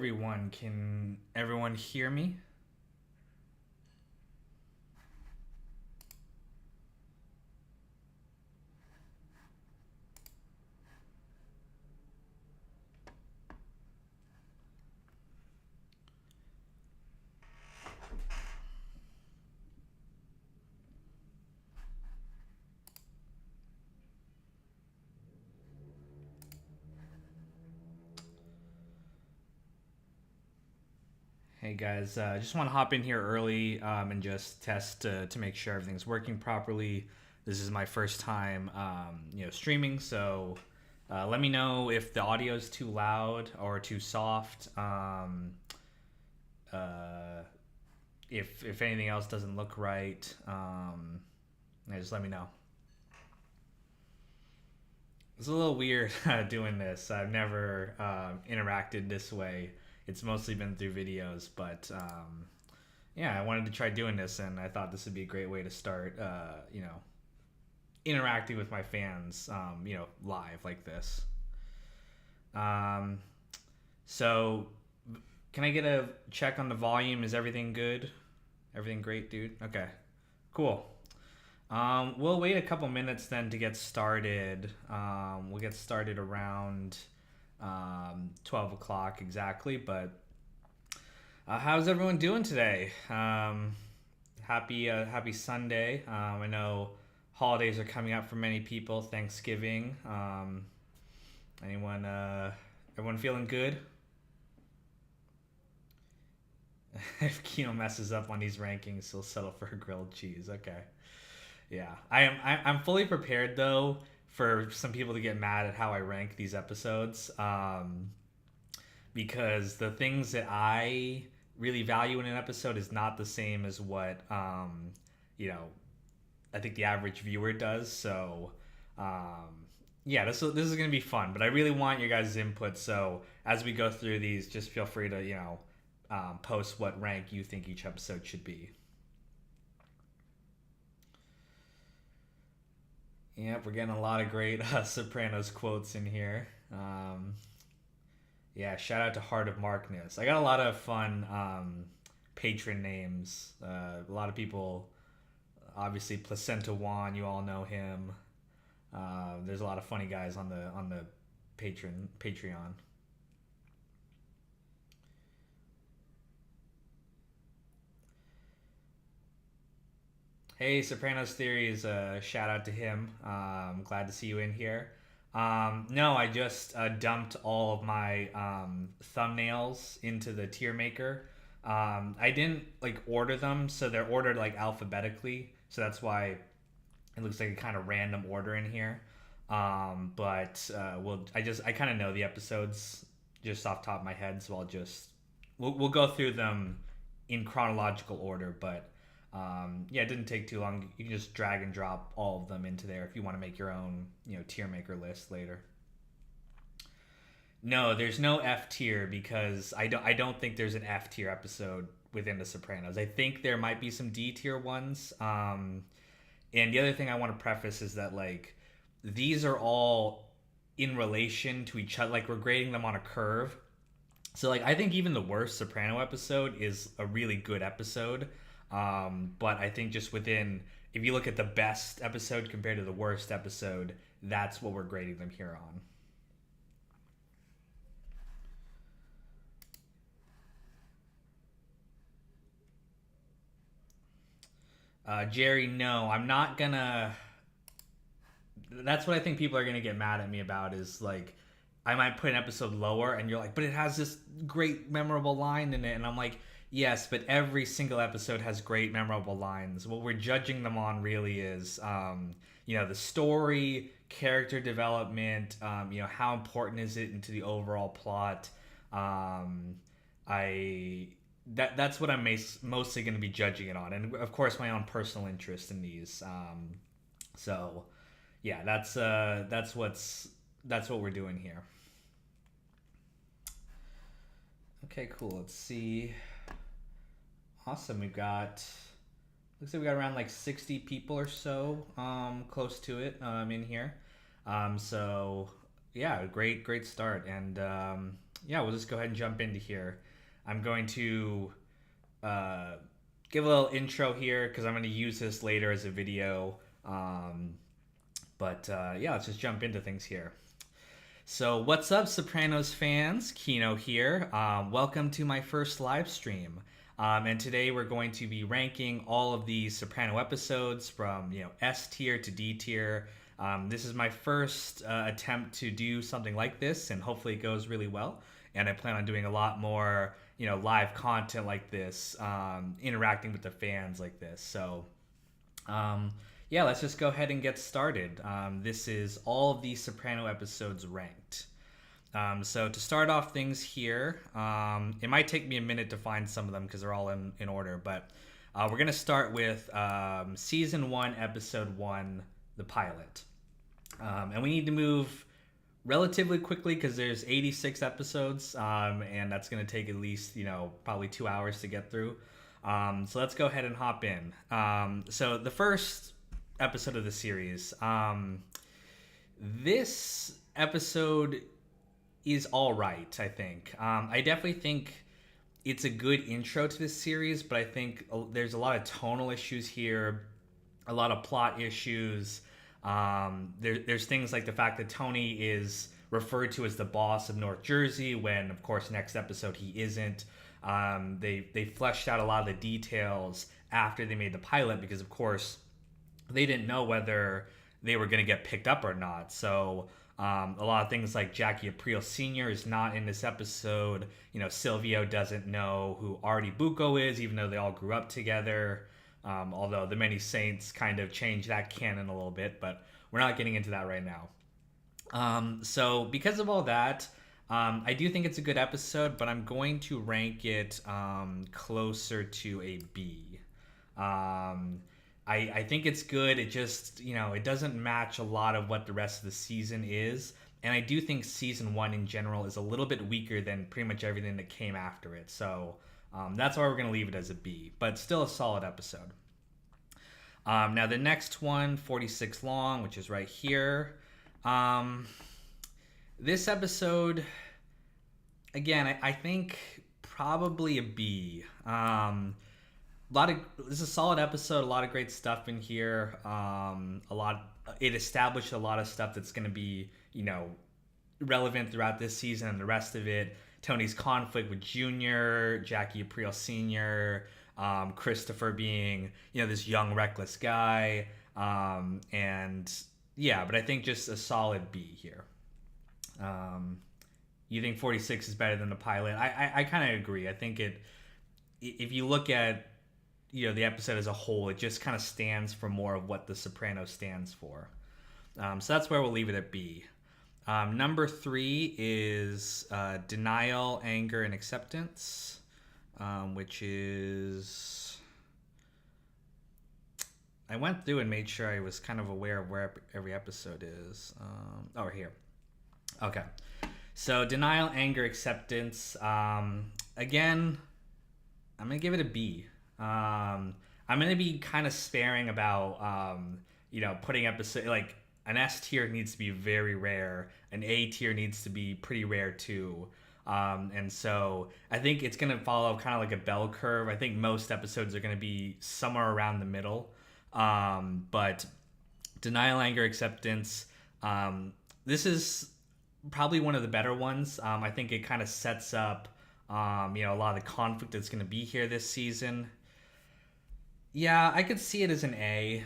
everyone. Can everyone hear me? Hey guys, just want to hop in here early and just test to make sure everything's working properly. This is my first time, streaming, so let me know if the audio is too loud or too soft. Uh, if anything else doesn't look right, just let me know. It's a little weird doing this. I've never interacted this way. It's mostly been through videos, but yeah, I wanted to try doing this, and I thought this would be a great way to start, interacting with my fans, live like this. Um, so, can I get a check on the volume? Is everything good? Everything great, dude? Okay, cool. We'll wait a couple minutes then to get started. We'll get started around 12 o'clock exactly, but how's everyone doing today? Happy Sunday. I know holidays are coming up for many people. Thanksgiving. Anyone? Everyone feeling good? If Kino messes up on these rankings, he'll settle for grilled cheese. Okay. Yeah, I'm fully prepared though for some people to get mad at how I rank these episodes, because the things that I really value in an episode is not the same as what you know I think the average viewer does. So yeah, this is gonna be fun. But I really want your guys' input. So as we go through these, just feel free to post what rank you think each episode should be. Yep, we're getting a lot of great Sopranos quotes in here. Yeah, shout out to Heart of Markness. I got a lot of fun patron names. A lot of people, obviously Placenta Juan, you all know him. There's a lot of funny guys on the Patreon. Hey, Sopranos Theories, shout out to him. Glad to see you in here. No, I just dumped all of my thumbnails into the tier maker. I didn't order them, so they're ordered alphabetically. So that's why it looks like a kind of random order in here. But I kind of know the episodes just off the top of my head, so we'll go through them in chronological order, but yeah, it didn't take too long. You can just drag and drop all of them into there if you want to make your own, tier maker list later. No, there's no F tier because I don't think there's an F tier episode within The Sopranos. I think there might be some D tier ones. And the other thing I want to preface is that these are all in relation to each other. We're grading them on a curve. So I think even the worst Soprano episode is a really good episode. But I think just if you look at the best episode compared to the worst episode, that's what we're grading them here on. Jerry, no, I'm not gonna. That's what I think people are gonna get mad at me about is I might put an episode lower, and you're like, but it has this great memorable line in it, and I'm like, yes, but every single episode has great memorable lines. What we're judging them on really is, the story, character development. How important is it into the overall plot? I that's what I'm mostly going to be judging it on, and of course my own personal interest in these. So, yeah, that's what we're doing here. Okay, cool. Let's see. Awesome. Looks like we got around 60 people or so, close to it, in here. So yeah, great start. And yeah, we'll just go ahead and jump into here. I'm going to uh, give a little intro here because I'm going to use this later as a video. But yeah, let's just jump into things here. So, what's up, Sopranos fans? Kino here. Welcome to my first live stream. And today we're going to be ranking all of the Soprano episodes from S tier to D tier. This is my first attempt to do something like this, and hopefully it goes really well. And I plan on doing a lot more live content like this, interacting with the fans like this. So. Yeah, let's just go ahead and get started. This is all of the Soprano episodes ranked. So to start off things here, it might take me a minute to find some of them because they're all in order, but we're going to start with Season 1, Episode 1, the pilot. And we need to move relatively quickly because there's 86 episodes, and that's going to take at least, probably 2 hours to get through. So let's go ahead and hop in. So the first episode of the series, this episode is all right, I think. I definitely think it's a good intro to this series, but I think there's a lot of tonal issues here, a lot of plot issues. There's things like the fact that Tony is referred to as the boss of North Jersey when, of course, next episode he isn't. They fleshed out a lot of the details after they made the pilot because, of course, they didn't know whether they were going to get picked up or not. So a lot of things like Jackie Aprile Sr. is not in this episode. Silvio doesn't know who Artie Bucco is, even though they all grew up together. Although the Many Saints kind of changed that canon a little bit, but we're not getting into that right now. So because of all that, I do think it's a good episode, but I'm going to rank it closer to a B. I think it's good. It just, it doesn't match a lot of what the rest of the season is. And I do think season 1 in general is a little bit weaker than pretty much everything that came after it. So that's why we're going to leave it as a B, but still a solid episode. Now the next one, 46 long, which is right here. This episode, again, I think probably a B. This is a solid episode, a lot of great stuff in here. It established a lot of stuff that's going to be, relevant throughout this season and the rest of it. Tony's conflict with Junior, Jackie Aprile Sr., Christopher being, this young, reckless guy. And yeah, but I think just a solid B here. You think 46 is better than the pilot? I kind of agree. I think if you look at, the episode as a whole, it just kind of stands for more of what The Sopranos stands for. So that's where we'll leave it at B. Number 3 is Denial, Anger, and Acceptance, which is... I went through and made sure I was kind of aware of where every episode is. Over here. Okay. So Denial, Anger, Acceptance. Again, I'm going to give it a B. I'm going to be kind of sparing about, putting episode, like an S tier needs to be very rare. An A tier needs to be pretty rare too. And so I think it's going to follow kind of like a bell curve. I think most episodes are going to be somewhere around the middle. But Denial, Anger, Acceptance, this is probably one of the better ones. I think it kind of sets up, a lot of the conflict that's going to be here this season. Yeah, I could see it as an A.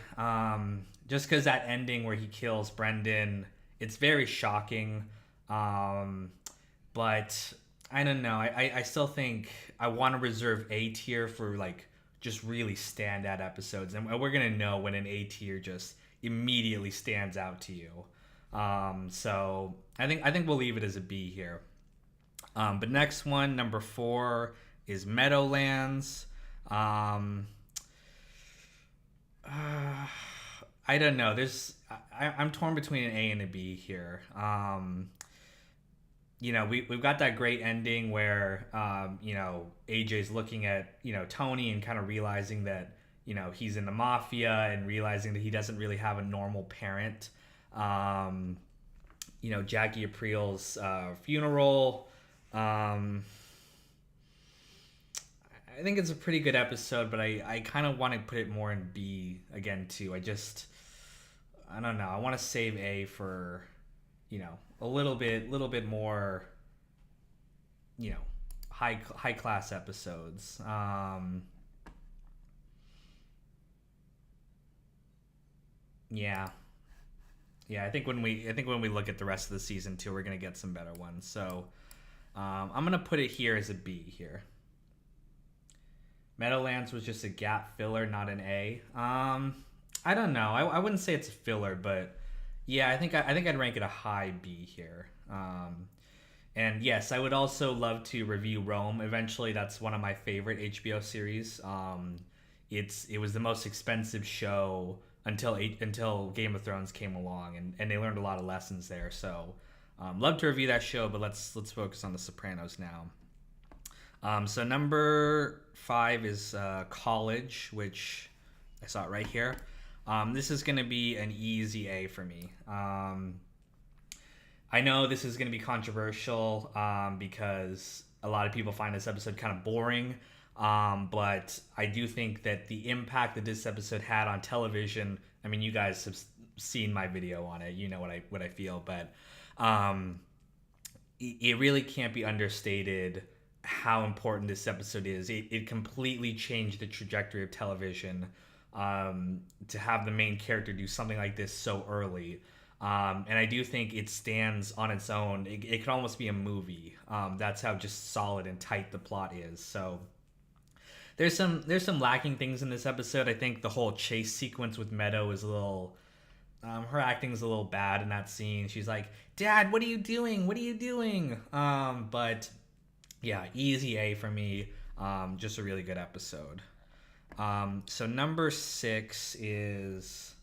Just because that ending where he kills Brendan, it's very shocking. But I don't know. I still think I want to reserve A tier for like just really standout episodes, and we're gonna know when an A tier just immediately stands out to you. So I think we'll leave it as a B here. But next one, number 4, is Meadowlands. I don't know. I'm torn between an A and a B here. We've got that great ending where AJ's looking at Tony and kind of realizing that he's in the mafia and realizing that he doesn't really have a normal parent. Jackie Aprile's funeral. Um, I think it's a pretty good episode, but I kind of want to put it more in B again too. I don't know. I want to save A for, a little bit more, you know, high class episodes. Yeah, yeah. I think when we look at the rest of the season too, we're gonna get some better ones. So I'm gonna put it here as a B here. Meadowlands was just a gap filler, not an A. I don't know. I wouldn't say it's a filler, but yeah, I think I'd rank it a high B here. And yes, I would also love to review Rome. Eventually, that's one of my favorite HBO series. It was the most expensive show until Game of Thrones came along, and they learned a lot of lessons there. So, love to review that show, but let's focus on The Sopranos now. So number 5 is College, which I saw it right here. This is going to be an easy A for me. I know this is going to be controversial because a lot of people find this episode kind of boring, but I do think that the impact that this episode had on television. I mean, you guys have seen my video on it. You know what I feel, but it really can't be understated how important this episode is. It completely changed the trajectory of television to have the main character do something like this so early. And I do think it stands on its own. It could almost be a movie. That's how just solid and tight the plot is. So there's some lacking things in this episode. I think the whole chase sequence with Meadow is a little. Her acting is a little bad in that scene. She's like, "Dad, what are you doing? What are you doing?" But yeah, easy A for me. Just a really good episode. So number 6 is,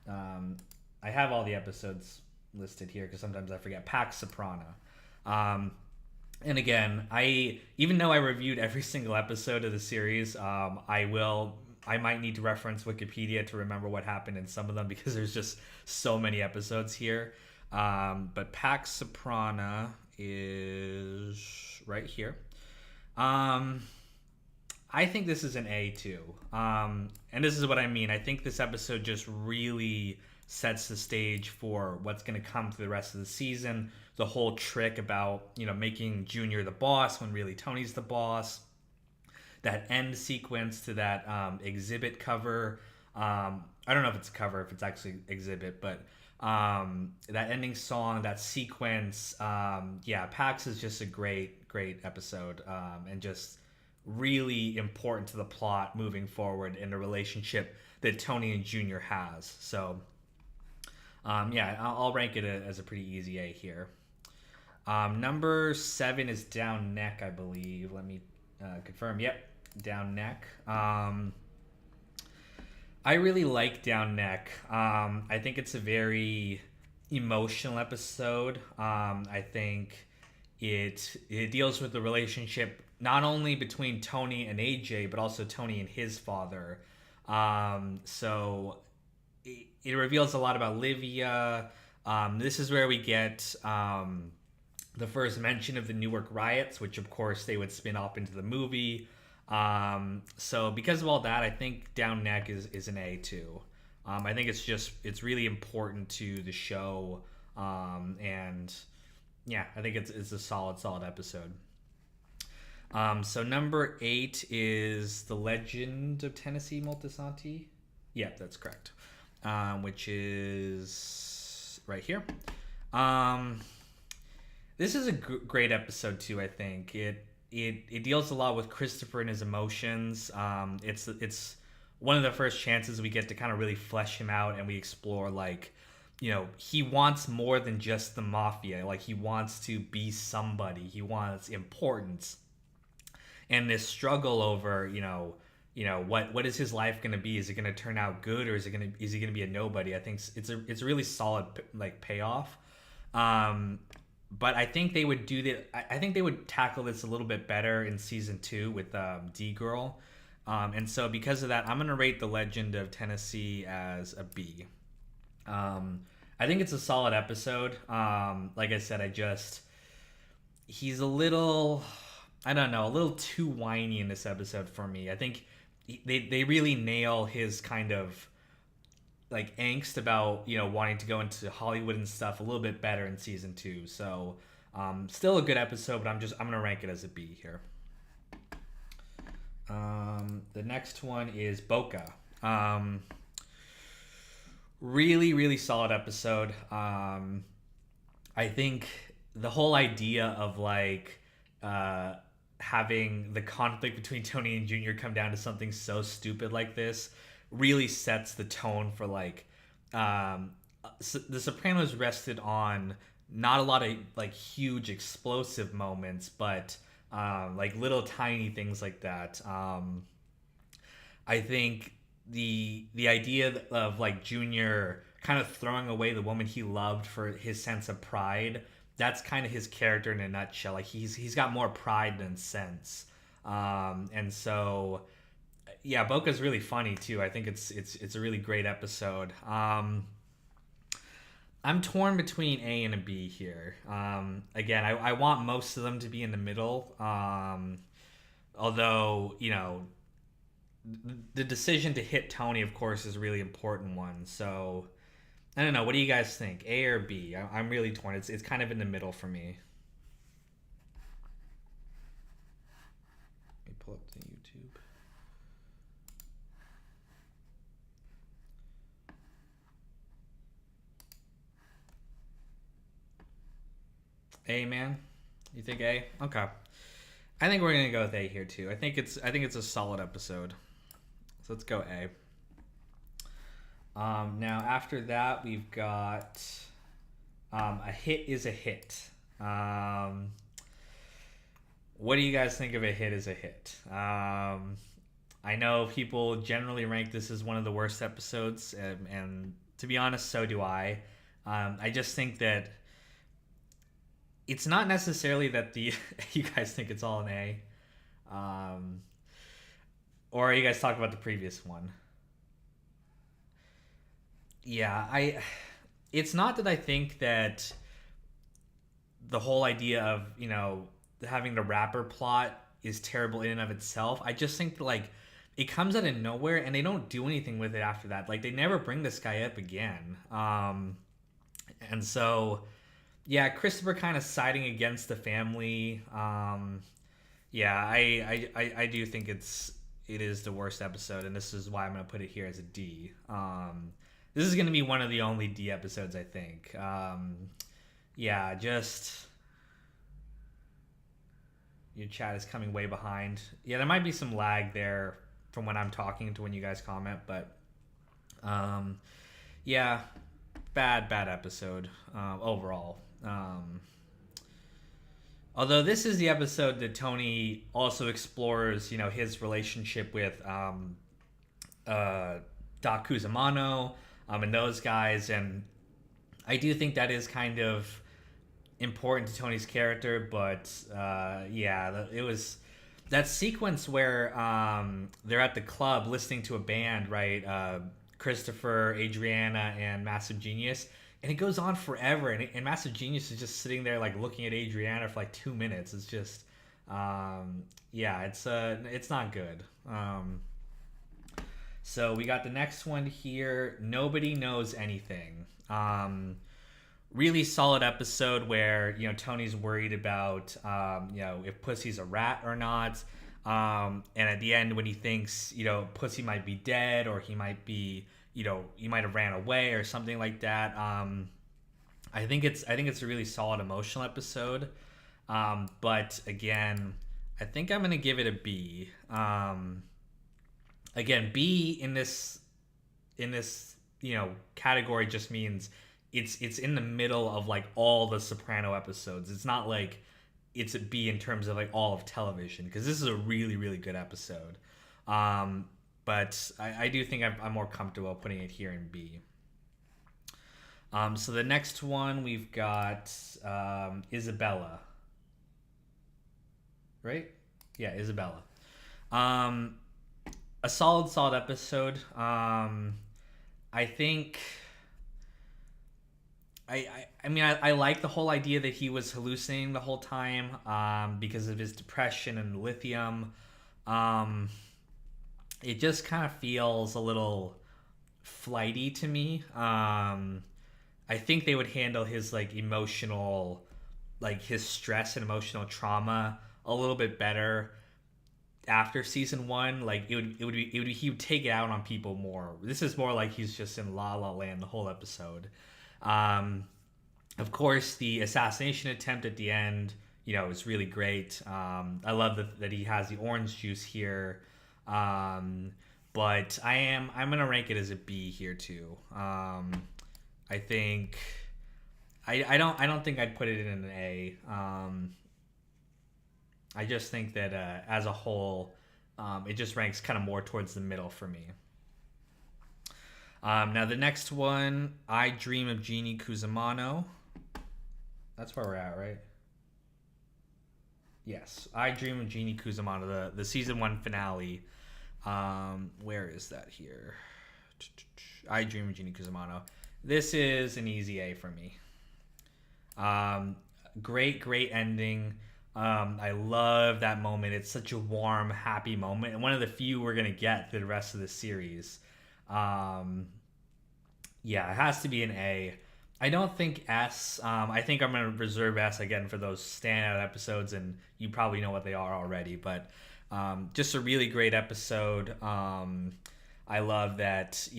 I have all the episodes listed here because sometimes I forget. Pax Soprana. And again, even though I reviewed every single episode of the series, I might need to reference Wikipedia to remember what happened in some of them because there's just so many episodes here. But Pax Soprana is right here. I think this is an A too. And this is what I mean. I think this episode just really sets the stage for what's going to come through the rest of the season. The whole trick about, making Junior the boss when really Tony's the boss. That end sequence to that exhibit cover. I don't know if it's a cover, if it's actually exhibit, but that ending song, that sequence. Pax is just a great episode, and just really important to the plot moving forward in the relationship that Tony and Junior has. So, I'll rank it as a pretty easy A here. Number 7 is Down Neck, I believe. Let me confirm. Yep, Down Neck. I really like Down Neck. I think it's a very emotional episode. I think it deals with the relationship not only between Tony and AJ, but also Tony and his father. So it reveals a lot about Livia. This is where we get the first mention of the Newark riots, which of course they would spin off into the movie. So because of all that, I think Down Neck is an A too. I think it's really important to the show. And yeah, I think it's a solid episode. So number 8 is The Legend of Tennessee Multisanti. Yeah, that's correct. Which is right here. This is a great episode too. I think it deals a lot with Christopher and his emotions. It's one of the first chances we get to kind of really flesh him out, and we explore he wants more than just the mafia. Like, he wants to be somebody. He wants importance, and this struggle over what is his life going to be? Is it going to turn out good, or is he going to be a nobody? I think it's a really solid payoff. But I think they would do that. I think they would tackle this a little bit better in season 2 with D Girl. And so because of that, I'm going to rate The Legend of Tennessee as a B. I think it's a solid episode. Like I said, he's a little, I don't know, a little too whiny in this episode for me. I think they really nail his kind of like angst about wanting to go into Hollywood and stuff a little bit better in season 2. So still a good episode, but I'm gonna rank it as a B here. The next one is Boca. Really, really solid episode. I think the whole idea of like uh, having the conflict between Tony and Junior come down to something so stupid like this really sets the tone for like um, the Sopranos rested on not a lot of like huge explosive moments, but like little tiny things like that. I think the idea of like Junior kind of throwing away the woman he loved for his sense of pride. That's kind of his character in a nutshell. Like he's got more pride than sense, and so yeah, Boca's really funny too. I think it's a really great episode. I'm torn between A and a B here. Again, I want most of them to be in the middle. Although the decision to hit Tony, of course, is a really important one. So I don't know. What do you guys think? A or B? I'm really torn. It's kind of in the middle for me. Let me pull up the YouTube. A, man. You think A? Okay. I think we're gonna go with A here too. I think it's a solid episode. So let's go A. Now after that we've got a hit is a hit. What do you guys think of a hit is a hit? I know people generally rank this as one of the worst episodes, and to be honest, so do I. I just think that it's not necessarily that the you guys think it's all an A, um, or are you guys talking about the previous one? Yeah, I. It's not that I think that the whole idea of having the rapper plot is terrible in and of itself. I just think that, like, it comes out of nowhere and they don't do anything with it after that. Like they never bring this guy up again. And so yeah, Christopher kind of siding against the family. Yeah, I do think it is the worst episode, and this is why I'm gonna put it here as a D. This is gonna be one of the only D episodes, I think. Yeah, just your chat is coming way behind. Yeah, there might be some lag there from when I'm talking to when you guys comment, but um, yeah, bad episode overall. Although this is the episode that Tony also explores, his relationship with Doc Cusimano, and those guys, and I do think that is kind of important to Tony's character, but yeah, it was that sequence where they're at the club listening to a band, right? Christopher, Adriana, and Massive Genius, and it goes on forever, and Massive Genius is just sitting there like looking at Adriana for like 2 minutes. It's just yeah, it's not good. So we got the next one here. Nobody knows anything. Really solid episode where Tony's worried about if Pussy's a rat or not, and at the end when he thinks Pussy might be dead, or he might be he might have ran away or something like that. I think it's a really solid emotional episode, but again, I think I'm gonna give it a B. Again, B in this category just means it's in the middle of like all the Soprano episodes. It's not like it's a B in terms of like all of television, because this is a really, really good episode. But I do think I'm more comfortable putting it here in B. So the next one we've got Isabella, right? Yeah, Isabella. A solid episode. I think I mean, I like the whole idea that he was hallucinating the whole time because of his depression and lithium. Um, it just kind of feels a little flighty to me. I think they would handle his like emotional, like his stress and emotional trauma a little bit better after season one. Like he would take it out on people more. This is more like he's just in La La Land the whole episode. Um, of course, the assassination attempt at the end, is really great. I love that he has the orange juice here. Um, but I'm gonna rank it as a B here too. I think I don't think I'd put it in an A. I just think that as a whole, it just ranks kind of more towards the middle for me. Now the next one, I Dream of Jeannie Cusimano. That's where we're at, right? Yes, I Dream of Jeannie Cusimano, the season one finale. Where is that here? I Dream of Jeannie Cusimano. This is an easy A for me. Great ending. I love that moment. It's such a warm, happy moment, and one of the few we're gonna get through the rest of the series. Um, yeah, it has to be an A. I don't think S. I think I'm gonna reserve S again for those standout episodes, and you probably know what they are already. But just a really great episode. I love that,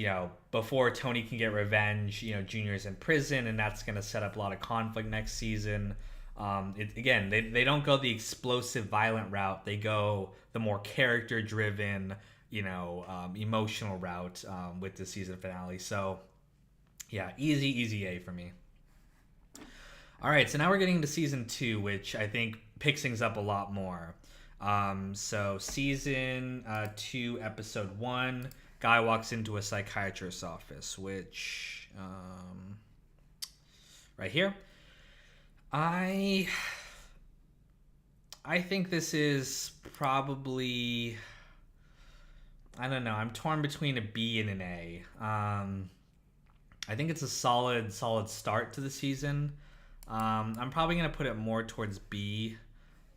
before Tony can get revenge, Junior's in prison, and that's going to set up a lot of conflict next season. Again, they don't go the explosive, violent route. They go the more character-driven, emotional route with the season finale. So, yeah, easy A for me. All right, so now we're getting into season 2, which I think picks things up a lot more. So season 2, episode 1, guy walks into a psychiatrist's office, which right here. I think this is probably, I don't know. I'm torn between a B and an A. I think it's a solid start to the season. I'm probably gonna put it more towards B.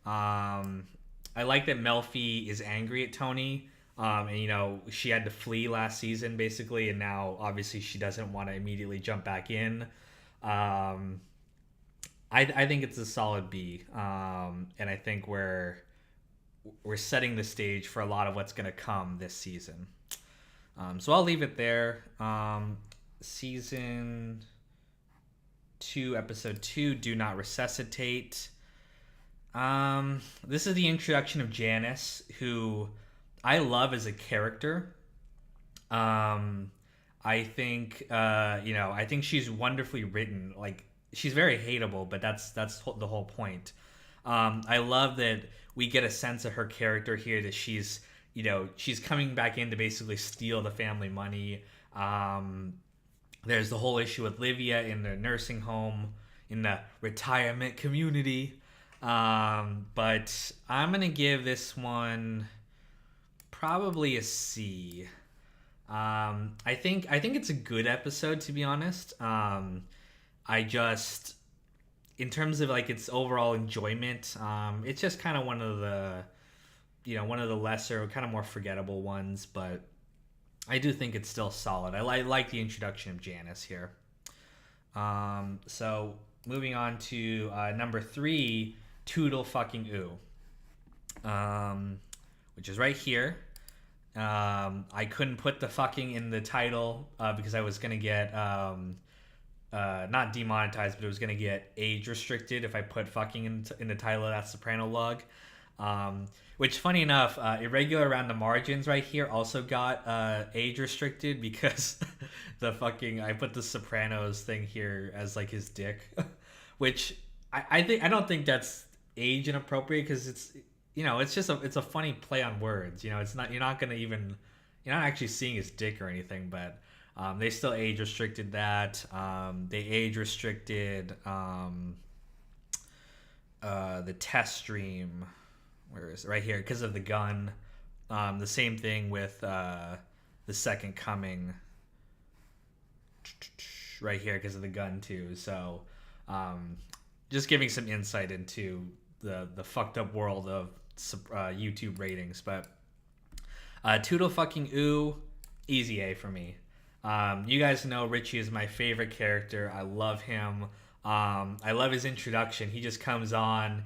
I like that Melfi is angry at Tony. And she had to flee last season basically, and now obviously she doesn't want to immediately jump back in. I think it's a solid B, and I think we're setting the stage for a lot of what's going to come this season. So I'll leave it there. Season 2, episode 2, Do Not Resuscitate. This is the introduction of Janice, who I love as a character. I think I think she's wonderfully written. Like, she's very hateable, but that's the whole point. I love that we get a sense of her character here, that she's coming back in to basically steal the family money. There's the whole issue with Livia in the nursing home, in the retirement community. But I'm gonna give this one probably a C. I think it's a good episode, to be honest. I just, in terms of like its overall enjoyment, it's just kind of one of the lesser, kind of more forgettable ones. But I do think it's still solid. I like the introduction of Janice here. So moving on to number 3, Toodle Fucking Ooh, which is right here. I couldn't put the fucking in the title because I was gonna get not demonetized, but it was gonna get age restricted if I put fucking in the title of that Soprano log. Which, funny enough, Irregular Around the Margins right here also got age restricted because I put the Sopranos thing here as like his dick, which I don't think that's age inappropriate, because it's just it's a funny play on words. It's not, you're not actually seeing his dick or anything, but they still age restricted that. They age restricted the test stream. Where is it? Right here, because of the gun. The same thing with the Second Coming. right here because of the gun too. So, um, just giving some insight into the fucked up world of YouTube ratings. But Toodle fucking ooh, easy A for me. You guys know Richie is my favorite character. I love him. I love his introduction. He just comes on,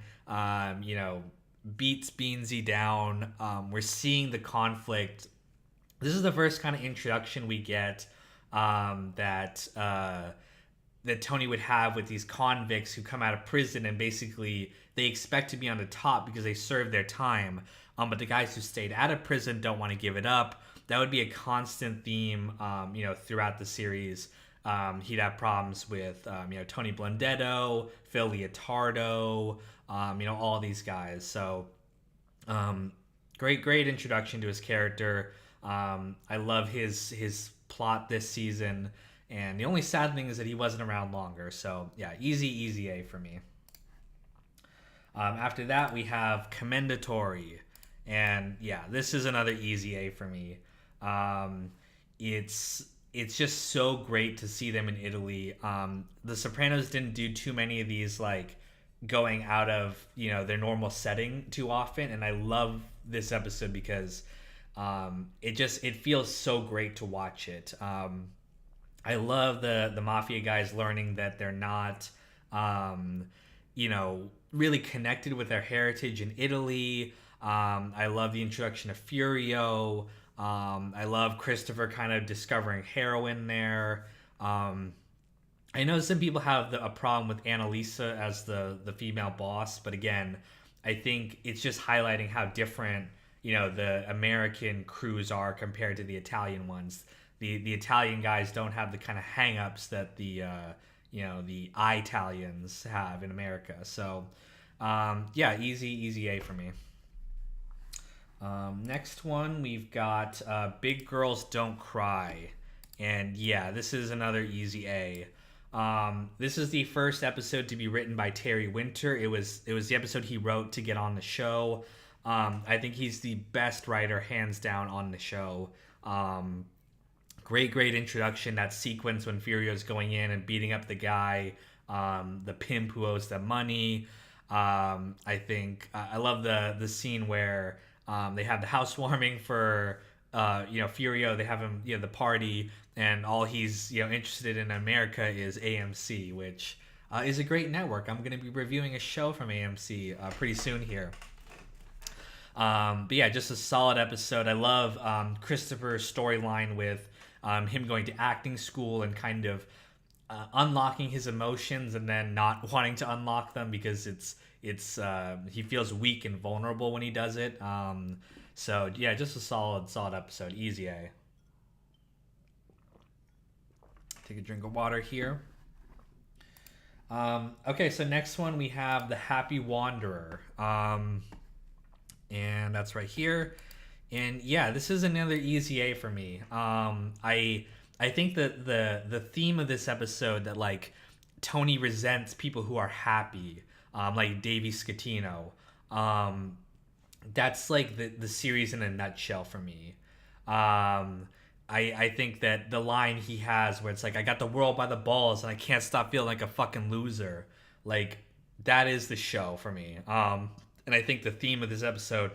beats Beansy down. We're seeing the conflict. This is the first kind of introduction we get that Tony would have with these convicts who come out of prison, and basically they expect to be on the top because they served their time. But the guys who stayed out of prison don't want to give it up. That would be a constant theme, throughout the series. He'd have problems with, Tony Blundetto, Phil Leotardo, all these guys. So, great introduction to his character. I love his plot this season, and the only sad thing is that he wasn't around longer. So yeah, easy A for me. After that, we have Commendatory, and yeah, this is another easy A for me. It's just so great to see them in Italy. The Sopranos didn't do too many of these like going out of their normal setting too often, and I love this episode because it feels so great to watch it. I love the mafia guys learning that they're not really connected with their heritage in Italy. I love the introduction of Furio. I love Christopher kind of discovering heroin there. I know some people have a problem with Annalisa as the female boss, but again, I think it's just highlighting how different the American crews are compared to the Italian ones. The Italian guys don't have the kind of hang-ups that the Italians have in America. So easy A for me. Next one, we've got Big Girls Don't Cry. And yeah, this is another easy A. This is the first episode to be written by Terry Winter. It was the episode he wrote to get on the show. I think he's the best writer, hands down, on the show. Great introduction. That sequence when Furio's going in and beating up the guy, the pimp who owes them money. I think I love the scene where they have the housewarming for Furio. They have him the party, and all he's interested in America is AMC, which is a great network. I'm going to be reviewing a show from AMC pretty soon here. But yeah, just a solid episode. I love Christopher's storyline with him going to acting school and kind of unlocking his emotions and then not wanting to unlock them because it's he feels weak and vulnerable when he does it. So yeah, just a solid episode. Easy A. Take a drink of water here. Okay, so next one we have The Happy Wanderer. And that's right here. And yeah, this is another easy A for me. I think that the theme of this episode, that like Tony resents people who are happy, like Davey Scatino. That's like the series in a nutshell for me. I think that the line he has where it's like, I got the world by the balls and I can't stop feeling like a fucking loser. Like, that is the show for me. And I think the theme of this episode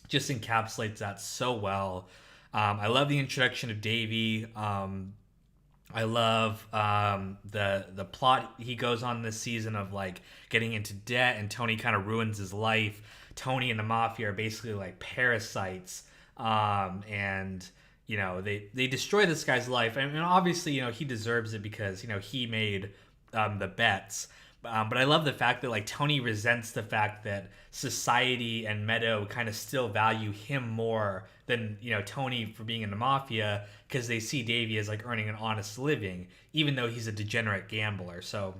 just encapsulates that so well. I love the introduction of Davey. I love the plot he goes on this season of like getting into debt, and Tony kind of ruins his life. Tony and the mafia are basically like parasites, and they destroy this guy's life. And obviously he deserves it because he made the bets. But I love the fact that like Tony resents the fact that society and Meadow kind of still value him more than Tony for being in the mafia, because they see Davey as like earning an honest living, even though he's a degenerate gambler. So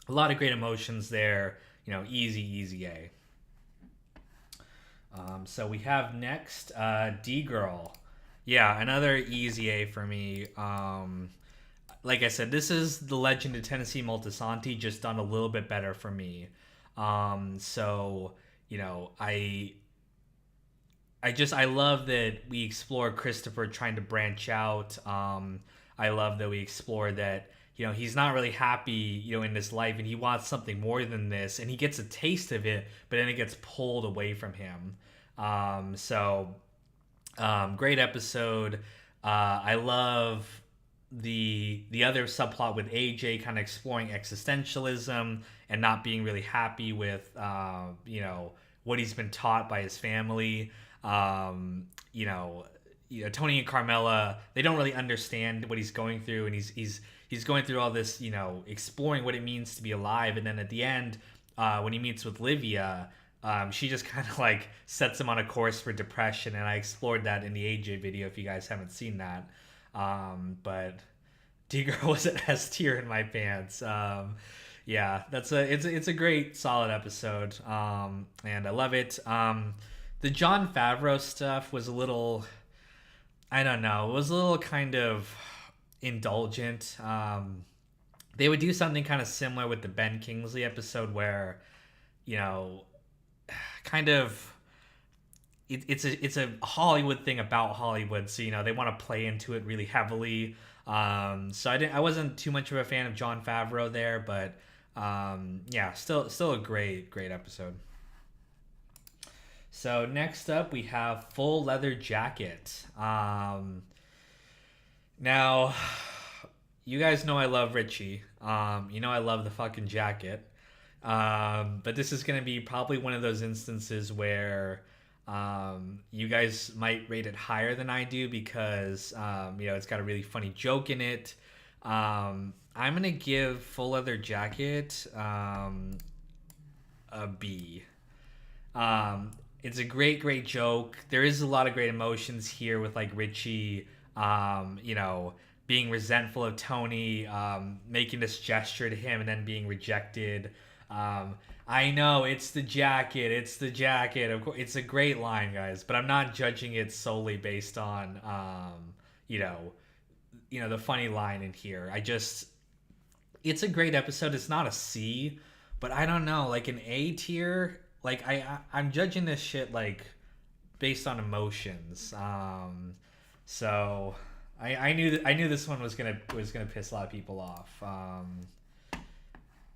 a lot of great emotions there. Easy A. So we have next D-Girl. Yeah, another easy A for me. Like I said, this is The Legend of Tennessee Moltisanti, just done a little bit better for me. So I love that we explore Christopher trying to branch out. I love that we explore that he's not really happy, in this life, and he wants something more than this, and he gets a taste of it, but then it gets pulled away from him. Great episode. I love the other subplot with AJ kind of exploring existentialism and not being really happy with what he's been taught by his family. Tony and Carmela, they don't really understand what he's going through, and he's going through all this, exploring what it means to be alive, and then at the end, when he meets with Livia, she just kind of like sets him on a course for depression, and I explored that in the AJ video if you guys haven't seen that. But D-Girl was an S tier in my pants. Yeah, it's a great solid episode, and I love it. The Jon Favreau stuff was a little, I don't know, it was a little kind of indulgent. They would do something kind of similar with the Ben Kingsley episode where, kind of it's a Hollywood thing about Hollywood, so they want to play into it really heavily. So I wasn't too much of a fan of Jon Favreau there, but yeah, still a great episode. So next up we have Full Leather Jacket. Now, you guys know I love Richie. I love the fucking jacket. But this is gonna be probably one of those instances where you guys might rate it higher than I do because it's got a really funny joke in it. I'm gonna give Full Leather Jacket a B. It's a great joke. There is a lot of great emotions here with like Richie, being resentful of Tony, making this gesture to him and then being rejected. I know it's the jacket. Of course, it's a great line, guys. But I'm not judging it solely based on, the funny line in here. It's a great episode. It's not a C, but I don't know, like an A tier. Like I'm judging this shit like based on emotions. So I knew this one was gonna piss a lot of people off.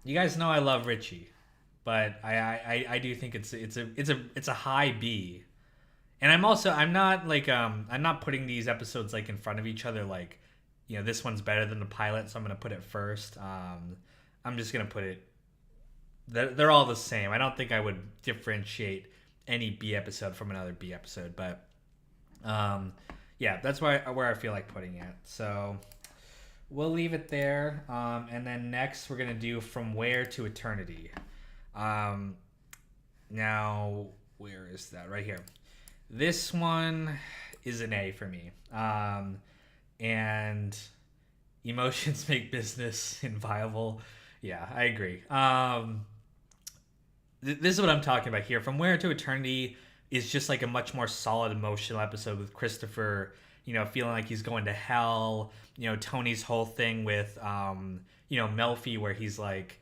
You guys know I love Richie, but I do think it's a high B. And I'm not putting these episodes like in front of each other, like, this one's better than the pilot, so I'm gonna put it first. I'm just gonna put it. They're all the same. I don't think I would differentiate any B episode from another B episode, but yeah, that's where I feel like putting it. So we'll leave it there. And then next we're gonna do From Where to Eternity. Now, where is that? Right here. This one is an A for me. And emotions make business inviolable. Yeah, I agree. This is what I'm talking about here. From Where to Eternity is just like a much more solid emotional episode with Christopher, feeling like he's going to hell. Tony's whole thing with, Melfi, where he's like,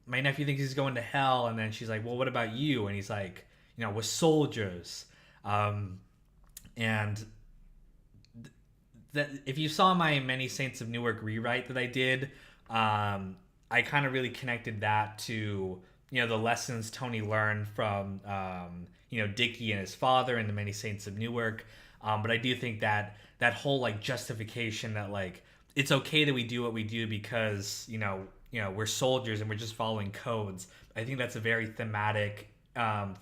my nephew thinks he's going to hell. And then she's like, well, what about you? And he's like, we're soldiers. And that if you saw my Many Saints of Newark rewrite that I did, I kind of really connected that to, the lessons Tony learned from, Dickie and his father and the Many Saints of Newark. But I do think that whole like justification that like it's okay that we do what we do because we're soldiers and we're just following codes. I think that's a very thematic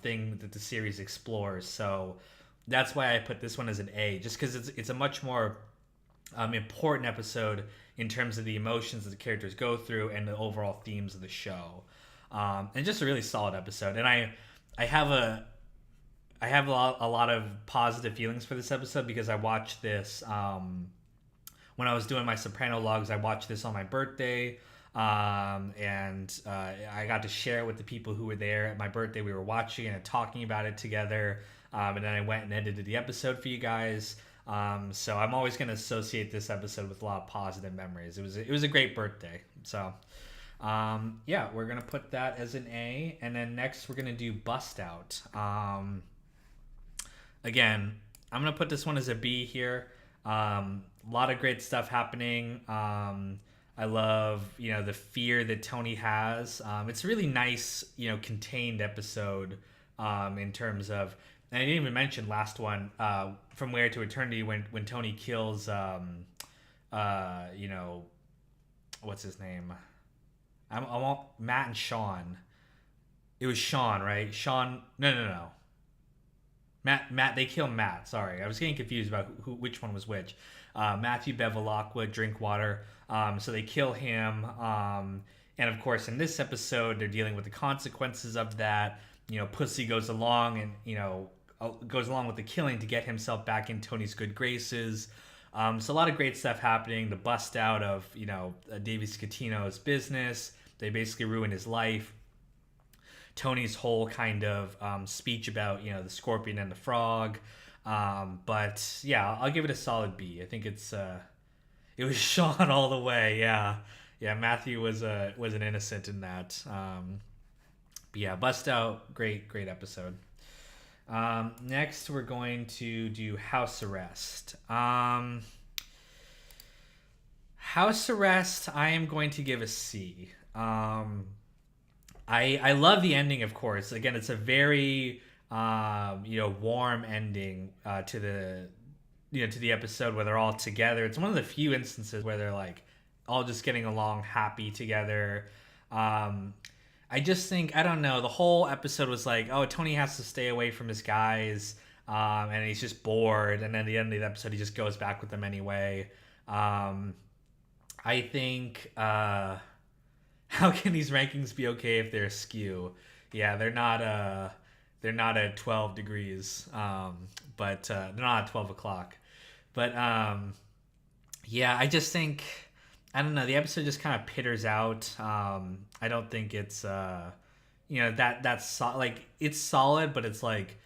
thing that the series explores. So that's why I put this one as an A, just because it's a much more important episode in terms of the emotions that the characters go through and the overall themes of the show. And just a really solid episode. And I have a lot of positive feelings for this episode because I watched this when I was doing my Soprano logs. I watched this on my birthday, and I got to share it with the people who were there at my birthday. We were watching and talking about it together, and then I went and edited the episode for you guys. So I'm always going to associate this episode with a lot of positive memories. It was a great birthday. So yeah, we're going to put that as an A. And then next we're going to do Bust Out. Again, I'm going to put this one as a B here. A lot of great stuff happening. I love, the fear that Tony has. It's a really nice, contained episode in terms of, and I didn't even mention last one, From Where to Eternity, when Tony kills, you know, what's his name? I want Matt and Sean. It was Sean, right? Sean. No, no, no. Matt. They kill Matt. Sorry, I was getting confused about which one was which. Matthew Bevilacqua, Drinkwater. So they kill him. And of course, in this episode, they're dealing with the consequences of that. Pussy goes along and goes along with the killing to get himself back in Tony's good graces. So a lot of great stuff happening. The bust out of Davey Scatino's business. They basically ruin his life. Tony's whole kind of speech about the scorpion and the frog. But yeah, I'll give it a solid B. I think it was Sean all the way. Yeah. Matthew was an innocent in that. But yeah, bust out, great episode. Next, we're going to do House Arrest. House Arrest, I am going to give a C. I love the ending, of course. Again, it's a very warm ending to the episode where they're all together. It's one of the few instances where they're like all just getting along, happy together. I just think, I don't know, the whole episode was like, oh, Tony has to stay away from his guys, and he's just bored. And then at the end of the episode, he just goes back with them anyway. I think. How can these rankings be okay if they're askew? Yeah, they're not at 12 degrees, but they're not at 12 o'clock. But yeah, I just think, I don't know, the episode just kind of pitters out. I don't think it's it's solid, but it's like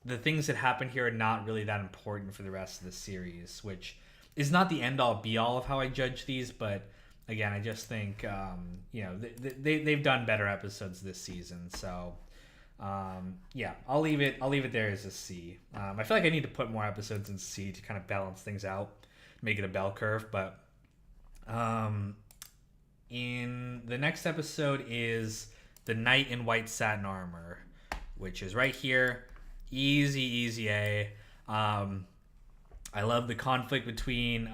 the things that happen here are not really that important for the rest of the series, which is not the end all be all of how I judge these, but again, I just think they've done better episodes this season, so yeah, I'll leave it there as a C. I feel like I need to put more episodes in C to kind of balance things out, make it a bell curve. But in the next episode is The Knight in White Satin Armor, which is right here, easy A. I love the conflict between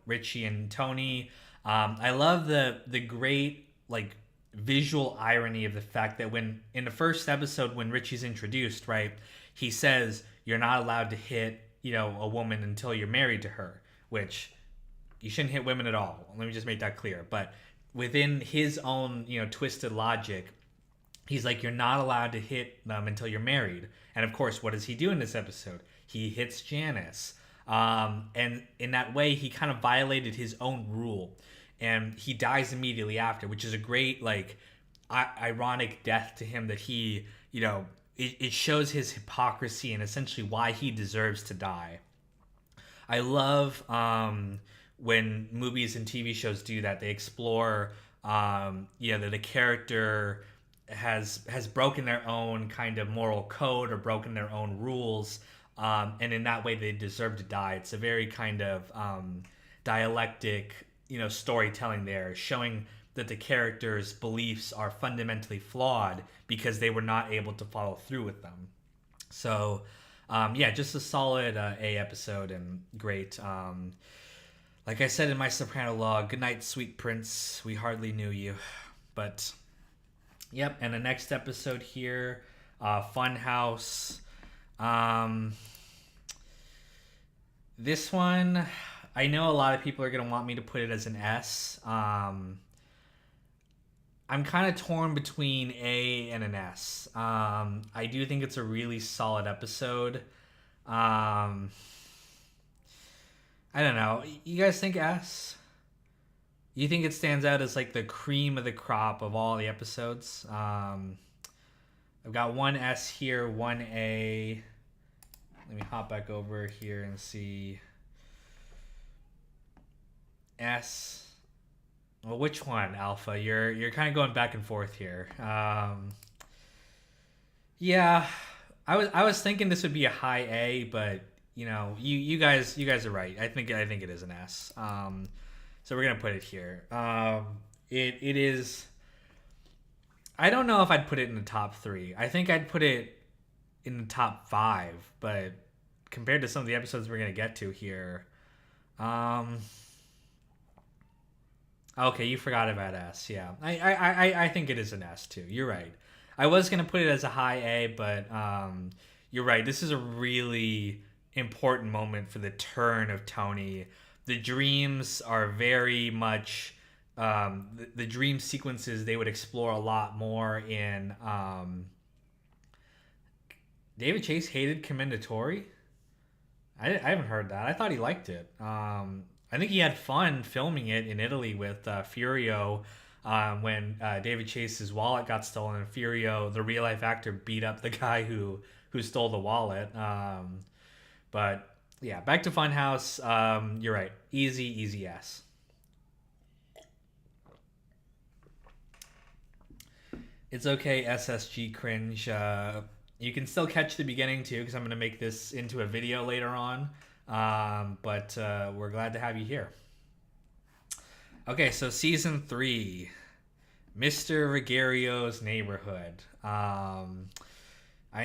Richie and Tony. I love the great visual irony of the fact that when in the first episode when Richie's introduced, right, he says you're not allowed to hit a woman until you're married to her, which you shouldn't hit women at all. Let me just make that clear. But within his own twisted logic, he's like, you're not allowed to hit them until you're married. And of course, what does he do in this episode? He hits Janice. And in that way, he kind of violated his own rule. And he dies immediately after, which is a great, ironic death to him that he, it shows his hypocrisy and essentially why he deserves to die. I love when movies and TV shows do that. They explore, that the character has broken their own kind of moral code or broken their own rules. And in that way, they deserve to die. It's a very kind of dialectic, storytelling there, showing that the character's beliefs are fundamentally flawed because they were not able to follow through with them. So, just a solid A episode and great. Like I said in my Soprano log, good night, sweet prince. We hardly knew you. But, yep, and the next episode here, Funhouse. This one, I know a lot of people are going to want me to put it as an S. I'm kind of torn between A and an S. I do think it's a really solid episode. I don't know. You guys think S? You think it stands out as the cream of the crop of all the episodes? I've got one S here, one A. Let me hop back over here and see. S. Well, which one, Alpha? You're kind of going back and forth here. Yeah, I was thinking this would be a high A, but you guys are right. I think it is an S. So we're gonna put it here. It is. I don't know if I'd put it in the top three. I think I'd put it in the top five, but compared to some of the episodes we're gonna get to here, um, okay, you forgot about S. Yeah, I think it is an S too. You're right. I was gonna put it as a high A, but you're right. This is a really important moment for the turn of Tony. The dreams are very much the dream sequences they would explore a lot more in. David Chase hated Commendatori. I haven't heard that. I thought he liked it. I think he had fun filming it in Italy with Furio when David Chase's wallet got stolen. And Furio, the real life actor, beat up the guy who stole the wallet. But yeah, back to Funhouse. You're right. Easy yes. It's okay, SSG cringe. You can still catch the beginning too, because I'm going to make this into a video later on. But we're glad to have you here. Okay, so season 3, Mr. Ruggerio's Neighborhood. I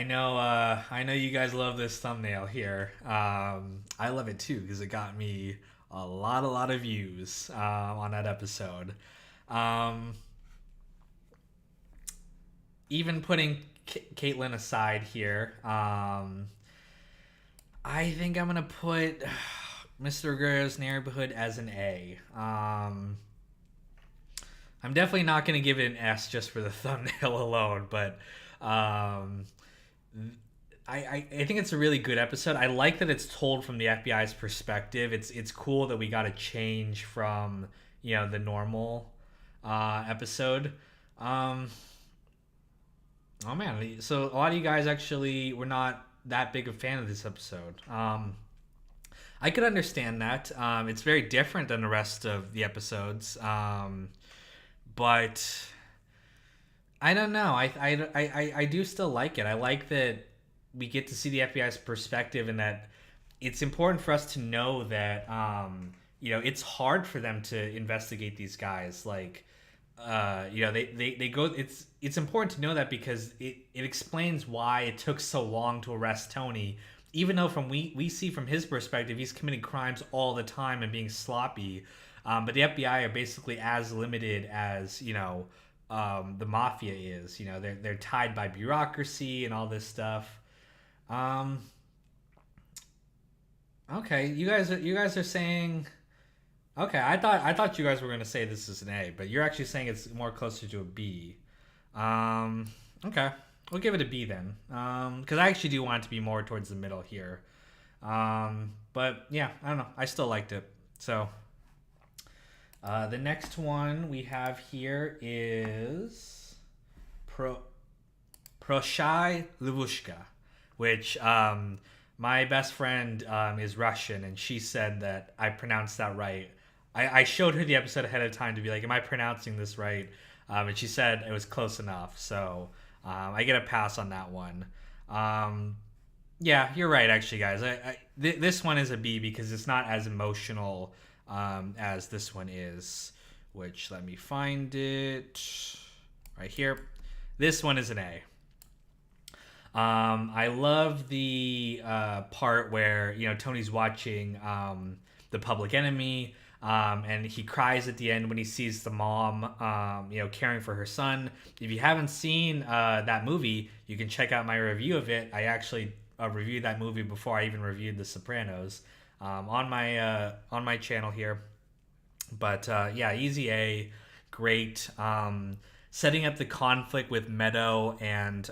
know you guys love this thumbnail here. I love it too because it got me a lot of views on that episode. Even putting Caitlin aside here, I think I'm gonna put Mr. Ruggerio's Neighborhood as an A. I'm definitely not gonna give it an S just for the thumbnail alone, but I think it's a really good episode. I like that it's told from the FBI's perspective. It's cool that we got a change from the normal episode. Oh man, so a lot of you guys actually were not that big a fan of this episode. I could understand that. It's very different than the rest of the episodes, but I don't know. I do still like it. I like that we get to see the FBI's perspective, and that it's important for us to know that it's hard for them to investigate these guys. Like they go. It's important to know that because it explains why it took so long to arrest Tony, even though we see from his perspective he's committing crimes all the time and being sloppy. But the FBI are basically as limited as the mafia is. They're tied by bureaucracy and all this stuff. Okay, you guys are saying. Okay, I thought you guys were gonna say this is an A, but you're actually saying it's more closer to a B. Okay, we'll give it a B then, because I actually do want it to be more towards the middle here. But yeah, I don't know. I still liked it. So the next one we have here is Proshai Levushka, which my best friend is Russian, and she said that I pronounced that right. I showed her the episode ahead of time to be like, am I pronouncing this right? And she said it was close enough. So I get a pass on that one. Yeah, you're right, actually, guys. This one is a B because it's not as emotional as this one is. Which, let me find it right here. This one is an A. I love the part where Tony's watching The Public Enemy, and he cries at the end when he sees the mom caring for her son. If you haven't seen that movie, you can check out my review of it. I actually reviewed that movie before I even reviewed The Sopranos on my channel here. But yeah, easy A, great. Setting up the conflict with Meadow and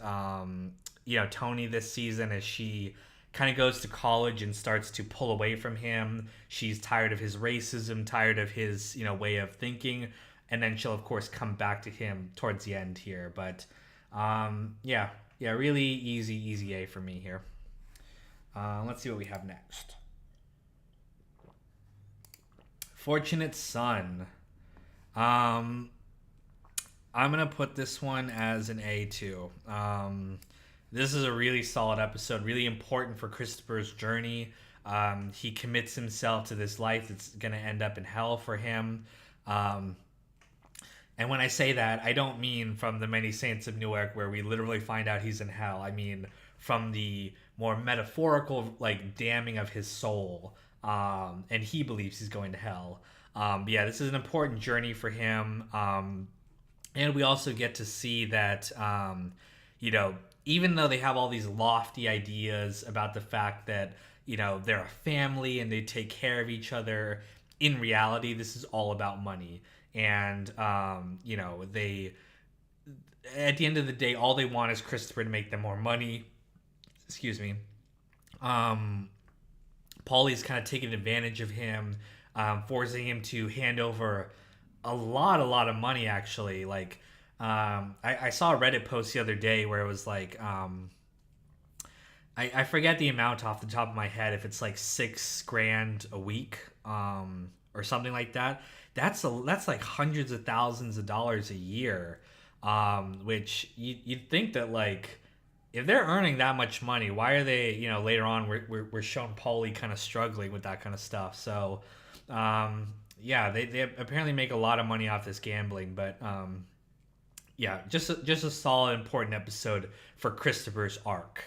Tony this season as she kind of goes to college and starts to pull away from him. She's tired of his racism, tired of his way of thinking, and then she'll of course come back to him towards the end here. But yeah, really easy A for me here. Let's see what we have next. Fortunate Son. I'm gonna put this one as an A too. This is a really solid episode, really important for Christopher's journey. He commits himself to this life that's going to end up in hell for him. Um, and when I say that, I don't mean from the Many Saints of Newark, where we literally find out he's in hell. I mean from the more metaphorical, like, damning of his soul. And he believes he's going to hell. Yeah, this is an important journey for him. And we also get to see that, you know, even though they have all these lofty ideas about the fact that, you know, they're a family and they take care of each other, in reality, this is all about money. And, you know, at the end of the day, all they want is Christopher to make them more money. Excuse me. Um, Paulie's kind of taking advantage of him, forcing him to hand over a lot of money, actually. Like, I saw a Reddit post the other day where it was like, I forget the amount off the top of my head, if it's like 6 grand a week, or something like that. That's like hundreds of thousands of dollars a year, which you'd think that, like, if they're earning that much money, why are they, you know, later on we're showing Paulie kind of struggling with that kind of stuff. So, yeah, they apparently make a lot of money off this gambling, but, yeah, just a solid, important episode for Christopher's arc.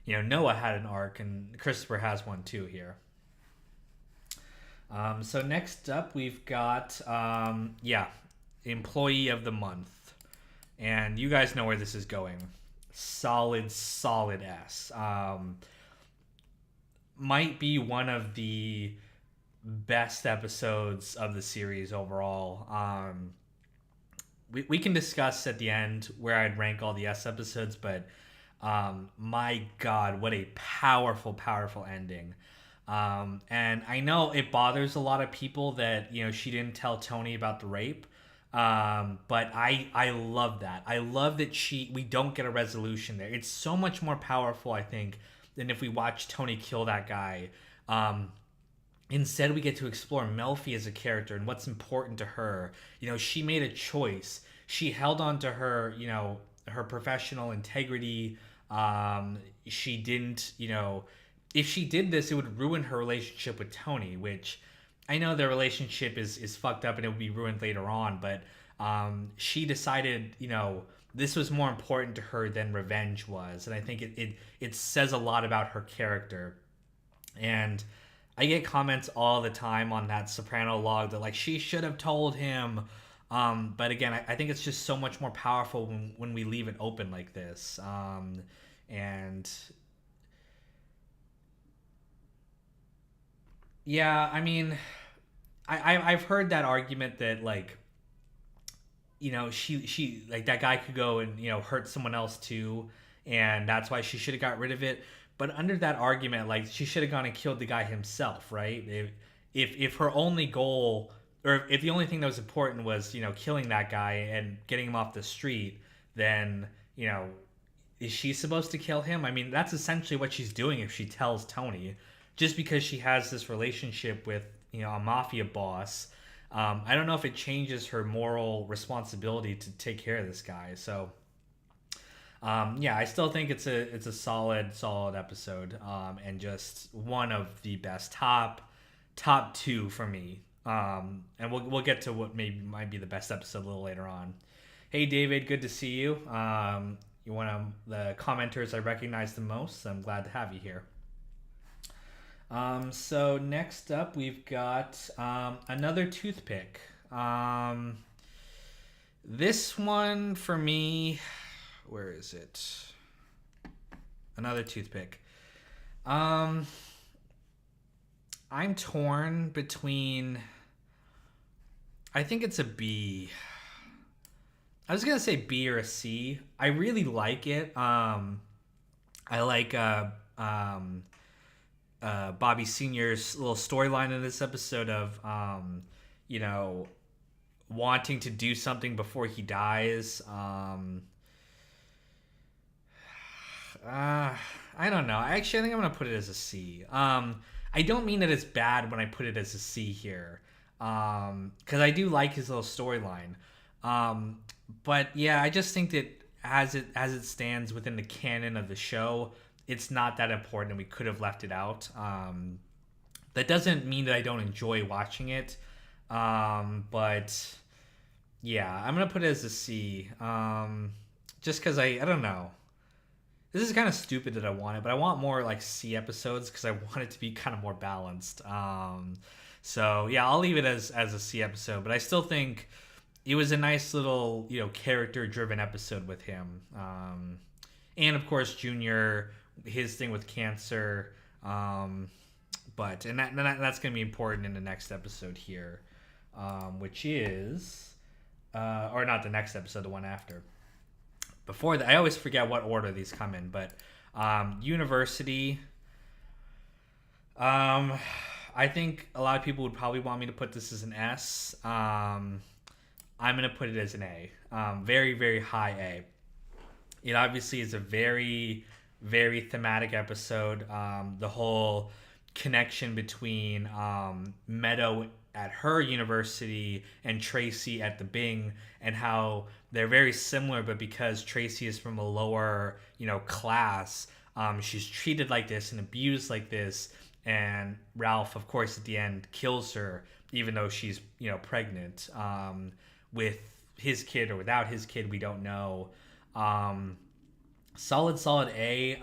You know, Noah had an arc, and Christopher has one too here. So next up, we've got, yeah, Employee of the Month. And you guys know where this is going. Solid S. Might be one of the best episodes of the series overall. We can discuss at the end where I'd rank all the S episodes, but my God, what a powerful ending. And I know it bothers a lot of people that, you know, she didn't tell Tony about the rape. But I love that. I love that we don't get a resolution there. It's so much more powerful, I think, than if we watch Tony kill that guy. Instead, we get to explore Melfi as a character and what's important to her. You know, she made a choice. She held on to her, you know, her professional integrity. She didn't, you know, if she did this, it would ruin her relationship with Tony, which I know their relationship is fucked up and it would be ruined later on. But she decided, you know, this was more important to her than revenge was. And I think it says a lot about her character. And I get comments all the time on that Soprano log that, like, she should have told him. But again, I think it's just so much more powerful when we leave it open like this. And yeah, I mean, I've heard that argument that, like, you know, she like, that guy could go and, you know, hurt someone else too, and that's why she should have got rid of it. But under that argument, like, she should have gone and killed the guy himself, right? If her only goal, or if the only thing that was important was, you know, killing that guy and getting him off the street, then, you know, is she supposed to kill him? I mean, that's essentially what she's doing if she tells Tony, just because she has this relationship with, you know, a mafia boss. I don't know if it changes her moral responsibility to take care of this guy. So, yeah, I still think it's a solid episode, and just one of the best, top two for me. And we'll get to what maybe might be the best episode a little later on. Hey David, good to see you. You're one of the commenters I recognize the most, so I'm glad to have you here. So next up, we've got another toothpick. This one for me, where is it? Another toothpick. I'm torn between, I think it's a B. I was gonna say B or a C. I really like it. I like Bobby Sr.'s little storyline in this episode of, you know, wanting to do something before he dies. I don't know. Actually, I think I'm going to put it as a C. I don't mean that it's bad when I put it as a C here, because I do like his little storyline. But yeah, I just think that as it stands within the canon of the show, it's not that important, and we could have left it out. That doesn't mean that I don't enjoy watching it, but yeah, I'm gonna put it as a C. Just because I don't know. This is kind of stupid that I want it, but I want more like C episodes because I want it to be kind of more balanced. So yeah, I'll leave it as a C episode, but I still think it was a nice little character driven episode with him. And of course Junior, his thing with cancer. But that's going to be important in the next episode here, which is or not the next episode, the one after. Before that, I always forget what order these come in, but University. I think a lot of people would probably want me to put this as an S. I'm gonna put it as an A. Very, very high A. It obviously is a very, very thematic episode. The whole connection between Meadow at her university and Tracy at the Bing, and how they're very similar, but because Tracy is from a lower, class, she's treated like this and abused like this, and Ralph, of course, at the end kills her, even though she's, pregnant, with his kid or without his kid, we don't know. Solid A.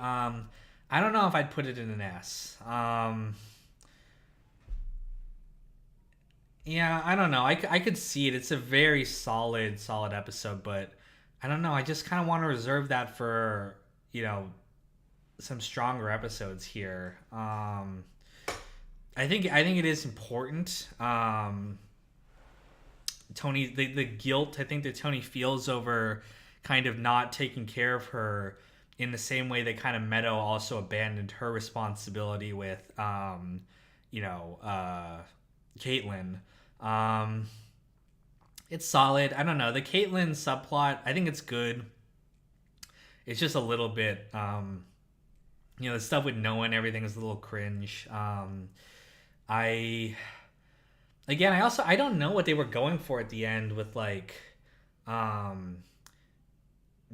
I don't know if I'd put it in an S. Yeah, I don't know. I could see it. It's a very solid episode, but I don't know. I just kind of want to reserve that for, some stronger episodes here. I think it is important. Tony, the guilt I think that Tony feels over kind of not taking care of her in the same way that kind of Meadow also abandoned her responsibility with, Caitlin. It's solid. I don't know. The Caitlyn subplot, I think it's good. It's just a little bit, the stuff with Noah and everything is a little cringe. I again, I don't know what they were going for at the end with like,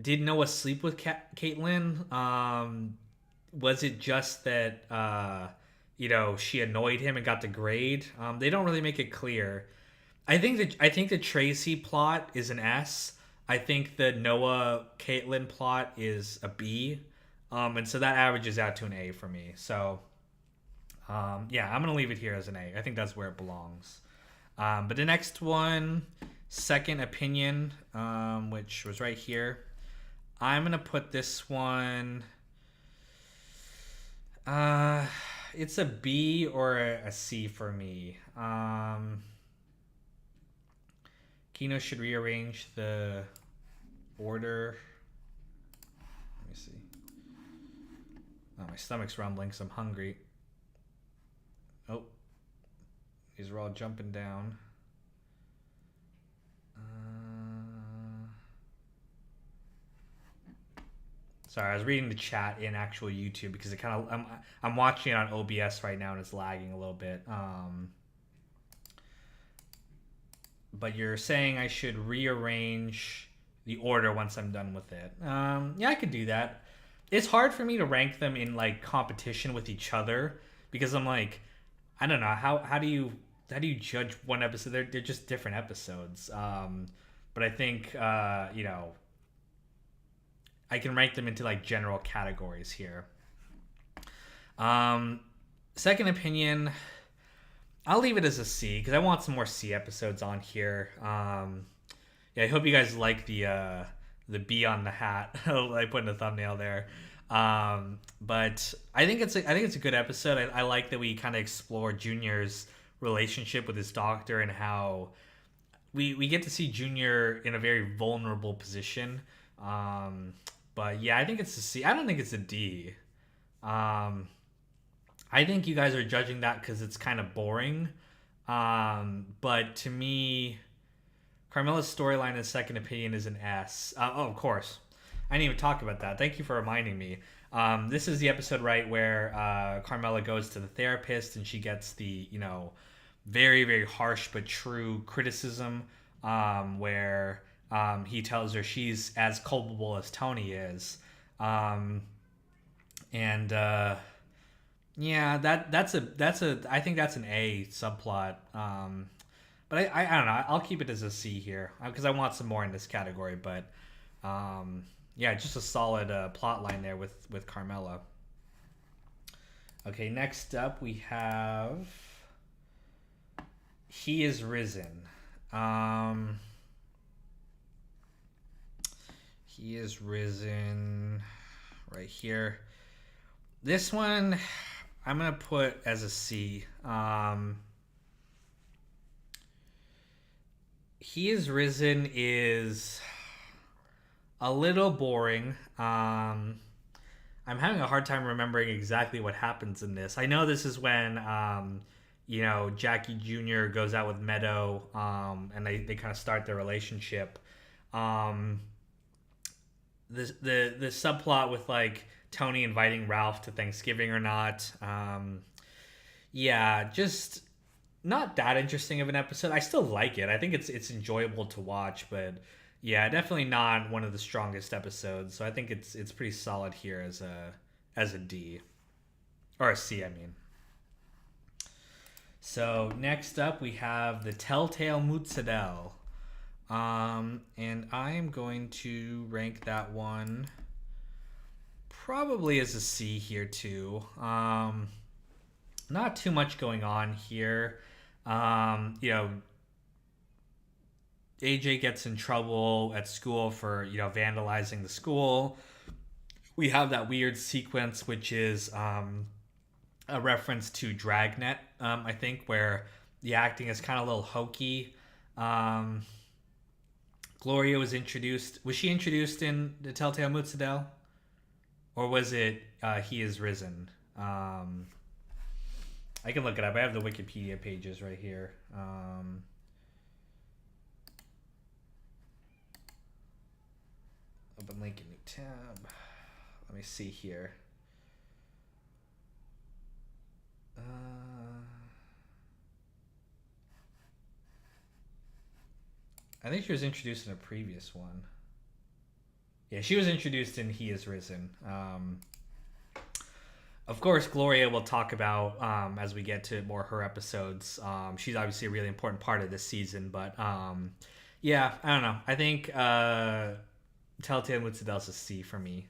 did Noah sleep with Caitlyn? Was it just that she annoyed him and got the grade? They don't really make it clear. I think the Tracy plot is an S. I think the Noah Caitlyn plot is a B. And so that averages out to an A for me. So yeah, I'm gonna leave it here as an A. I think that's where it belongs. But the next one, Second Opinion, which was right here. I'm gonna put this one. It's a B or a C for me. Kino should rearrange the order. Let me see. Oh, my stomach's rumbling, so I'm hungry. Oh, these are all jumping down. Sorry, I was reading the chat in actual YouTube because it kind of I'm watching it on OBS right now and it's lagging a little bit. But you're saying I should rearrange the order once I'm done with it. Yeah, I could do that. It's hard for me to rank them in like competition with each other because I'm like, I don't know how do you judge one episode? They're just different episodes. But I think I can rank them into like general categories here. Second Opinion, I'll leave it as a C because I want some more C episodes on here. Yeah, I hope you guys like the bee on the hat I put in the thumbnail there. But I think it's a good episode. I like that we kind of explore Junior's relationship with his doctor and how we get to see Junior in a very vulnerable position. But yeah, I think it's a C. I don't think it's a D. I think you guys are judging that because it's kind of boring. But to me, Carmela's storyline in Second Opinion is an S. Oh, of course. I didn't even talk about that. Thank you for reminding me. This is the episode, right, where Carmela goes to the therapist and she gets the, very, very harsh but true criticism where he tells her she's as culpable as Tony is. Yeah, that's a I think that's an A subplot. But I don't know. I'll keep it as a C here because I want some more in this category. But um, yeah, just a solid plot line there with Carmela. Okay, next up we have He is Risen. Um, he is Risen right here. This one I'm gonna put as a C. He is Risen is a little boring. I'm having a hard time remembering exactly what happens in this. I know this is when Jackie Jr. goes out with Meadow, and they kind of start their relationship. Um, the subplot with like Tony inviting Ralph to Thanksgiving or not. Yeah, just not that interesting of an episode. I still like it. I think it's enjoyable to watch, but yeah, definitely not one of the strongest episodes. So I think it's pretty solid here as a D or a C. I mean. So next up we have the Telltale Mutzadel, and I am going to rank that one probably as a C here too. Not too much going on here. You know, AJ gets in trouble at school for vandalizing the school. We have that weird sequence, which is a reference to Dragnet, I think, where the acting is kind of a little hokey. Um, Gloria was introduced. Was she introduced in the Telltale Mutzadel, or was it He Is Risen? I can look it up. I have the Wikipedia pages right here. Open link in new tab. Let me see here. I think she was introduced in a previous one. Yeah, she was introduced in He Is Risen. Of course, Gloria will talk about as we get to more her episodes. She's obviously a really important part of this season, but yeah, I don't know. I think Telltale Mutzadell's a C for me.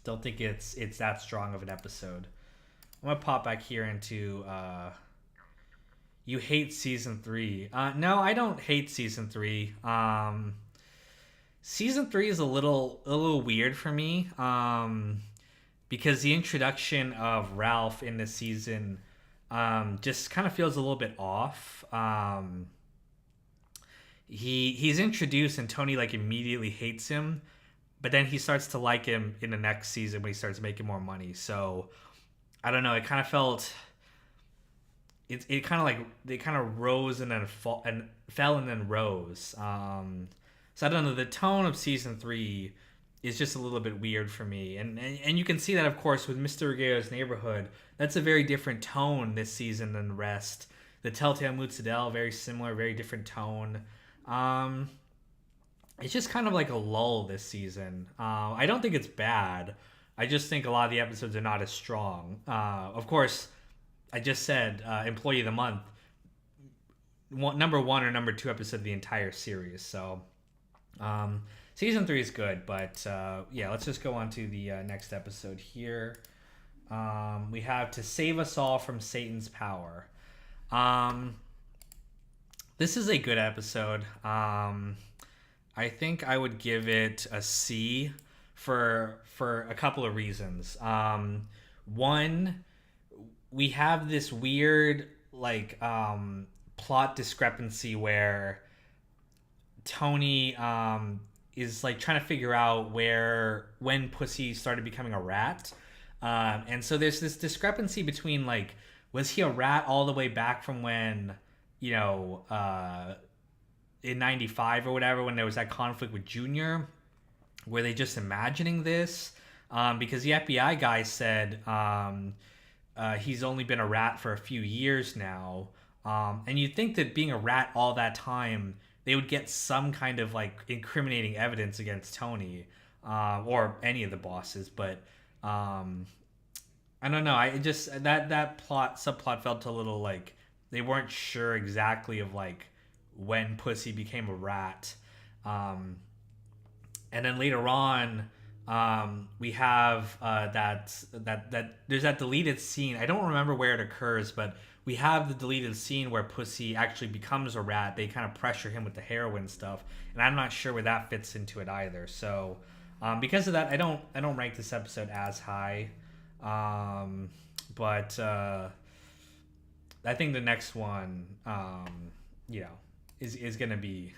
Don't think it's that strong of an episode. I'm gonna pop back here into you hate season 3. No, I don't hate season 3. Season 3 is a little weird for me. Because the introduction of Ralph in this season just kind of feels a little bit off. He's introduced and Tony like immediately hates him, but then he starts to like him in the next season when he starts making more money. So I don't know. It kind of felt it kind of like they kind of rose and then and fell and then rose. So I don't know. The tone of season 3 is just a little bit weird for me. And you can see that, of course, with Mr. Reguero's Neighborhood. That's a very different tone this season than the rest. The Telltale Mutzadel, very similar, very different tone. It's just kind of like a lull this season. I don't think it's bad. I just think a lot of the episodes are not as strong. Of course, I just said Employee of the Month, number 1 or number 2 episode of the entire series. So season 3 is good, but yeah, let's just go on to the next episode here. We have To Save Us All from Satan's Power. This is a good episode. I think I would give it a C for a couple of reasons. One, we have this weird like plot discrepancy where Tony is like trying to figure out when Pussy started becoming a rat. And so there's this discrepancy between like, was he a rat all the way back from when, in 95 or whatever, when there was that conflict with Junior? Were they just imagining this? Because the FBI guy said he's only been a rat for a few years now. And you'd think that being a rat all that time, they would get some kind of like incriminating evidence against Tony or any of the bosses. But I I don't know. I just that plot subplot felt a little like they weren't sure exactly of like when Pussy became a rat. Um, and then later on, we have that there's that deleted scene. I don't remember where it occurs, but we have the deleted scene where Pussy actually becomes a rat. They kind of pressure him with the heroin stuff, and I'm not sure where that fits into it either. So, because of that, I don't rank this episode as high. Um, but I think the next one, you know, is gonna be.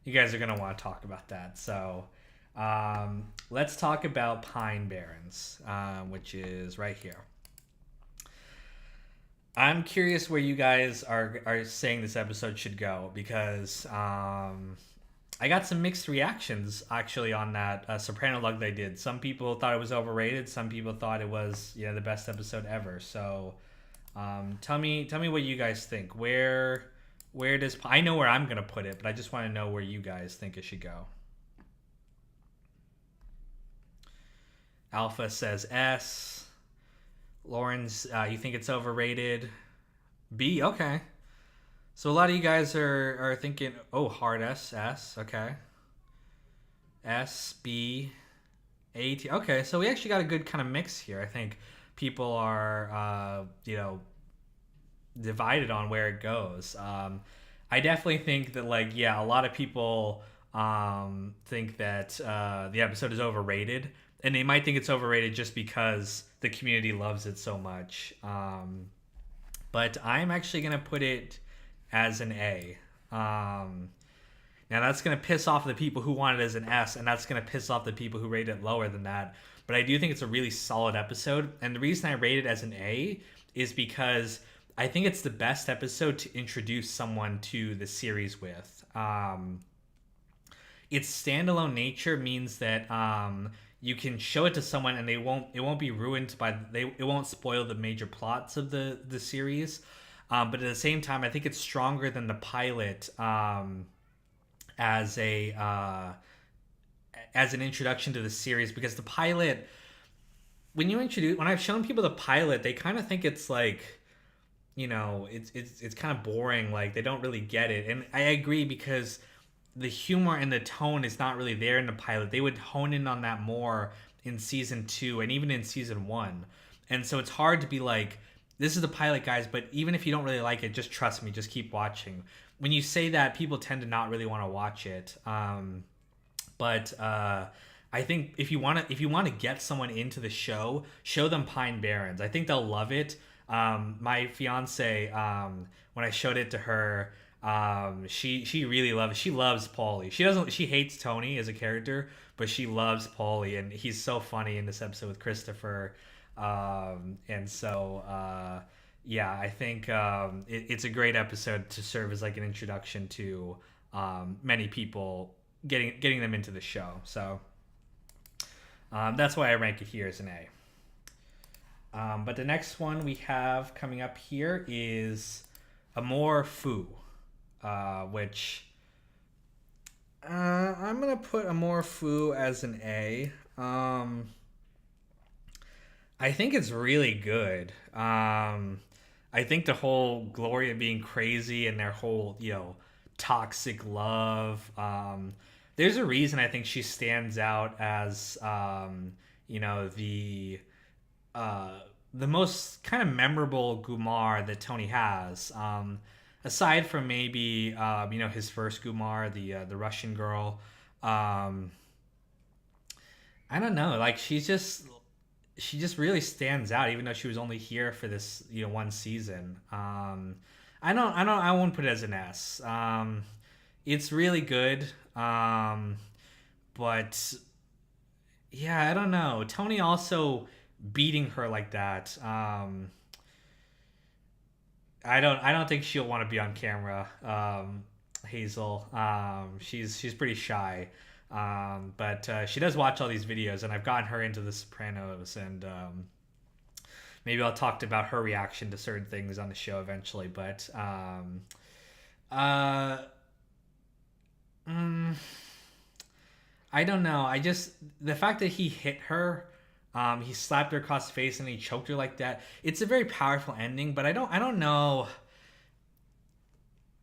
You guys are gonna want to talk about that. So, let's talk about Pine Barrens, which is right here. I'm curious where you guys are saying this episode should go because I got some mixed reactions actually on that Soprano lug they did. Some people thought it was overrated. Some people thought it was the best episode ever. So tell me what you guys think. Where does I know where I'm gonna put it, but I just want to know where you guys think it should go. Alpha says S. Lawrence, you think it's overrated? B. Okay. So a lot of you guys are thinking, oh, hard S, S, okay. S, B, A, T. Okay, so we actually got a good kind of mix here. I think people are, divided on where it goes. I definitely think that, like, yeah, a lot of people think that the episode is overrated. And they might think it's overrated just because the community loves it so much. But I'm actually going to put it as an A. Now that's going to piss off the people who want it as an S, and that's going to piss off the people who rate it lower than that. But I do think it's a really solid episode, and the reason I rate it as an A is because I think it's the best episode to introduce someone to the series with. Its standalone nature means that you can show it to someone and it won't be ruined by it won't spoil the major plots of the series. But at the same time, I think it's stronger than the pilot as an introduction to the series, because the pilot, when I've shown people the pilot, they kind of think it's like, it's kind of boring, like they don't really get it. And I agree, because the humor and the tone is not really there in the pilot. They would hone in on that more in season 2 and even in season 1. And so it's hard to be like, this is the pilot, guys, but even if you don't really like it, just trust me, just keep watching. When you say that, people tend to not really want to watch it. But I think if you want to get someone into the show, show them Pine Barrens. I think they'll love it. My fiance, when I showed it to her, she really loves. She loves Paulie. She hates Tony as a character, but she loves Paulie, and he's so funny in this episode with Christopher. And so yeah, I think it's a great episode to serve as like an introduction to many people, getting them into the show. So that's why I rank it here as an A. But the next one we have coming up here is Amour Fou, which I'm gonna put Amour Fou as an A. I think it's really good. I think the whole Gloria being crazy and their whole, toxic love. There's a reason I think she stands out as, the most kind of memorable Gumar that Tony has. Aside from maybe, his first Gumar, the Russian girl. I don't know. Like, she just really stands out, even though she was only here for this, one season. I won't put it as an S. It's really good. But yeah, I don't know. Tony also beating her like that. I don't think she'll want to be on camera. Hazel. She's pretty shy. But she does watch all these videos, and I've gotten her into The Sopranos, and maybe I'll talk about her reaction to certain things on the show eventually. But I don't know. The fact that he hit her, He slapped her across the face and he choked her like that. It's a very powerful ending, but I don't know.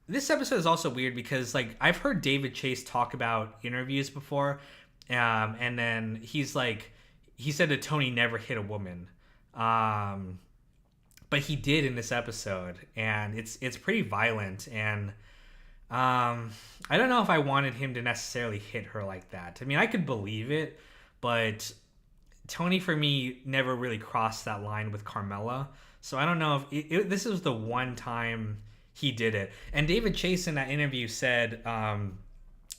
This episode is also weird because like I've heard David Chase talk about interviews before, and then he said that Tony never hit a woman, um, but he did in this episode, and it's pretty violent, and I don't know if I wanted him to necessarily hit her like that. I mean, I could believe it, but Tony for me never really crossed that line with Carmella. So I don't know if this is the one time he did it. And David Chase in that interview said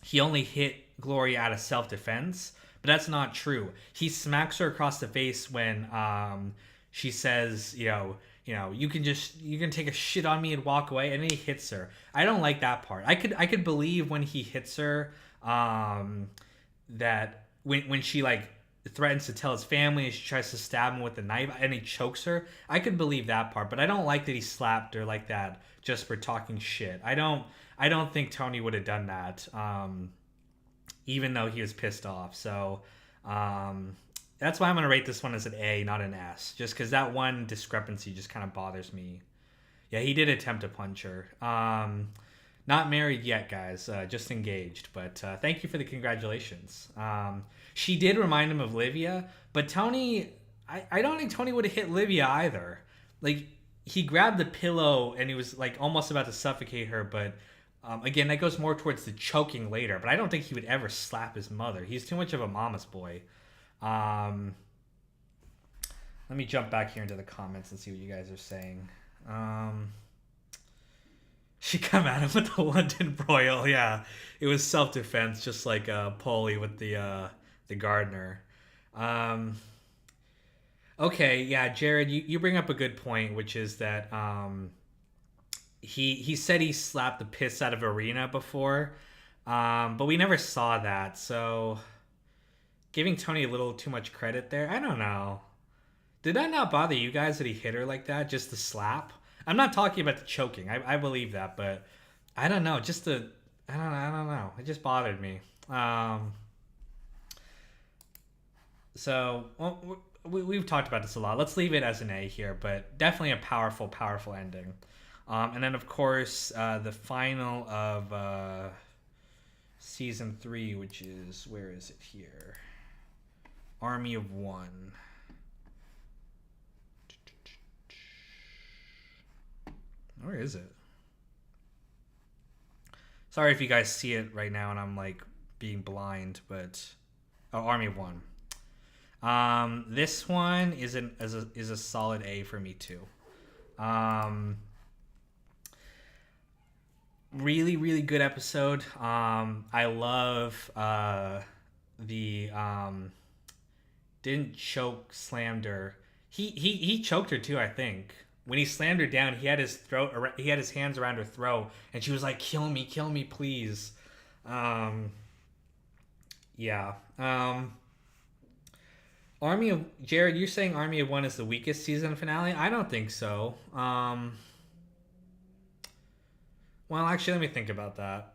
he only hit Gloria out of self-defense, but that's not true. He smacks her across the face when she says, you can take a shit on me and walk away, and then he hits her. I don't like that part. I could believe when he hits her, that when she like threatens to tell his family and she tries to stab him with a knife and he chokes her. I could believe that part, but I don't like that he slapped her like that just for talking shit. I don't think Tony would have done that, even though he was pissed off. So that's why I'm gonna rate this one as an A, not an S, just because that one discrepancy just kind of bothers me. Yeah, he did attempt to punch her. Not married yet, guys. Just engaged. But thank you for the congratulations. She did remind him of Livia, but Tony, I don't think Tony would have hit Livia either. Like, he grabbed the pillow and he was like almost about to suffocate her, but again, that goes more towards the choking later. But I don't think he would ever slap his mother. He's too much of a mama's boy. Let me jump back here into the comments and see what you guys are saying. She come at him with the London broil. Yeah, it was self-defense, just like Paulie with the gardener. Okay, yeah, Jared, you bring up a good point, which is that he said he slapped the piss out of Arena before, but we never saw that. So giving Tony a little too much credit there. I don't know. Did that not bother you guys that he hit her like that? Just the slap? I'm not talking about the choking. I believe that, but I don't know. I don't know. It just bothered me. So we've talked about this a lot. Let's leave it as an A here, but definitely a powerful, powerful ending. And then of course the final of season 3, which is, where is it here? Army of One. Where is it? Sorry if you guys see it right now and I'm like being blind, but Army of One. This one is a solid A for me too. Really, really good episode. I love the didn't choke, slammed her. He choked her too, I think. When he slammed her down, he had his hands around her throat, and she was like, kill me, please." Yeah. Jared, you're saying Army of One is the weakest season finale? I don't think so. Well, actually, let me think about that.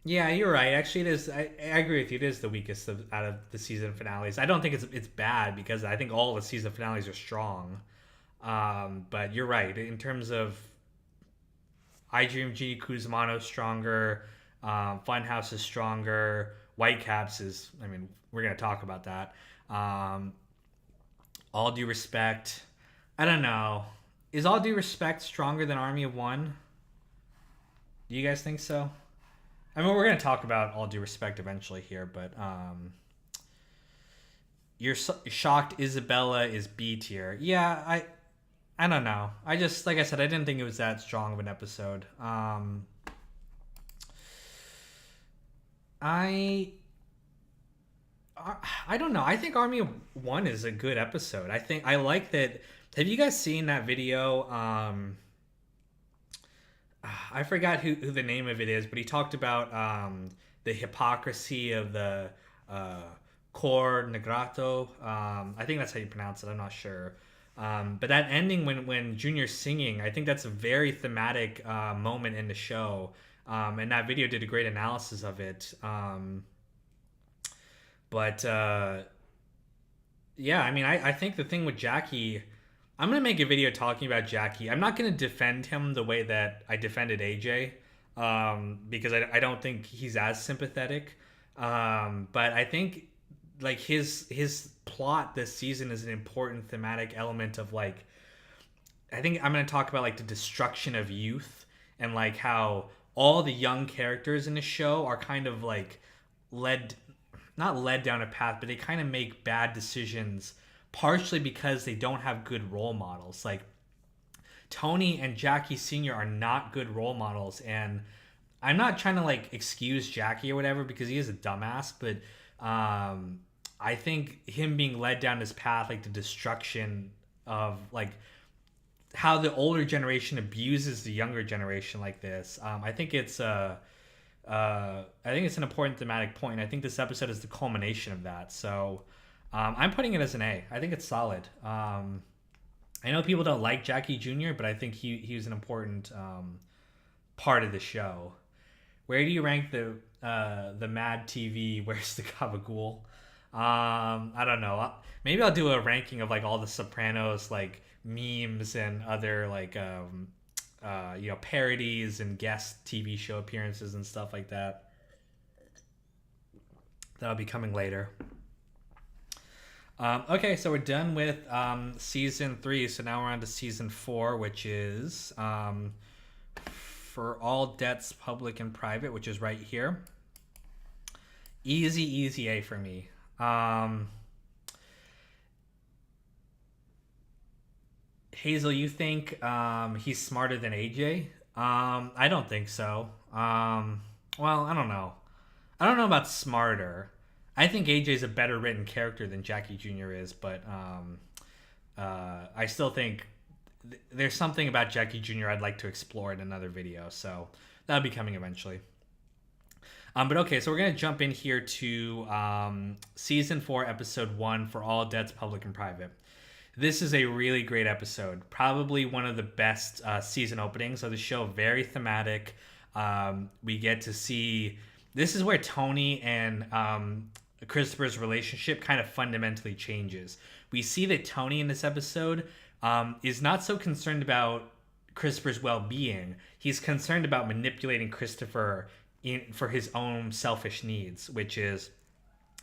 Yeah, you're right. Actually, it is. I agree with you. It is the weakest out of the season finales. I don't think it's bad because I think all the season finales are strong. But you're right. In terms of I Dream Genie Kuzmano stronger, Funhouse is stronger, Whitecaps is. I mean, we're gonna talk about that. All Due Respect. I don't know. Is All Due Respect stronger than Army of One? Do you guys think so? I mean, we're going to talk about All Due Respect eventually here, but you're shocked Isabella is B tier. Yeah, I don't know. I just, like I said, I didn't think it was that strong of an episode. I don't know. I think Army of One is a good episode. I like that. Have you guys seen that video? I forgot who the name of it is, but he talked about the hypocrisy of the Cor Negrato. I think that's how you pronounce it. I'm not sure. But that ending when Junior's singing, I think that's a very thematic moment in the show. And that video did a great analysis of it. But yeah, I mean, I think the thing with Jackie, I'm gonna make a video talking about Jackie. I'm not gonna defend him the way that I defended AJ, because I don't think he's as sympathetic. But I think like his plot this season is an important thematic element of like I think I'm gonna talk about like the destruction of youth and like how all the young characters in the show are kind of like led not led down a path, but they kind of make bad decisions partially because they don't have good role models. Like Tony and Jackie Sr. are not good role models, and I'm not trying to like excuse Jackie or whatever because he is a dumbass, but I think him being led down this path, like the destruction of like how the older generation abuses the younger generation like this. I think it's an important thematic point. I think this episode is the culmination of that. So I'm putting it as an A. I think it's solid. I know people don't like Jackie Jr., but I think he was an important part of the show. Where do you rank the Mad TV? Where's the Gabagool? I don't know. Maybe I'll do a ranking of like all the Sopranos like memes and other like parodies and guest TV show appearances and stuff like that. That'll be coming later. Okay, so we're done with season 3. So now we're on to season 4, which is for all debts, public and private, which is right here. Easy A for me. Hazel, you think he's smarter than AJ? I don't think so. Well, I don't know. I don't know about smarter. I think AJ's a better written character than Jackie Jr. is, but I still think there's something about Jackie Jr. I'd like to explore in another video, so that'll be coming eventually. But okay, so we're going to jump in here to season 4, episode 1, for all debts, public and private. This is a really great episode. Probably one of the best season openings of the show. Very thematic. We get to see... This is where Tony and Christopher's relationship kind of fundamentally changes. We see that Tony in this episode is not so concerned about Christopher's well-being. He's concerned about manipulating Christopher for his own selfish needs, which is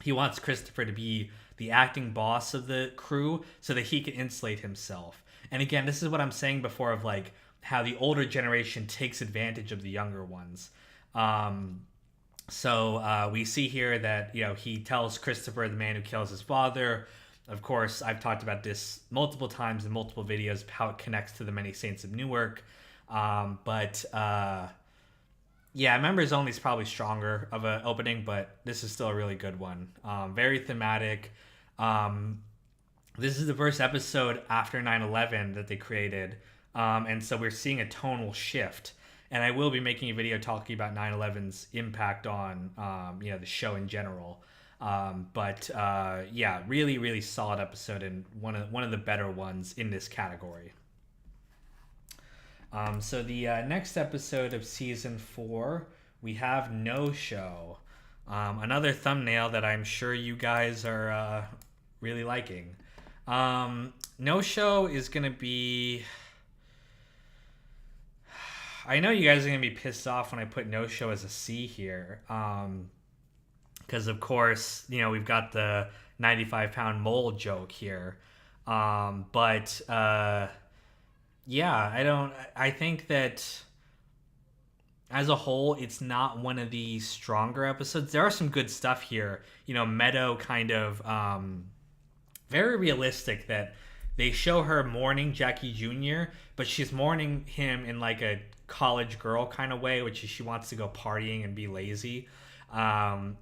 he wants Christopher to be the acting boss of the crew so that he can insulate himself. And again, this is what I'm saying before of like how the older generation takes advantage of the younger ones. So we see here that, he tells Christopher, the man who kills his father. Of course, I've talked about this multiple times in multiple videos, how it connects to the Many Saints of Newark. Yeah, Members Only is probably stronger of an opening, but this is still a really good one. Very thematic. This is the first episode after 9/11 that they created. And so we're seeing a tonal shift. And I will be making a video talking about 9/11's impact on, the show in general. Yeah, really, really solid episode and one of the better ones in this category. So the next episode of season 4, we have No Show. Another thumbnail that I'm sure you guys are really liking. No Show is going to be... I know you guys are going to be pissed off when I put No Show as a C here. Because, of course, we've got the 95-pound mole joke here. Yeah, I think that as a whole, it's not one of the stronger episodes. There are some good stuff here. Meadow kind of very realistic that they show her mourning Jackie Jr., but she's mourning him in like a college girl kind of way, which is she wants to go partying and be lazy.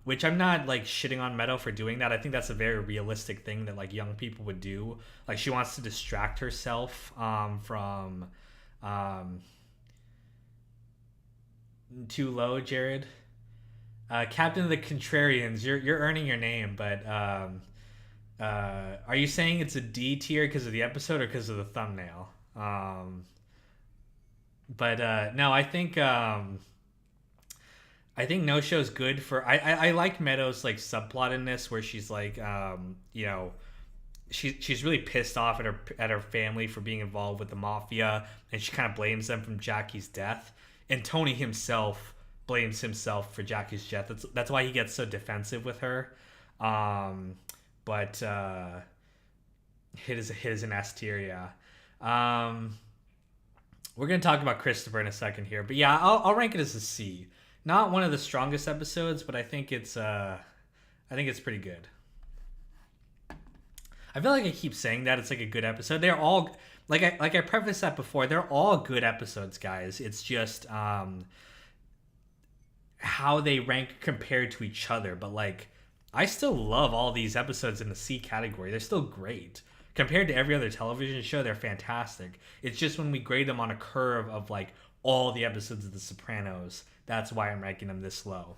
Which I'm not like shitting on Meadow for doing that. I think that's a very realistic thing that like young people would do. Like she wants to distract herself from too low, Jared. Captain of the Contrarians, you're earning your name, but are you saying it's a D tier because of the episode or because of the thumbnail? No, I think I think No Show's good for. I like Meadows' like subplot in this where she's like, she's really pissed off at her family for being involved with the mafia, and she kind of blames them from Jackie's death. And Tony himself blames himself for Jackie's death. That's why he gets so defensive with her. Um, but hit is an S tier, yeah. Um, we're gonna talk about Christopher in a second here, but yeah, I'll rank it as a C. Not one of the strongest episodes, but I think it's pretty good. I feel like I keep saying that it's like a good episode. They're all like I prefaced that before. They're all good episodes, guys. It's just how they rank compared to each other. But like, I still love all these episodes in the C category. They're still great compared to every other television show. They're fantastic. It's just when we grade them on a curve of like all the episodes of The Sopranos, that's why I'm ranking them this low.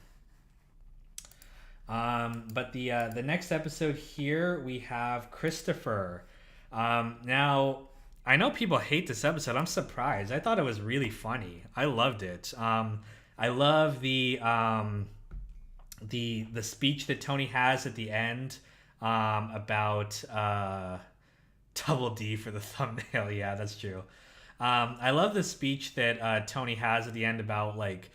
But the next episode here we have Christopher. Now I know people hate this episode. I'm surprised. I thought it was really funny. I loved it. I love the speech that Tony has at the end about double D for the thumbnail. Yeah, that's true. I love the speech that Tony has at the end about like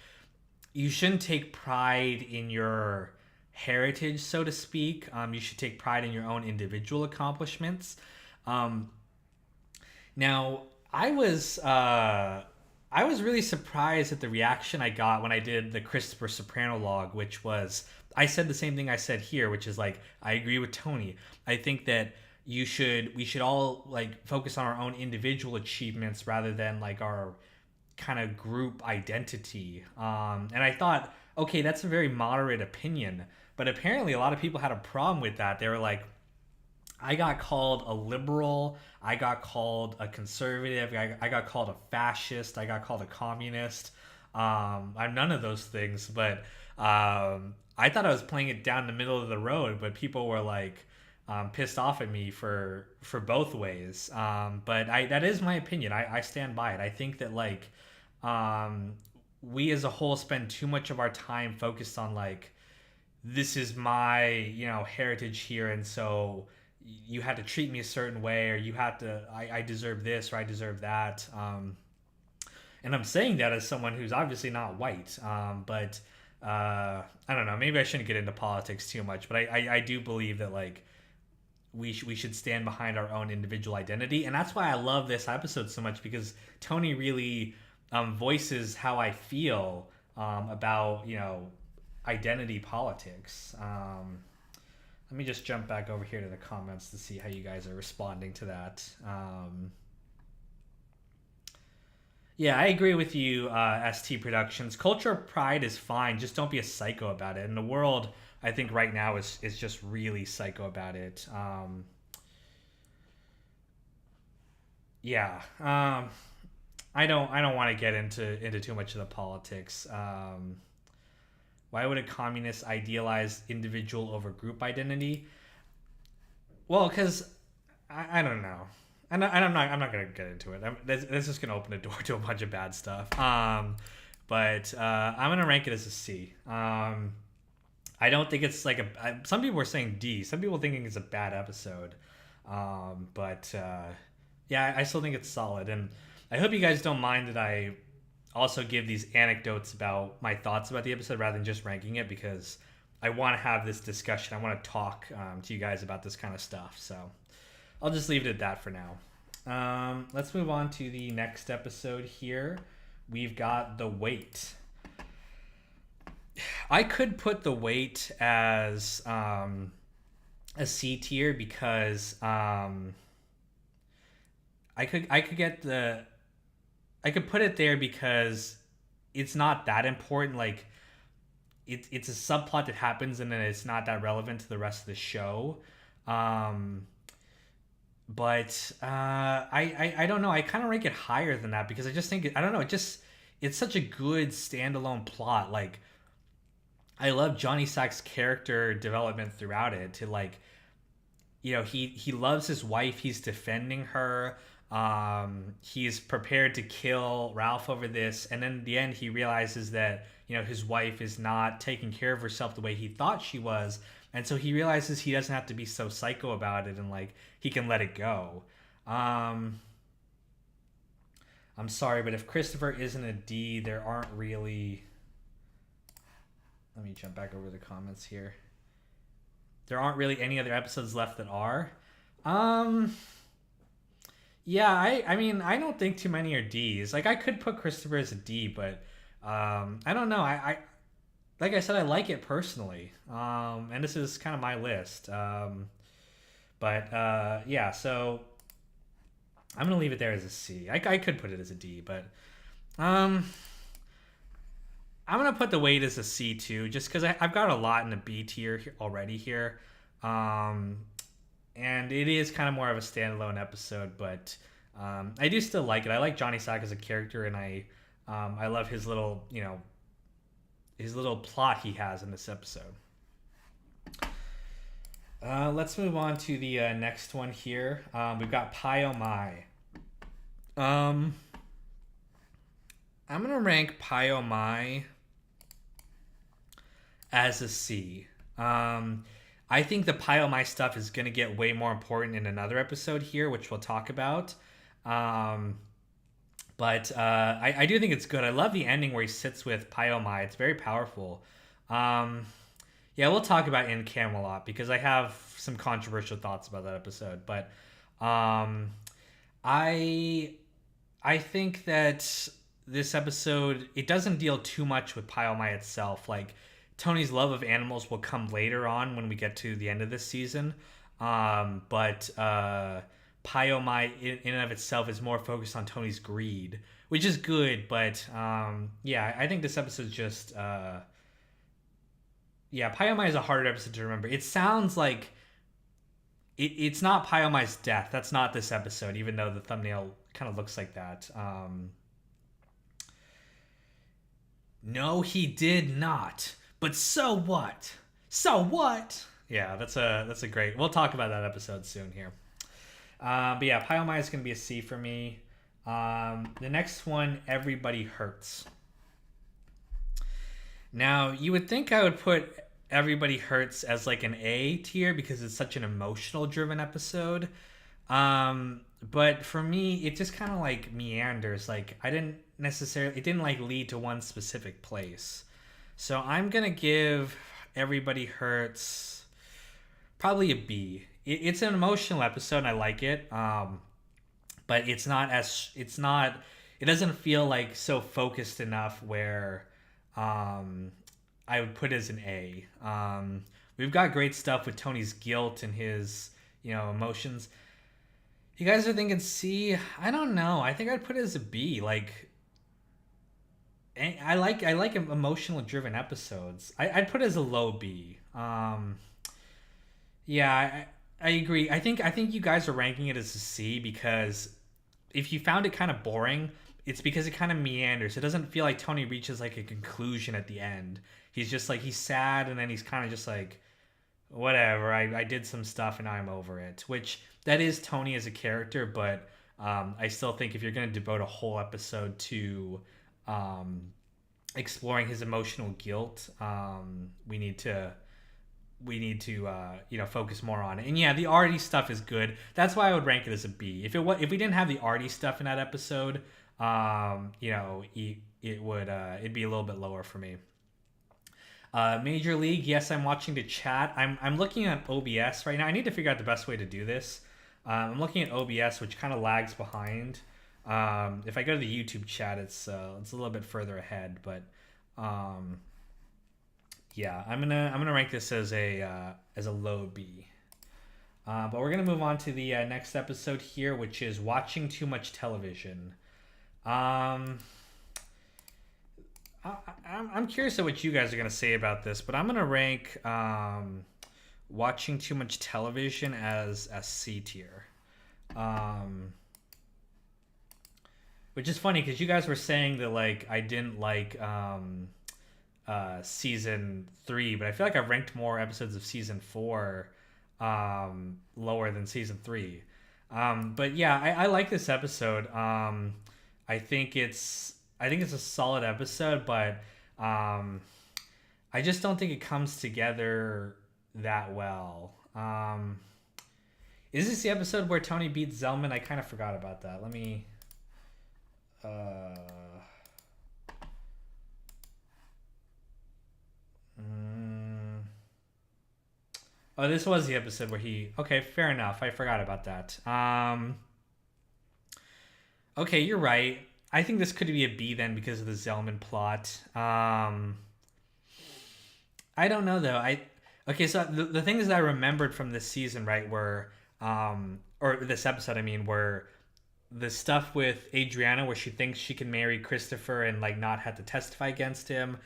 you shouldn't take pride in your heritage, so to speak. You should take pride in your own individual accomplishments. Um, Now, I was really surprised at the reaction I got when I did the Christopher Soprano log, which was I said the same thing I said here, which is like I agree with Tony. I think that we should all like focus on our own individual achievements rather than like our kind of group identity. And I thought, okay, that's a very moderate opinion, but apparently a lot of people had a problem with that. They were like, I got called a liberal. I got called a conservative. I got called a fascist. I got called a communist. I'm none of those things, but I thought I was playing it down the middle of the road. But people were like pissed off at me for both ways. But that is my opinion. I stand by it. I think that like um, we as a whole spend too much of our time focused on like this is my heritage here, and so you had to treat me a certain way, or you had to I deserve this or I deserve that. And I'm saying that as someone who's obviously not white, but I don't know, maybe I shouldn't get into politics too much, but I do believe that like we should stand behind our own individual identity, and that's why I love this episode so much, because Tony really voices how I feel about identity politics. Let me just jump back over here to the comments to see how you guys are responding to that. Yeah, I agree with you, ST Productions. Culture of pride is fine. Just don't be a psycho about it. And the world, I think, right now is just really psycho about it. Yeah. I don't want to get into too much of the politics. Why would a communist idealize individual over group identity? Well, because I don't know. I'm not gonna get into it. That's just gonna open the door to a bunch of bad stuff. But I'm gonna rank it as a C. I don't think it's like some people are saying D. Some people thinking it's a bad episode. But yeah, I still think it's solid, and I hope you guys don't mind that I also give these anecdotes about my thoughts about the episode rather than just ranking it, because I want to have this discussion. I want to talk to you guys about this kind of stuff. So I'll just leave it at that for now. Let's move on to the next episode here. We've got The Wait. I could put The Wait as a C tier because I could put it there because it's not that important. Like it's a subplot that happens and then it's not that relevant to the rest of the show. But I don't know. I kind of rank it higher than that because I just think I don't know. It's such a good standalone plot. Like I love Johnny Sack's character development throughout it. To like, he loves his wife. He's defending her. He's prepared to kill Ralph over this, and then in the end, he realizes that his wife is not taking care of herself the way he thought she was, and so he realizes he doesn't have to be so psycho about it, and like he can let it go. Um, I'm sorry, but if Christopher isn't a D, there aren't really. Let me jump back over the comments here. There aren't really any other episodes left that are. Um, yeah, I mean, I don't think too many are D's. Like, I could put Christopher as a D, but I don't know. Like I said, I like it personally, and this is kind of my list. But yeah, so I'm gonna leave it there as a C. I could put it as a D, but um, I'm gonna put the weight as a C too, just because I've got a lot in the B tier already here, um, and it is kind of more of a standalone episode, but I do still like it. I like Johnny Sack as a character, and I love his little his little plot he has in this episode. Let's move on to the next one here. We've got Pai O Mai. Um, I'm gonna rank Pai O Mai as a C. I think the Pai O Mai stuff is gonna get way more important in another episode here, which we'll talk about. Um, but I do think it's good. I love the ending where he sits with Pai O Mai. It's very powerful. Um, yeah, we'll talk about In Camelot because I have some controversial thoughts about that episode. But um, I I think that this episode it doesn't deal too much with Pai O Mai itself. Like Tony's love of animals will come later on when we get to the end of this season. But Pai O Mai in and of itself is more focused on Tony's greed, which is good. But yeah, I think this episode is just yeah, Pai O Mai is a harder episode to remember. It sounds like it's not Pai O Mai's death. That's not this episode, even though the thumbnail kind of looks like that. No, he did not. But so what? So what? Yeah, that's a great. We'll talk about that episode soon here. But yeah, Pai O Mai is gonna be a C for me. The next one, Everybody Hurts. Now, you would think I would put Everybody Hurts as like an A tier because it's such an emotional driven episode. But for me, it just kind of like meanders. Like I didn't necessarily, it didn't like lead to one specific place. So I'm gonna give Everybody Hurts probably a B. It's an emotional episode and I like it. But it doesn't feel like so focused enough where I would put it as an A. We've got great stuff with Tony's guilt and his emotions. You guys are thinking C. I don't know. I think I'd put it as a B. Like I like emotional driven episodes. I'd put it as a low B. Yeah, I agree. I think you guys are ranking it as a C because if you found it kind of boring, it's because it kind of meanders. It doesn't feel like Tony reaches like a conclusion at the end. He's just like he's sad and then he's kind of just like whatever. I did some stuff and now I'm over it. Which that is Tony as a character, but I still think if you're going to devote a whole episode to exploring his emotional guilt, we need to focus more on it. And yeah, the arty stuff is good. That's why I would rank it as a B. If we didn't have the arty stuff in that episode, it'd be a little bit lower for me. Major League, yes, I'm watching the chat. I'm looking at OBS right now. I need to figure out the best way to do this. I'm looking at OBS, which kind of lags behind. If I go to the YouTube chat, it's a little bit further ahead, but yeah, I'm gonna rank this as a low B. But we're gonna move on to the next episode here, which is watching too much television. I'm curious at what you guys are gonna say about this, but I'm gonna rank watching too much television as C tier. Which is funny because you guys were saying that like I didn't like season 3, but I feel like I've ranked more episodes of season 4 lower than season 3. But yeah, I like this episode. I think it's a solid episode, but um, I just don't think it comes together that well. Is this the episode where Tony beats Zellman? I kind of forgot about that. Let me. Uh, mm, oh, this was the episode where he. Okay, fair enough. I forgot about that. Okay, you're right. I think this could be a B then because of the Zellman plot. I don't know though. I okay. So the things that I remembered from this season, right, were or this episode, I mean, were the stuff with Adriana where she thinks she can marry Christopher and like not have to testify against him.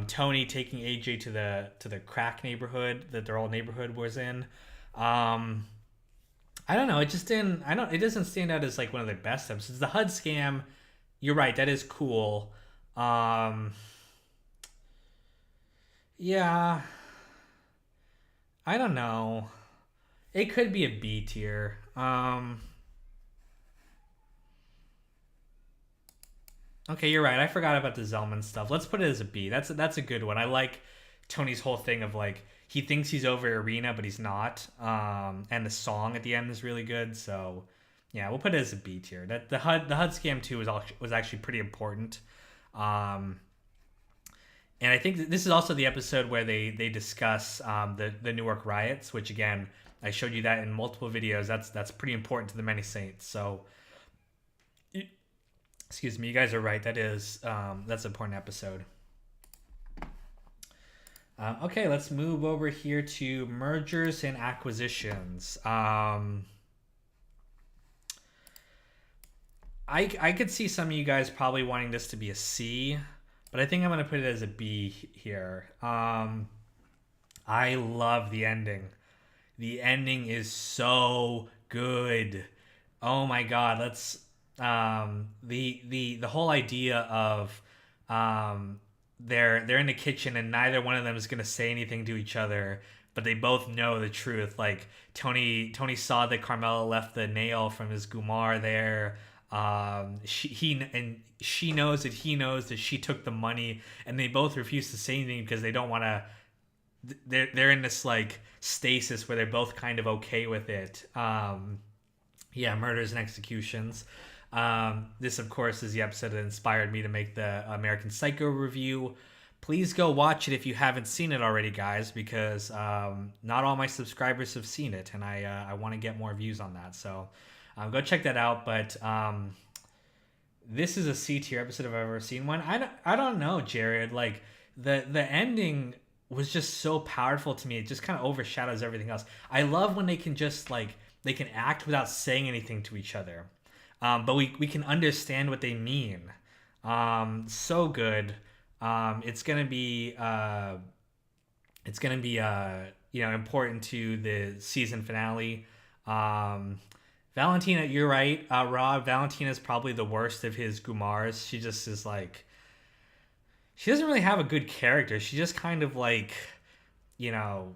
Tony taking AJ to the crack neighborhood that their old neighborhood was in. Um, I don't know. It just didn't. I don't. It doesn't stand out as like one of the best episodes. The HUD scam. You're right. That is cool. Um, yeah. I don't know. It could be a B tier. Okay, you're right. I forgot about the Zellman stuff. Let's put it as a B. That's a good one. I like Tony's whole thing of like he thinks he's over Arena, but he's not. And the song at the end is really good. So yeah, we'll put it as a B tier. That the HUD scam too was actually pretty important. Um, and I think this is also the episode where they discuss the Newark riots, which again I showed you that in multiple videos. That's pretty important to the Many Saints. So excuse me, you guys are right. That's an important episode. Okay, let's move over here to mergers and acquisitions. I could see some of you guys probably wanting this to be a C, but I think I'm gonna put it as a B here. I love the ending. The ending is so good. Oh my god, let's the whole idea of they're in the kitchen and neither one of them is gonna say anything to each other, but they both know the truth. Like Tony saw that Carmela left the nail from his Gumar there. She knows that he knows that she took the money, and they both refuse to say anything because they don't want to. They're in this like stasis where they're both kind of okay with it. Yeah, murders and executions. This, of course, is the episode that inspired me to make the American Psycho review. Please go watch it if you haven't seen it already, guys, because not all my subscribers have seen it, and I want to get more views on that. So go check that out. But this is a C tier episode if I've ever seen one. I don't know, Jared. Like the ending was just so powerful to me. It just kind of overshadows everything else. I love when they can just like they can act without saying anything to each other. But we can understand what they mean. So good. It's gonna be important to the season finale. Valentina, you're right. Rob, Valentina is probably the worst of his Gumars. She just is like she doesn't really have a good character. She just kind of like you know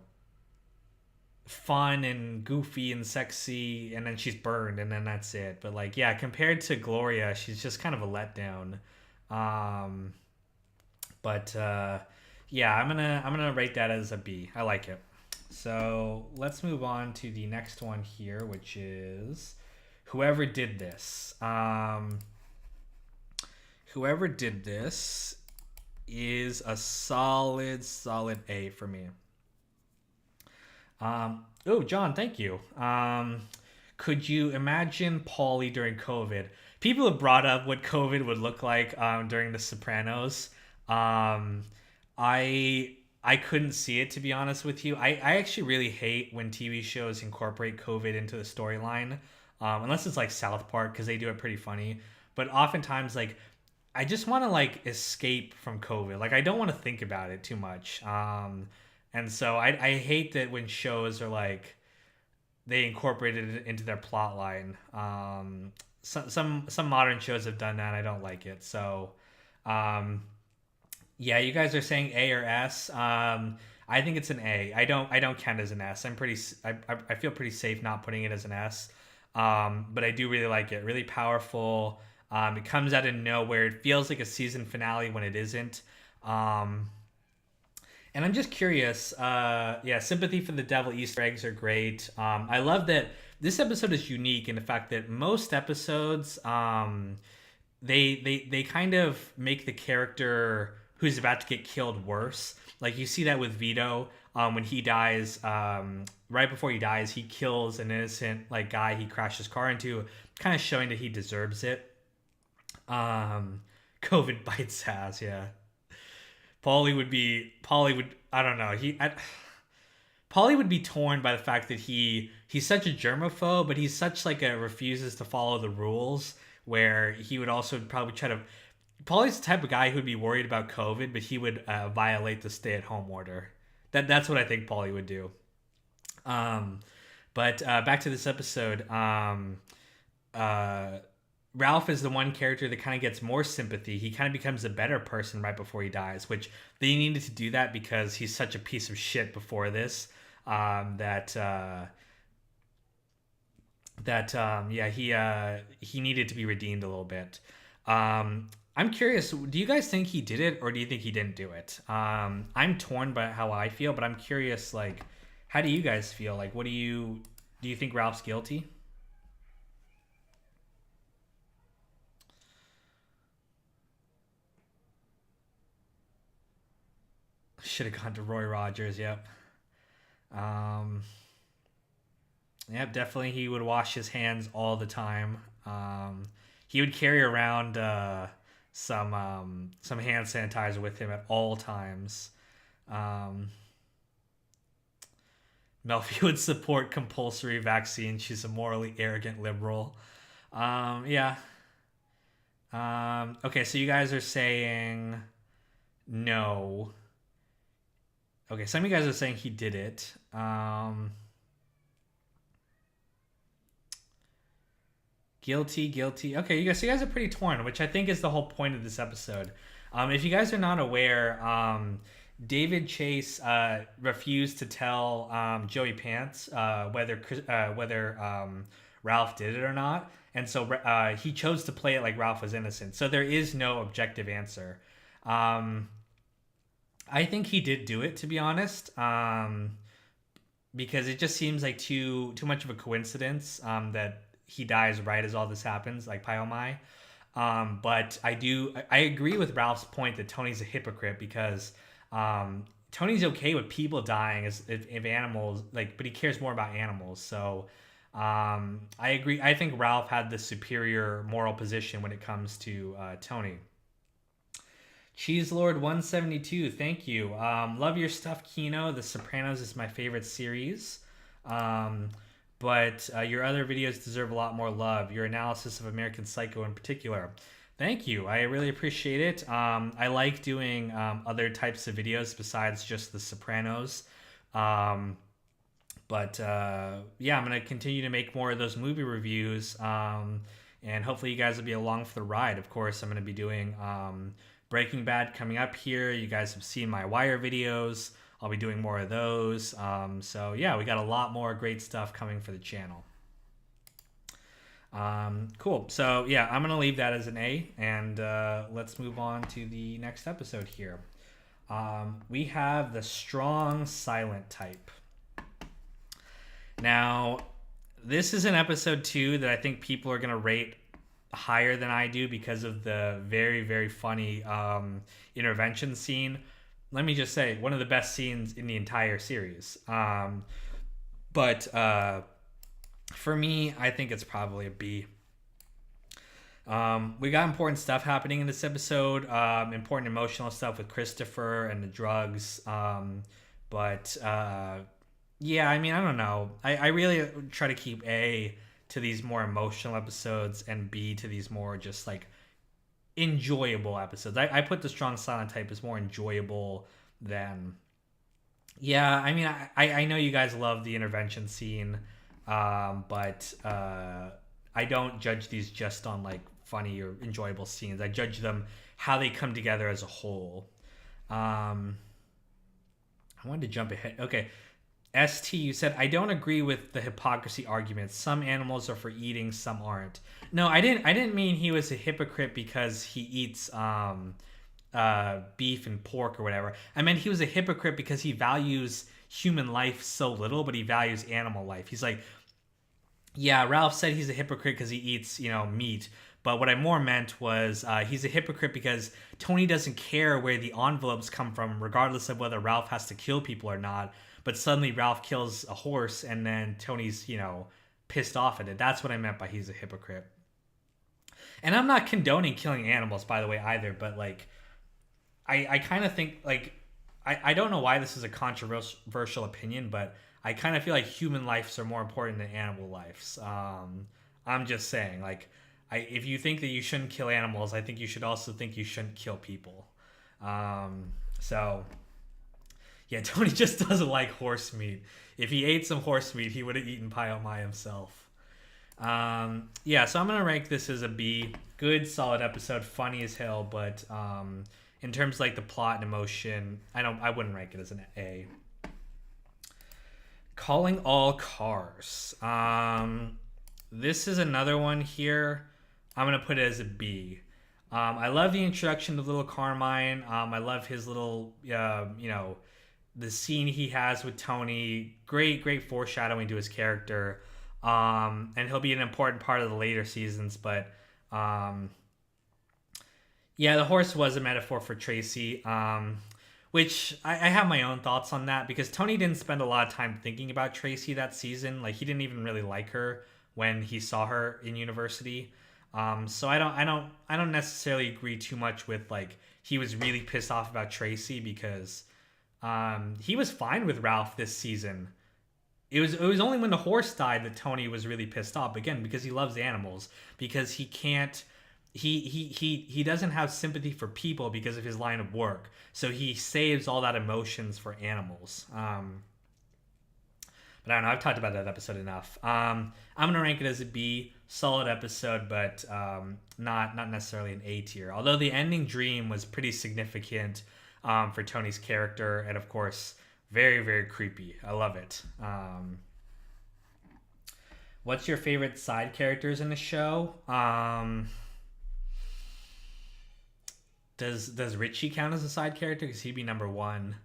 fun and goofy and sexy, and then she's burned, and then that's it. But like yeah, compared to Gloria, she's just kind of a letdown. um but yeah, I'm gonna rate that as a B. I like it. So let's move on to the next one here, which is whoever did this. Whoever did this is a solid A for me. Oh, John, thank you. Could you imagine Paulie during COVID? People have brought up what COVID would look like during The Sopranos. Um, I couldn't see it, to be honest with you. I actually really hate when TV shows incorporate COVID into the storyline, unless it's like South Park because they do it pretty funny. But oftentimes, like I just want to like escape from COVID. Like I don't want to think about it too much. And so I hate that when shows are like they incorporated it into their plot line. Some modern shows have done that. I don't like it. So um, yeah, you guys are saying A or S. I think it's an A. I don't count it as an S. I feel pretty safe not putting it as an S. But I do really like it. Really powerful. It comes out of nowhere. It feels like a season finale when it isn't. Um, and I'm just curious. Yeah, sympathy for the devil Easter eggs are great. I love that this episode is unique in the fact that most episodes, they kind of make the character who's about to get killed worse. Like you see that with Vito when he dies. Right before he dies, he kills an innocent like guy he crashed his car into, kind of showing that he deserves it. Um, COVID bites ass, yeah. Paulie would I don't know Paulie would be torn by the fact that he's such a germaphobe, but he's such like a refuses to follow the rules. Where he would also probably try to. Paulie's the type of guy who'd be worried about COVID, but he would violate the stay-at-home order. That's what I think Paulie would do. Um, but back to this episode. Uh, Ralph is the one character that kind of gets more sympathy. He kind of becomes a better person right before he dies, which they needed to do that because he's such a piece of shit before this. That yeah, he needed to be redeemed a little bit. I'm curious, do you guys think he did it or do you think he didn't do it? I'm torn by how I feel, but I'm curious, like, how do you guys feel? Like, what do you think Ralph's guilty? Should have gone to Roy Rogers. Yep. Um, yep. Definitely, he would wash his hands all the time. He would carry around some hand sanitizer with him at all times. Um, Melfi would support compulsory vaccine. She's a morally arrogant liberal. Yeah. Okay, so you guys are saying no. Okay, some of you guys are saying he did it. Guilty, guilty. Okay, you guys are pretty torn, which I think is the whole point of this episode. If you guys are not aware, David Chase refused to tell Joey Pants whether Ralph did it or not, and so he chose to play it like Ralph was innocent. So there is no objective answer. Um, I think he did do it, to be honest, because it just seems like too much of a coincidence that he dies right as all this happens, like Pyomai. But I agree with Ralph's point that Tony's a hypocrite because Tony's okay with people dying as if animals like, but he cares more about animals. So I agree. I think Ralph had the superior moral position when it comes to Tony. Cheese Lord 172, thank you. Love your stuff, Kino. The Sopranos is my favorite series. Um, but your other videos deserve a lot more love. Your analysis of American Psycho in particular. Thank you. I really appreciate it. I like doing other types of videos besides just The Sopranos. Um, but yeah, I'm going to continue to make more of those movie reviews. And hopefully you guys will be along for the ride. Of course, I'm going to be doing Breaking Bad coming up here. You guys have seen my Wire videos. I'll be doing more of those. So yeah, we got a lot more great stuff coming for the channel. Cool. So yeah, I'm gonna leave that as an A, and let's move on to the next episode here. We have the strong silent type. Now, this is an episode 2 that I think people are gonna rate higher than I do because of the very, very funny intervention scene. Let me just say, one of the best scenes in the entire series. But for me, I think it's probably a B. We got important stuff happening in this episode, important emotional stuff with Christopher and the drugs. But yeah, I mean, I don't know. I really try to keep A to these more emotional episodes and B to these more just like enjoyable episodes. I put the strong silent type as more enjoyable than. Yeah, I mean, I know you guys love the intervention scene, but I don't judge these just on like funny or enjoyable scenes. I judge them how they come together as a whole. I wanted to jump ahead. Okay, ST, you said, I don't agree with the hypocrisy argument. Some animals are for eating, some aren't. No, I didn't mean he was a hypocrite because he eats beef and pork or whatever. I meant he was a hypocrite because he values human life so little, but he values animal life. He's like, yeah, Ralph said he's a hypocrite because he eats, meat. But what I more meant was he's a hypocrite because Tony doesn't care where the envelopes come from, regardless of whether Ralph has to kill people or not. But suddenly Ralph kills a horse, and then Tony's, pissed off at it. That's what I meant by he's a hypocrite. And I'm not condoning killing animals, by the way, either. But like, I kind of think like I don't know why this is a controversial opinion, but I kind of feel like human lives are more important than animal lives. I'm just saying, like, if you think that you shouldn't kill animals, I think you should also think you shouldn't kill people. So, yeah, Tony just doesn't like horse meat. If he ate some horse meat, he would have eaten Pie Mai himself. Yeah, so I'm gonna rank this as a B. Good, solid episode, funny as hell, but in terms of like the plot and emotion, I wouldn't rank it as an A. Calling All Cars. This is another one here. I'm gonna put it as a B. I love the introduction to Little Carmine. I love his little, the scene he has with Tony. Great foreshadowing to his character. And he'll be an important part of the later seasons. But yeah, the horse was a metaphor for Tracy. Which I have my own thoughts on that because Tony didn't spend a lot of time thinking about Tracy that season. Like he didn't even really like her when he saw her in university. So I don't necessarily agree too much with like he was really pissed off about Tracy because he was fine with Ralph this season. It was only when the horse died that Tony was really pissed off, again because he loves animals, because he can't he doesn't have sympathy for people because of his line of work, so he saves all that emotions for animals. But I don't know, I've talked about that episode enough. I'm gonna rank it as a B. Solid episode, but not necessarily an A tier, although the ending dream was pretty significant for Tony's character, and of course very, very creepy. I love it. What's your favorite side characters in the show? Does Richie count as a side character? Because he'd be number one.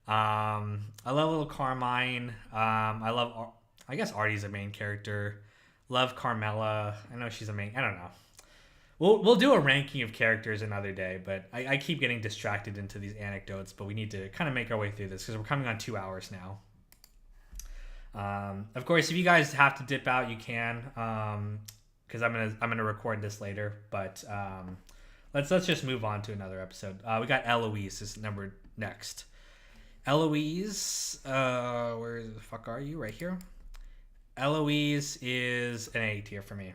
I love Little Carmine. I guess Artie's a main character. Love Carmela. I know she's a main. I don't know. We'll do a ranking of characters another day, but I keep getting distracted into these anecdotes. But we need to kind of make our way through this because we're coming on 2 hours now. Of course, if you guys have to dip out, you can, because I'm gonna record this later. But let's just move on to another episode. We got Eloise is number next. Eloise, where the fuck are you? Right here. Eloise is an A tier for me.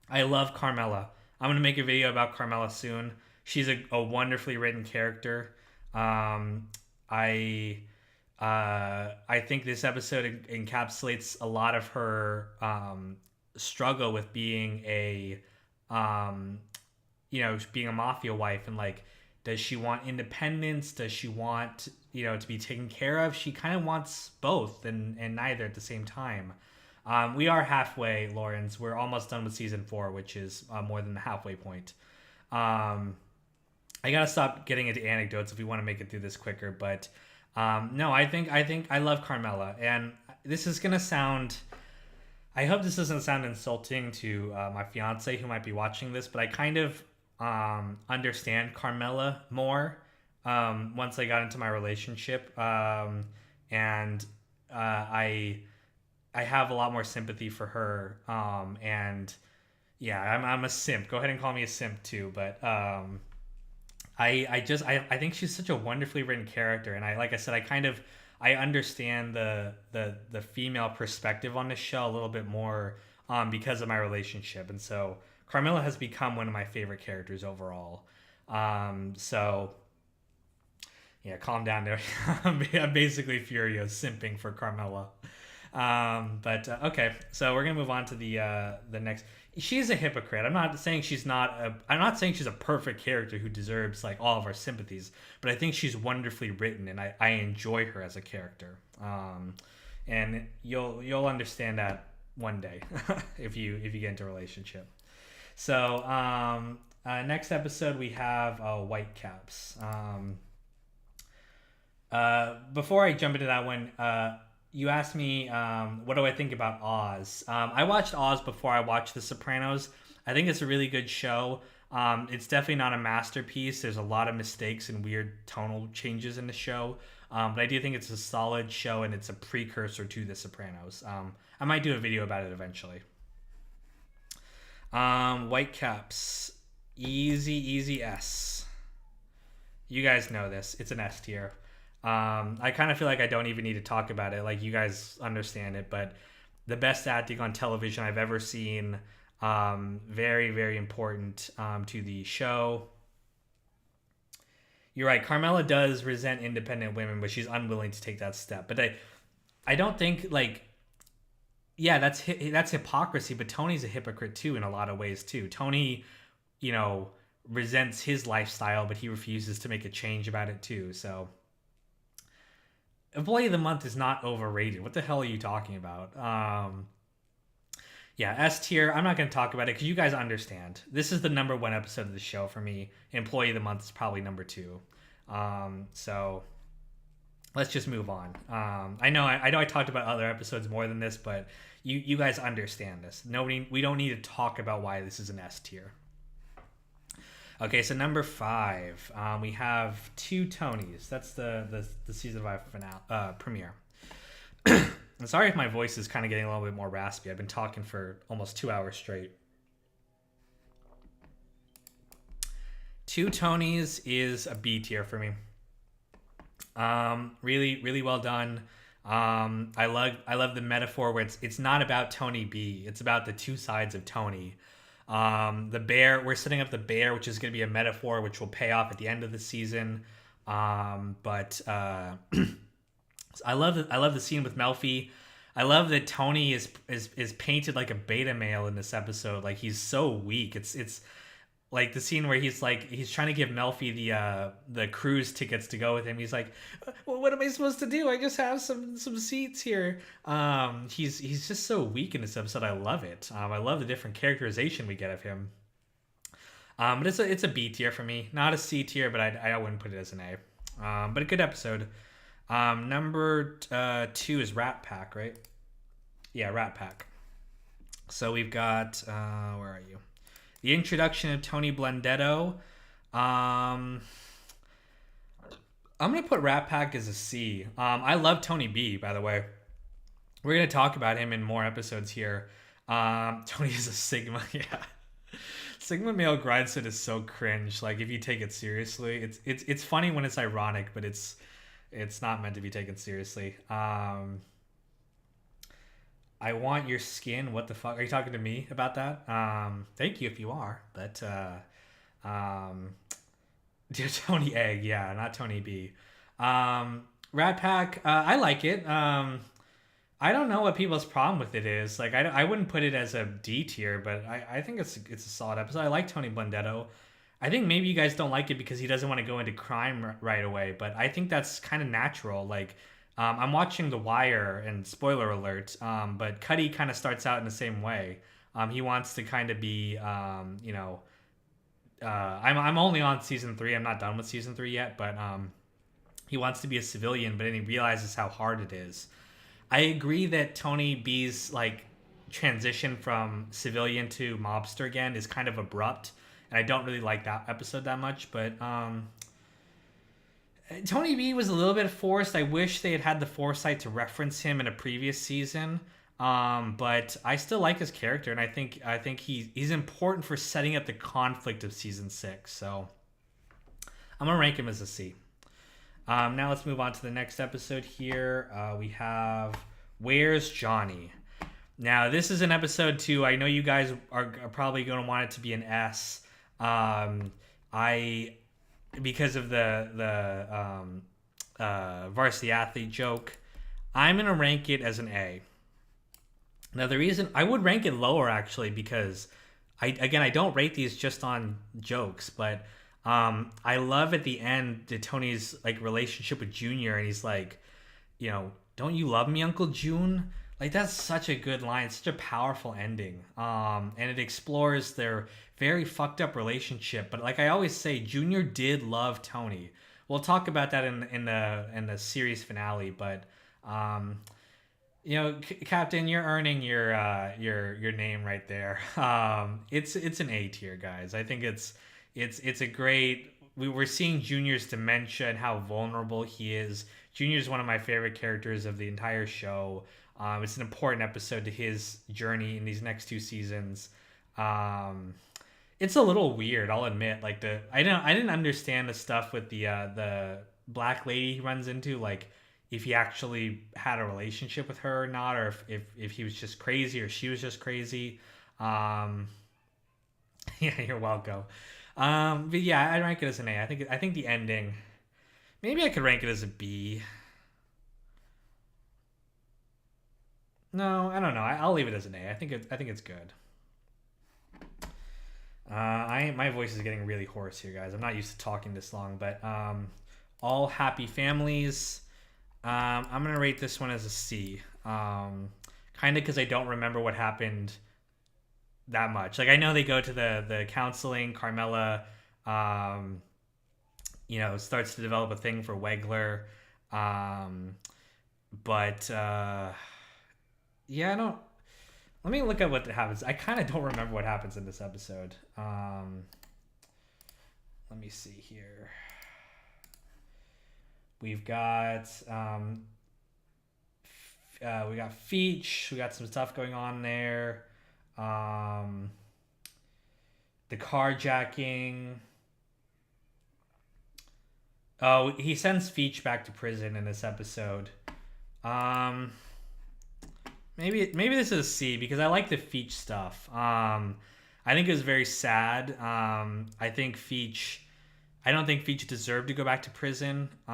I love Carmela. I'm gonna make a video about Carmela soon. She's a wonderfully written character. I think this episode encapsulates a lot of her struggle with being being a mafia wife, and like, does she want independence? Does she want to be taken care of? She kind of wants both and neither at the same time. We are halfway, Lawrence. We're almost done with season 4, which is more than the halfway point. I gotta stop getting into anecdotes if we want to make it through this quicker. But no, I think I love Carmela, and this is gonna sound. I hope this doesn't sound insulting to my fiance who might be watching this, but I kind of understand Carmela more once I got into my relationship, and I have a lot more sympathy for her, and yeah, I'm a simp. Go ahead and call me a simp too, but I think she's such a wonderfully written character, and like I said, I understand the female perspective on this show a little bit more because of my relationship, and so Carmela has become one of my favorite characters overall. So yeah, calm down there. I'm basically furious simping for Carmela. But okay, so we're gonna move on to the next. She's a hypocrite. I'm not saying she's a perfect character who deserves like all of our sympathies, but I think she's wonderfully written, and I enjoy her as a character. And you'll understand that one day if you get into a relationship. So next episode we have Whitecaps. Before I jump into that one, you asked me what do I think about Oz. I watched Oz before I watched The Sopranos. I think it's a really good show. It's definitely not a masterpiece. There's a lot of mistakes and weird tonal changes in the show. But I do think it's a solid show and it's a precursor to The Sopranos. I might do a video about it eventually. Whitecaps. Easy S. You guys know this. It's an S tier. I kind of feel like I don't even need to talk about it. Like, you guys understand it, but the best acting on television I've ever seen. Very, very important to the show. You're right. Carmela does resent independent women, but she's unwilling to take that step. But I don't think, like, yeah, that's hypocrisy. But Tony's a hypocrite too in a lot of ways too. Tony, resents his lifestyle, but he refuses to make a change about it too. So, Employee of the Month is not overrated. What the hell are you talking about? Yeah, S tier. I'm not going to talk about it because you guys understand. This is the number one episode of the show for me. Employee of the Month is probably number two. So let's just move on. I know I talked about other episodes more than this, but you guys understand this. We don't need to talk about why this is an S tier. Okay, so number 5, we have 2 Tonys. That's the season 5 finale premiere. I'm sorry if my voice is kind of getting a little bit more raspy. I've been talking for almost 2 hours straight. 2 Tonys is a B tier for me. Really, really well done. I love the metaphor where it's not about Tony B. It's about the 2 sides of Tony. The bear, we're setting up the bear, which is going to be a metaphor which will pay off at the end of the season. But I love the scene with Melfi. I love that Tony is painted like a beta male in this episode. Like, he's so weak. It's like the scene where he's trying to give Melfi the cruise tickets to go with him. He's like, well, what am I supposed to do? I just have some seats here. He's just so weak in this episode. I love it. I love the different characterization we get of him. But it's a B tier for me, not a C tier, but I wouldn't put it as an A. But a good episode. Number 2 is Rat Pack, right? Yeah, Rat Pack. So we've got where are you? The introduction of Tony Blendetto. I'm gonna put Rat Pack as a C. I love Tony B, by the way. We're gonna talk about him in more episodes here. Tony is a Sigma, yeah. Sigma male grindstone is so cringe. Like, if you take it seriously, it's funny when it's ironic, but it's not meant to be taken seriously. I want your skin. What the fuck? Are you talking to me about that? Thank you if you are. But dear Tony Egg, yeah, not Tony B. Rat Pack, I like it. I don't know what people's problem with it is. Like, I wouldn't put it as a D tier, but I think it's a solid episode. I like Tony Blendetto. I think maybe you guys don't like it because he doesn't want to go into crime right away, but I think that's kind of natural. Like, I'm watching The Wire, and spoiler alert, but Cuddy kind of starts out in the same way. He wants to kind of be, I'm only on season 3. I'm not done with season 3 yet, but he wants to be a civilian, but then he realizes how hard it is. I agree that Tony B's like transition from civilian to mobster again is kind of abrupt, and I don't really like that episode that much, but Tony B was a little bit forced. I wish they had the foresight to reference him in a previous season, but I still like his character, and I think he's important for setting up the conflict of season 6. So I'm gonna rank him as a C. Now let's move on to the next episode here. We have Where's Johnny? Now this is an episode 2. I know you guys are probably going to want it to be an S. Because of the varsity athlete joke, I'm gonna rank it as an A. Now the reason I would rank it lower actually, because I don't rate these just on jokes, but I love at the end the Tony's like relationship with Junior, and he's like, Don't you love me, Uncle June? Like that's such a good line, such a powerful ending. And it explores their very fucked up relationship. But like I always say, Junior did love Tony. We'll talk about that in the series finale. But um, Captain, you're earning your name right there. It's an A tier, guys. I think it's a great. We're seeing Junior's dementia and how vulnerable he is. Junior's one of my favorite characters of the entire show. It's an important episode to his journey in these next two seasons. Um, it's a little weird, I'll admit. Like I didn't understand the stuff with the black lady he runs into, like if he actually had a relationship with her or not, or if he was just crazy or she was just crazy. Um, yeah, you're welcome. But yeah, I'd rank it as an A. I think the ending. Maybe I could rank it as a B. No, I don't know. I'll leave it as an A. I think it's good. I my voice is getting really hoarse here, guys. I'm not used to talking this long, but all happy families. I'm gonna rate this one as a C. Kind of because I don't remember what happened that much. Like I know they go to the counseling. Carmela, um, starts to develop a thing for Wegler. Um, but yeah, I don't. Let me look at what happens. I kind of don't remember what happens in this episode. Let me see here. We've got we got Feach. We got some stuff going on there. Um, the carjacking. Oh, he sends Feach back to prison in this episode. Um, maybe this is a C because I like the Feach stuff. I think it was very sad. I don't think Feach deserved to go back to prison. No,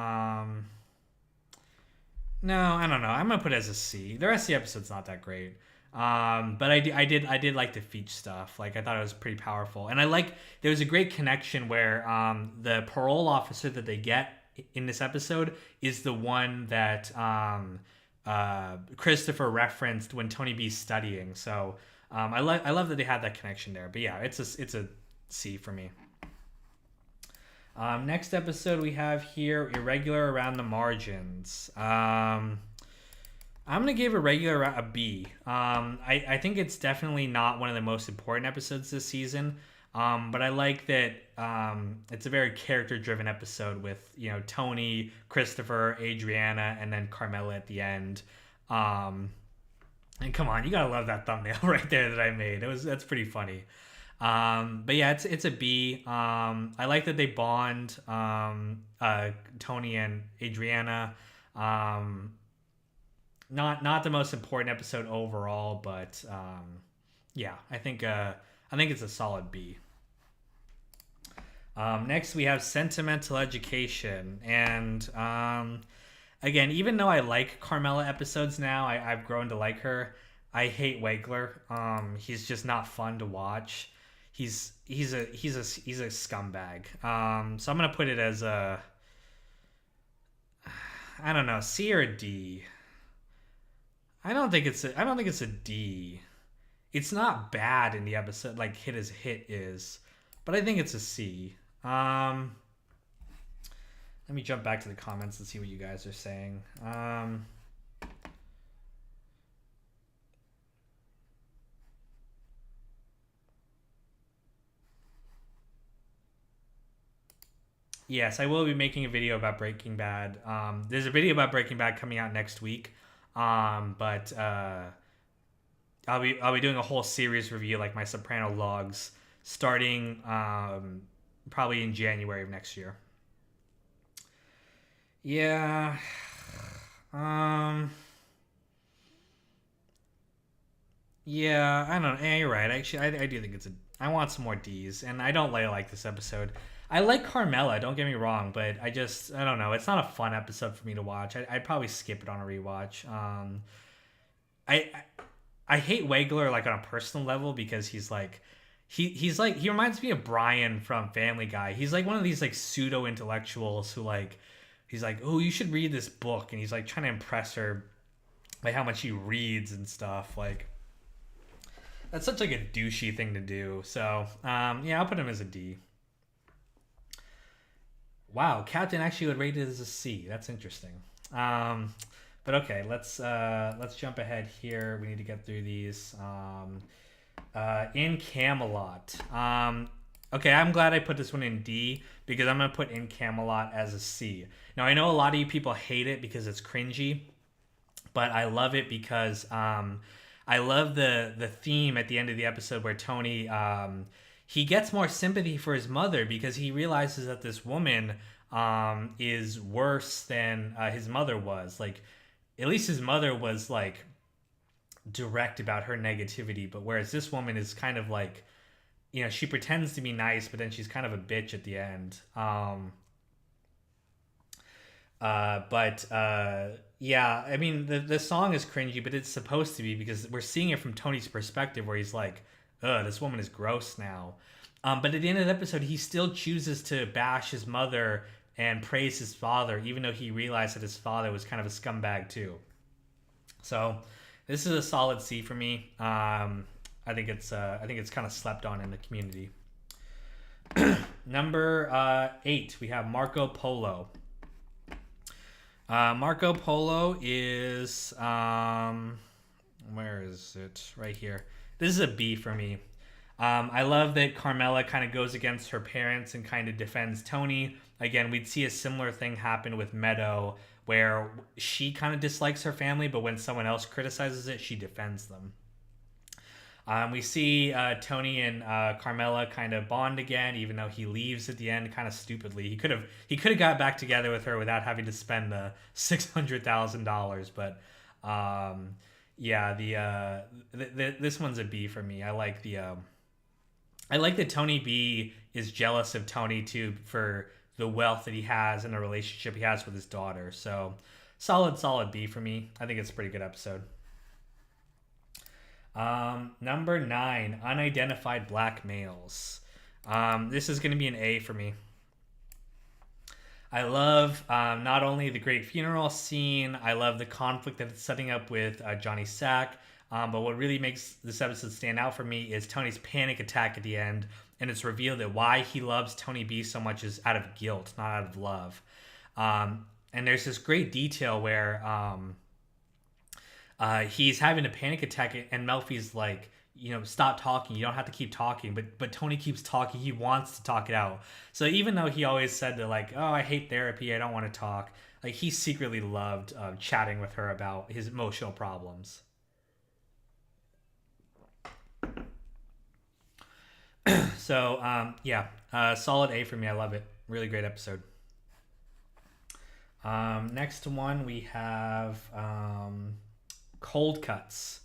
I don't know. I'm gonna put it as a C. The rest of the episode's not that great. But I did like the Feach stuff. Like I thought it was pretty powerful, and I like there was a great connection where the parole officer that they get in this episode is the one that Christopher referenced when Tony B's studying. So I love that they had that connection there. But yeah, it's a C for me. Next episode we have here, Irregular Around the Margins. I'm gonna give Irregular a B. I think it's definitely not one of the most important episodes this season. But I like that it's a very character-driven episode with Tony, Christopher, Adriana, and then Carmela at the end. And come on, you gotta love that thumbnail right there that I made. That's pretty funny. But yeah, it's a B. I like that they bond, Tony and Adriana. Not the most important episode overall, but yeah, I think it's a solid B. Next we have Sentimental Education, and again, even though I like Carmela episodes now, I've grown to like her. I hate Wegler. He's just not fun to watch. He's a scumbag. So I'm gonna put it as a, I don't know, C or a D. I don't think it's a D. It's not bad in the episode like Hit as Hit is, but I think it's a C. Let me jump back to the comments and see what you guys are saying. Yes, I will be making a video about Breaking Bad. There's a video about Breaking Bad coming out next week. But I'll be doing a whole series review, like my Soprano logs, starting probably in January of next year. Yeah. Um. Yeah. I don't know. Yeah, you're right. Actually, I do think it's a. I want some more D's, and I don't like this episode. I like Carmela. Don't get me wrong, but I don't know. It's not a fun episode for me to watch. I'd probably skip it on a rewatch. I I hate Wegler like on a personal level because he's like he reminds me of Brian from Family Guy. He's like one of these like pseudo intellectuals who like he's like, oh, you should read this book, and he's like trying to impress her like how much he reads and stuff. Like that's such like a douchey thing to do. So yeah, I'll put him as a D. Wow, Captain actually would rate it as a C. That's interesting. But okay, let's jump ahead here. We need to get through these. In Camelot. Okay, I'm glad I put this one in D because I'm gonna put In Camelot as a C. Now I know a lot of you people hate it because it's cringy, but I love it because I love the theme at the end of the episode where Tony he gets more sympathy for his mother because he realizes that this woman is worse than his mother was. Like, at least his mother was like direct about her negativity, but whereas this woman is kind of like, you know, she pretends to be nice, but then she's kind of a bitch at the end. But yeah, I mean, the song is cringy, but it's supposed to be because we're seeing it from Tony's perspective where he's like, ugh, this woman is gross now. But at the end of the episode, he still chooses to bash his mother and praise his father, even though he realized that his father was kind of a scumbag too. So this is a solid C for me. I think it's kind of slept on in the community. Number 8, we have Marco Polo. Marco Polo is where is it? Right here. This is a B for me. I love that Carmela kind of goes against her parents and kind of defends Tony. Again, we'd see a similar thing happen with Meadow, where she kind of dislikes her family, but when someone else criticizes it, she defends them. We see Tony and Carmela kind of bond again, even though he leaves at the end kind of stupidly. He could have got back together with her without having to spend the $600,000. But yeah, this one's a B for me. I like that Tony B is jealous of Tony too for the wealth that he has and the relationship he has with his daughter. So solid B for me. I think it's a pretty good episode. Number 9, unidentified black males. This is going to be an A for me. I love not only the great funeral scene, I love the conflict that it's setting up with Johnny Sack, but what really makes this episode stand out for me is Tony's panic attack at the end, and it's revealed that why he loves Tony B so much is out of guilt, not out of love. And there's this great detail where he's having a panic attack, and Melfi's like, you know, stop talking. You don't have to keep talking. But Tony keeps talking. He wants to talk it out. So even though he always said that, like, oh, I hate therapy, I don't want to talk, like, he secretly loved chatting with her about his emotional problems. So yeah, solid A for me. I love it. Really great episode. Next one we have Cold Cuts.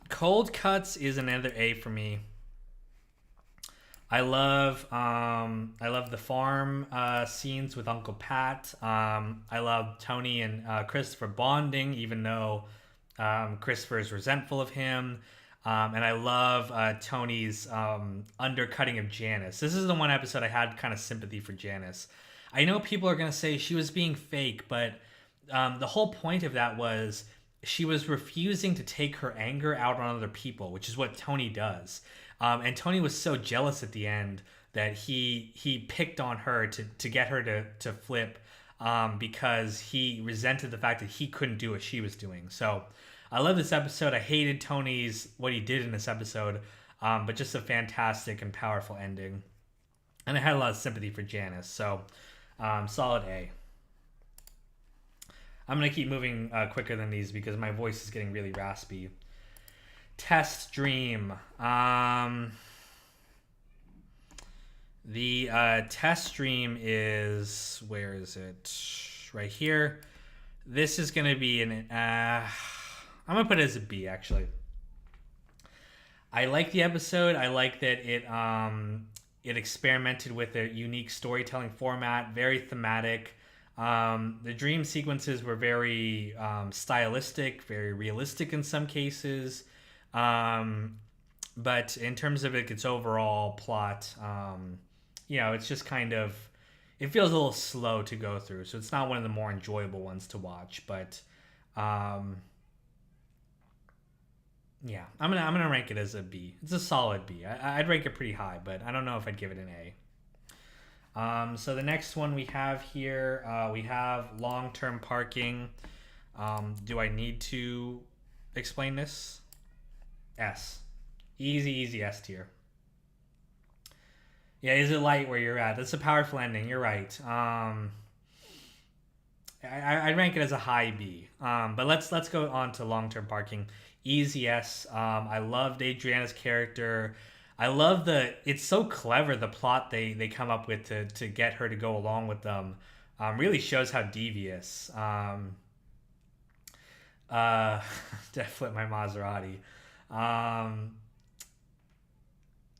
Cold Cuts is another A for me. I love the farm scenes with Uncle Pat. I love Tony and Christopher bonding, even though Christopher is resentful of him. And I love Tony's undercutting of Janice. This is the one episode I had kind of sympathy for Janice. I know people are going to say she was being fake, but the whole point of that was she was refusing to take her anger out on other people, which is what Tony does. And Tony was so jealous at the end that he picked on her to get her to flip because he resented the fact that he couldn't do what she was doing. So I love this episode. I hated what he did in this episode, but just a fantastic and powerful ending. And I had a lot of sympathy for Janice. So solid A. I'm going to keep moving quicker than these because my voice is getting really raspy. Test Dream. The Test Dream is... Where is it? Right here. This is going to be an... I'm going to put it as a B, actually. I like the episode. I like that it experimented with a unique storytelling format, very thematic. The dream sequences were very stylistic, very realistic in some cases. But in terms of its overall plot, it's just kind of... It feels a little slow to go through, so it's not one of the more enjoyable ones to watch. But Um, yeah, I'm gonna rank it as a B. It's a solid B. I'd rank it pretty high, but I don't know if I'd give it an A. So the next one we have here, we have long-term parking. Do I need to explain this? S. Easy S tier. Yeah, is it light where you're at? That's a powerful ending. You're right. I'd rank it as a high B. But let's go on to long term parking. Easy S. I loved Adriana's character. I love it's so clever the plot they come up with to get her to go along with them. Really shows how devious. To flip my Maserati. Um,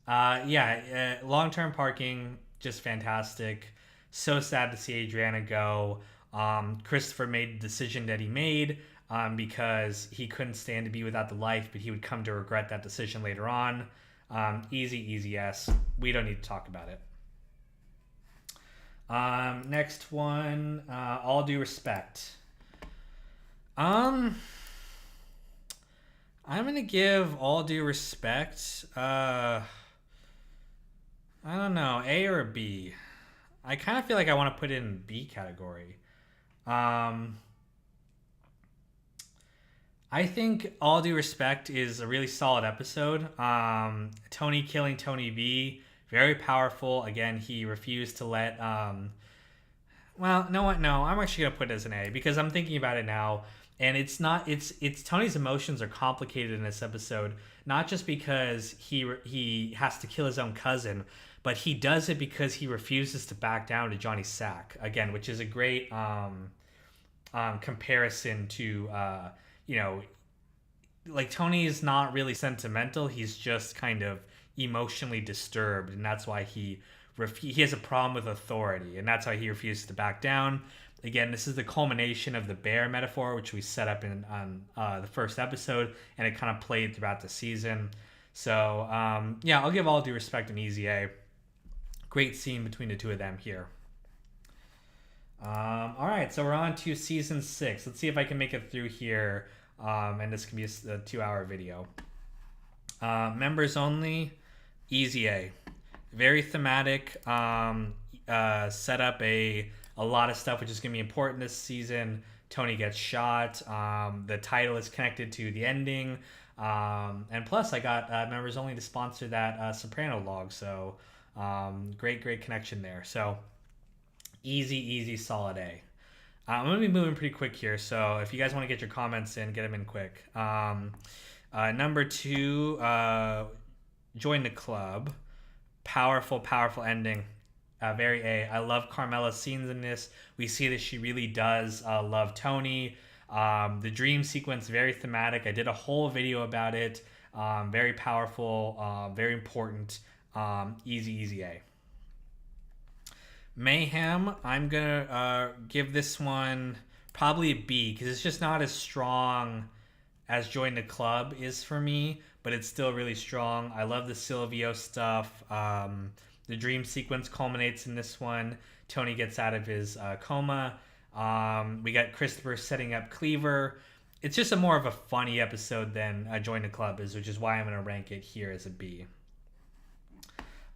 yeah, long term parking, just fantastic. So sad to see Adriana go. Christopher made the decision that he made because he couldn't stand to be without the life, but he would come to regret that decision later on. Easy yes. We don't need to talk about it. Next one, all due respect. I'm gonna give all due respect. I don't know, A or a B. I kind of feel like I want to put it in B category. Um, I think All Due Respect is a really solid episode. Tony killing Tony B, very powerful. Again, he refused to let. Well, no, what? No, I'm actually gonna put it as an A because I'm thinking about it now, and it's not. It's Tony's emotions are complicated in this episode, not just because he has to kill his own cousin, but he does it because he refuses to back down to Johnny Sack again, which is a great comparison to you know, like Tony is not really sentimental. He's just kind of emotionally disturbed, and that's why he has a problem with authority, and that's why he refuses to back down. Again, this is the culmination of the bear metaphor, which we set up in on the first episode, and it kind of played throughout the season. So yeah, I'll give All Due Respect an easy A. Great scene between the two of them here. All right, so we're on to season 6. Let's see if I can make it through here, and this can be a 2-hour video. Members only, easy A. Very thematic. Set up a lot of stuff which is going to be important this season. Tony gets shot. The title is connected to the ending. And plus, I got members only to sponsor that Soprano log. So great connection there. So easy, solid A. I'm going to be moving pretty quick here. So if you guys want to get your comments in, get them in quick. Number 2, join the club. Powerful ending. Very A. I love Carmela's scenes in this. We see that she really does love Tony. The dream sequence, very thematic. I did a whole video about it. Very powerful, very important. Easy A. Mayhem, I'm going to give this one probably a B because it's just not as strong as Join the Club is for me, but it's still really strong. I love the Silvio stuff. The dream sequence culminates in this one. Tony gets out of his coma. We got Christopher setting up Cleaver. It's just a more of a funny episode than Join the Club is, which is why I'm going to rank it here as a B.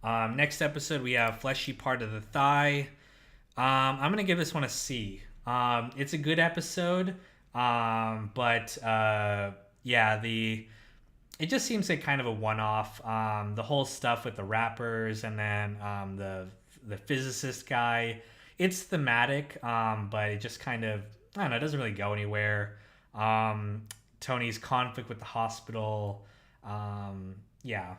Next episode, we have Fleshy Part of the Thigh. I'm going to give this one a C. It's a good episode, but yeah, it just seems like kind of a one-off. The whole stuff with the rappers and then the physicist guy, it's thematic, but it just kind of, I don't know, it doesn't really go anywhere. Tony's conflict with the hospital, yeah.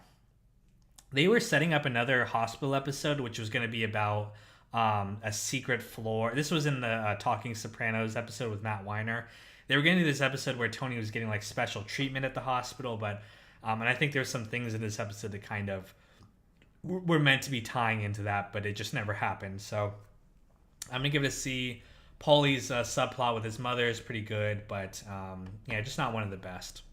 They were setting up another hospital episode, which was going to be about a secret floor. This was in the Talking Sopranos episode with Matt Weiner. They were going to do this episode where Tony was getting like special treatment at the hospital, but and I think there's some things in this episode that kind of were meant to be tying into that, but it just never happened. So I'm gonna give it a C. Paulie's subplot with his mother is pretty good, but yeah, just not one of the best.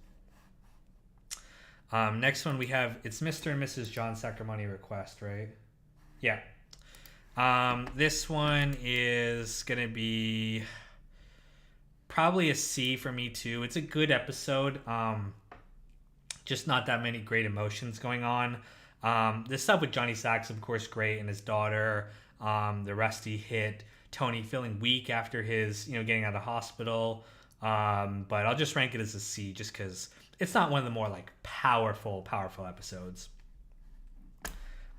Next one we have, it's Mr. and Mrs. John Sacramone request, right? Yeah. This one is gonna be Probably a C for me too. It's a good episode. Just not that many great emotions going on. The stuff with Johnny Sacks, of course, great, and his daughter. The Rusty hit. Tony feeling weak after his, getting out of hospital. But I'll just rank it as a C, just because it's not one of the more like powerful episodes.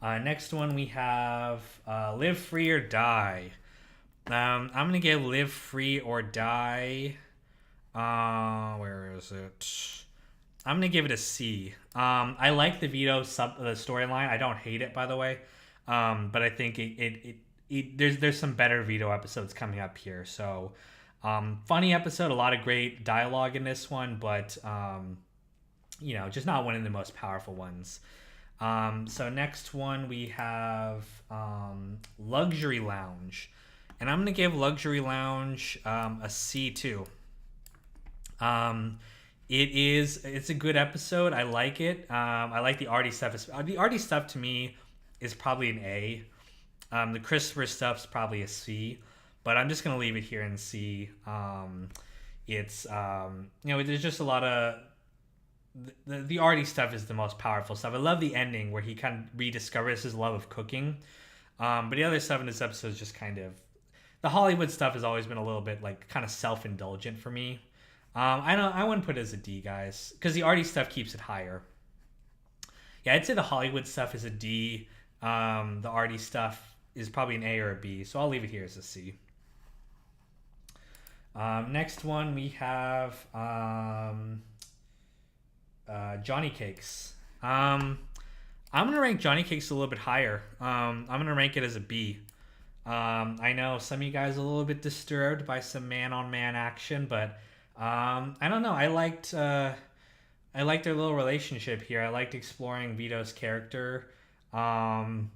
Next one we have Live Free or Die. I'm gonna give Live Free or Die. Where is it? I'm gonna give it a C. I like the Vito the storyline. I don't hate it, by the way. But I think there's some better Vito episodes coming up here. So, funny episode, a lot of great dialogue in this one, but just not one of the most powerful ones. So next one we have Luxury Lounge, and I'm gonna give Luxury Lounge a C too. It's a good episode. I like it. I like the arty stuff. The arty stuff to me is probably an A. The Christopher stuff's probably a C, but I'm just gonna leave it here in C. It's there's just a lot of the arty stuff is the most powerful stuff. I love the ending where he kind of rediscovers his love of cooking. But the other stuff in this episode is just kind of the Hollywood stuff has always been a little bit like kind of self-indulgent for me. I wouldn't put it as a D, guys, because the arty stuff keeps it higher. Yeah, I'd say the Hollywood stuff is a D. The arty stuff is probably an A or a B, so I'll leave it here as a C. Next one we have Johnny Cakes. I'm gonna rank Johnny Cakes a little bit higher. I'm gonna rank it as a B. I know some of you guys are a little bit disturbed by some man-on-man action, but I don't know. I liked their little relationship here. I liked exploring Vito's character. I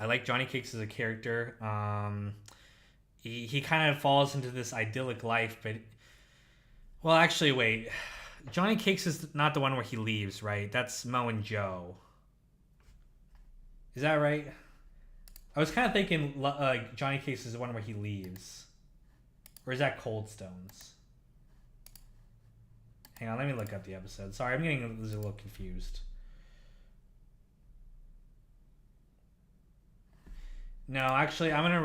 like Johnny Cakes as a character. He kind of falls into this idyllic life, but well, actually, wait. Johnny Cakes is not the one where he leaves, right? That's Mo and Joe. Is that right? I was kind of thinking Johnny Cakes is the one where he leaves. Or is that Cold Stones? Hang on, let me look up the episode. Sorry, I'm getting a little confused. No, actually, I'm gonna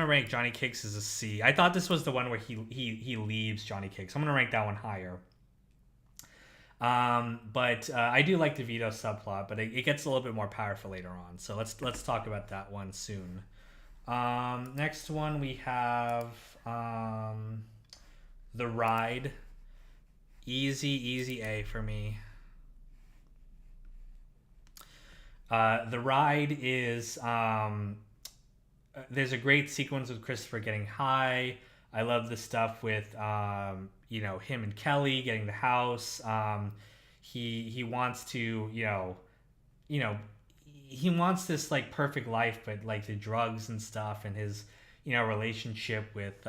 rank Johnny Cakes as a C. I thought this was the one where he leaves Johnny Cakes. I'm gonna rank that one higher. But I do like the Vito subplot, but it gets a little bit more powerful later on. So let's talk about that one soon. Next one we have The Ride. Easy A for me. The Ride is there's a great sequence with Christopher getting high. I love the stuff with him and Kelly getting the house. He wants to he wants this like perfect life, but like the drugs and stuff and his relationship with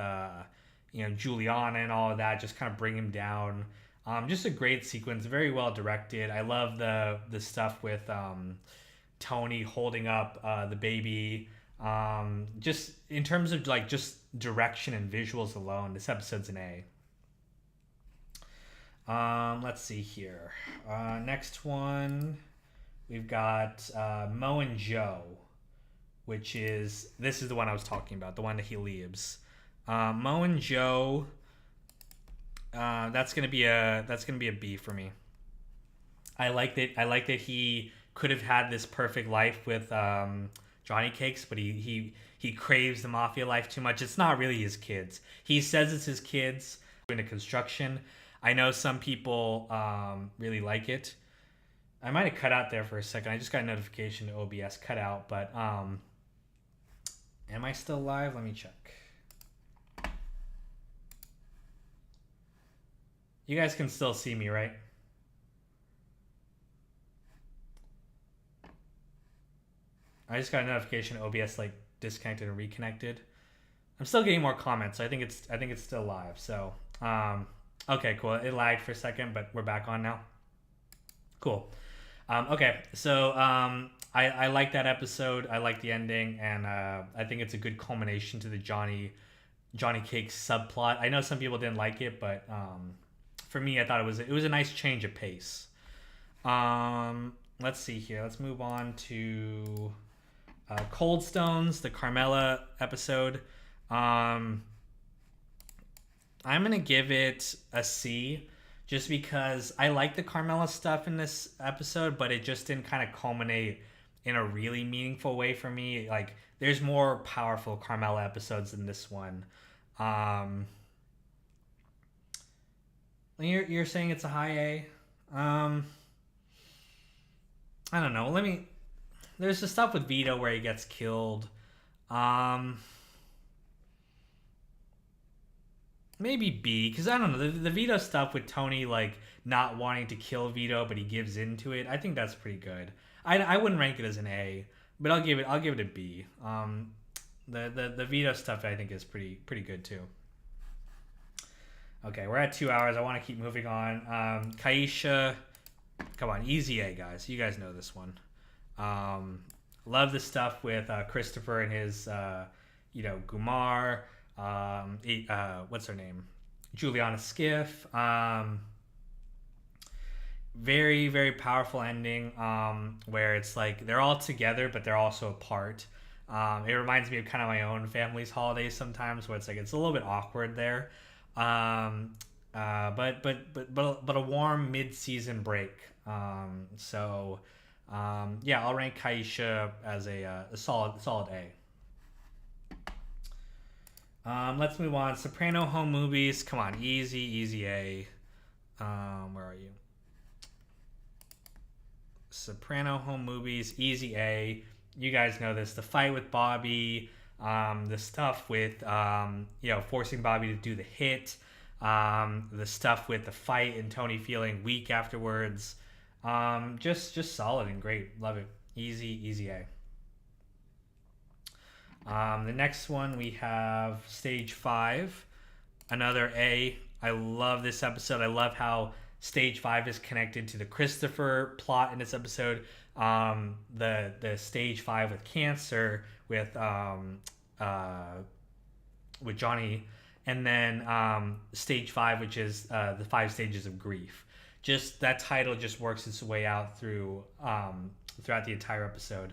Juliana and all of that just kind of bring him down. Just a great sequence, very well directed. I love the stuff with Tony holding up the baby. Just in terms of like just direction and visuals alone, this episode's an A. Let's see here. Next one, we've got Mo and Joe, this is the one I was talking about, the one that he leaves. Mo and Joe, that's gonna be a B for me. I like that he could have had this perfect life with Johnny Cakes, but he craves the mafia life too much. It's not really his kids. He says it's his kids into construction. I know some people really like it. I might have cut out there for a second. I just got a notification to OBS cut out, but am I still live? Let me check. You guys can still see me, right? I just got a notification OBS like disconnected and reconnected. I'm still getting more comments, so I think it's still live. So okay, cool. It lagged for a second, but we're back on now. Cool. Okay, so I like that episode. I like the ending, and I think it's a good culmination to the Johnny Johnny Cake's subplot. I know some people didn't like it, but for me, I thought it was a nice change of pace. Let's see here. Let's move on to Cold Stones, the Carmela episode. I'm gonna give it a C, just because I like the Carmela stuff in this episode, but it just didn't kind of culminate in a really meaningful way for me. Like, there's more powerful Carmela episodes than this one. Um, you're saying it's a high A. I don't know. There's the stuff with Vito where he gets killed. Um, Maybe B, because I don't know, the Vito stuff with Tony like not wanting to kill Vito, but he gives into it. I think that's pretty good. I wouldn't rank it as an A, but I'll give it a B. The Vito stuff I think is pretty good too. Okay, we're at 2 hours. I want to keep moving on. Kaisha, come on, easy A, guys. You guys know this one. Love the stuff with Christopher and his Gumar. What's her name? Juliana Skiff. Very, very powerful ending, where it's like they're all together but they're also apart. It reminds me of kind of my own family's holidays sometimes, where it's like it's a little bit awkward there. But a warm mid-season break. Yeah, I'll rank Kaisha as a solid A. Let's move on. Soprano home movies. Come on, easy A. Where are you? Soprano home movies, easy A. You guys know this. The fight with Bobby, the stuff with forcing Bobby to do the hit, the stuff with the fight and Tony feeling weak afterwards. Just solid and great. Love it. Easy A. The next one we have Stage 5, another A. I love this episode. I love how Stage 5 is connected to the Christopher plot in this episode. The Stage 5 with cancer with Johnny, and then Stage 5, which is the 5 stages of grief. Just that title just works its way out throughout the entire episode.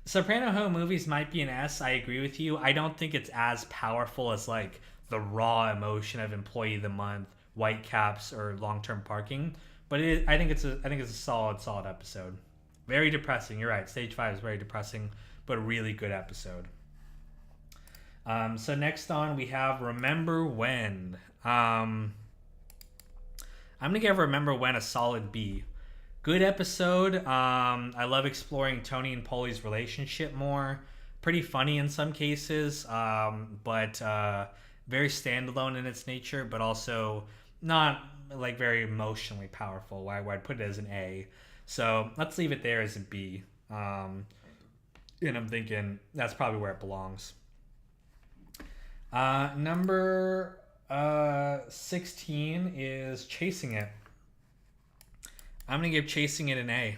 Soprano home movies might be an S. I agree with you. I don't think it's as powerful as like the raw emotion of Employee of the Month, Whitecaps, or Long Term Parking. But I think it's a solid episode. Very depressing. You're right. Stage 5 is very depressing, but a really good episode. So next on we have Remember When. I'm gonna give Remember When a solid B. Good episode. I love exploring Tony and Paulie's relationship more. Pretty funny in some cases, but very standalone in its nature, but also not like very emotionally powerful. Why I'd put it as an A. So let's leave it there as a B. And I'm thinking that's probably where it belongs. Number 16 is Chasing It. I'm going to give Chasing It an A.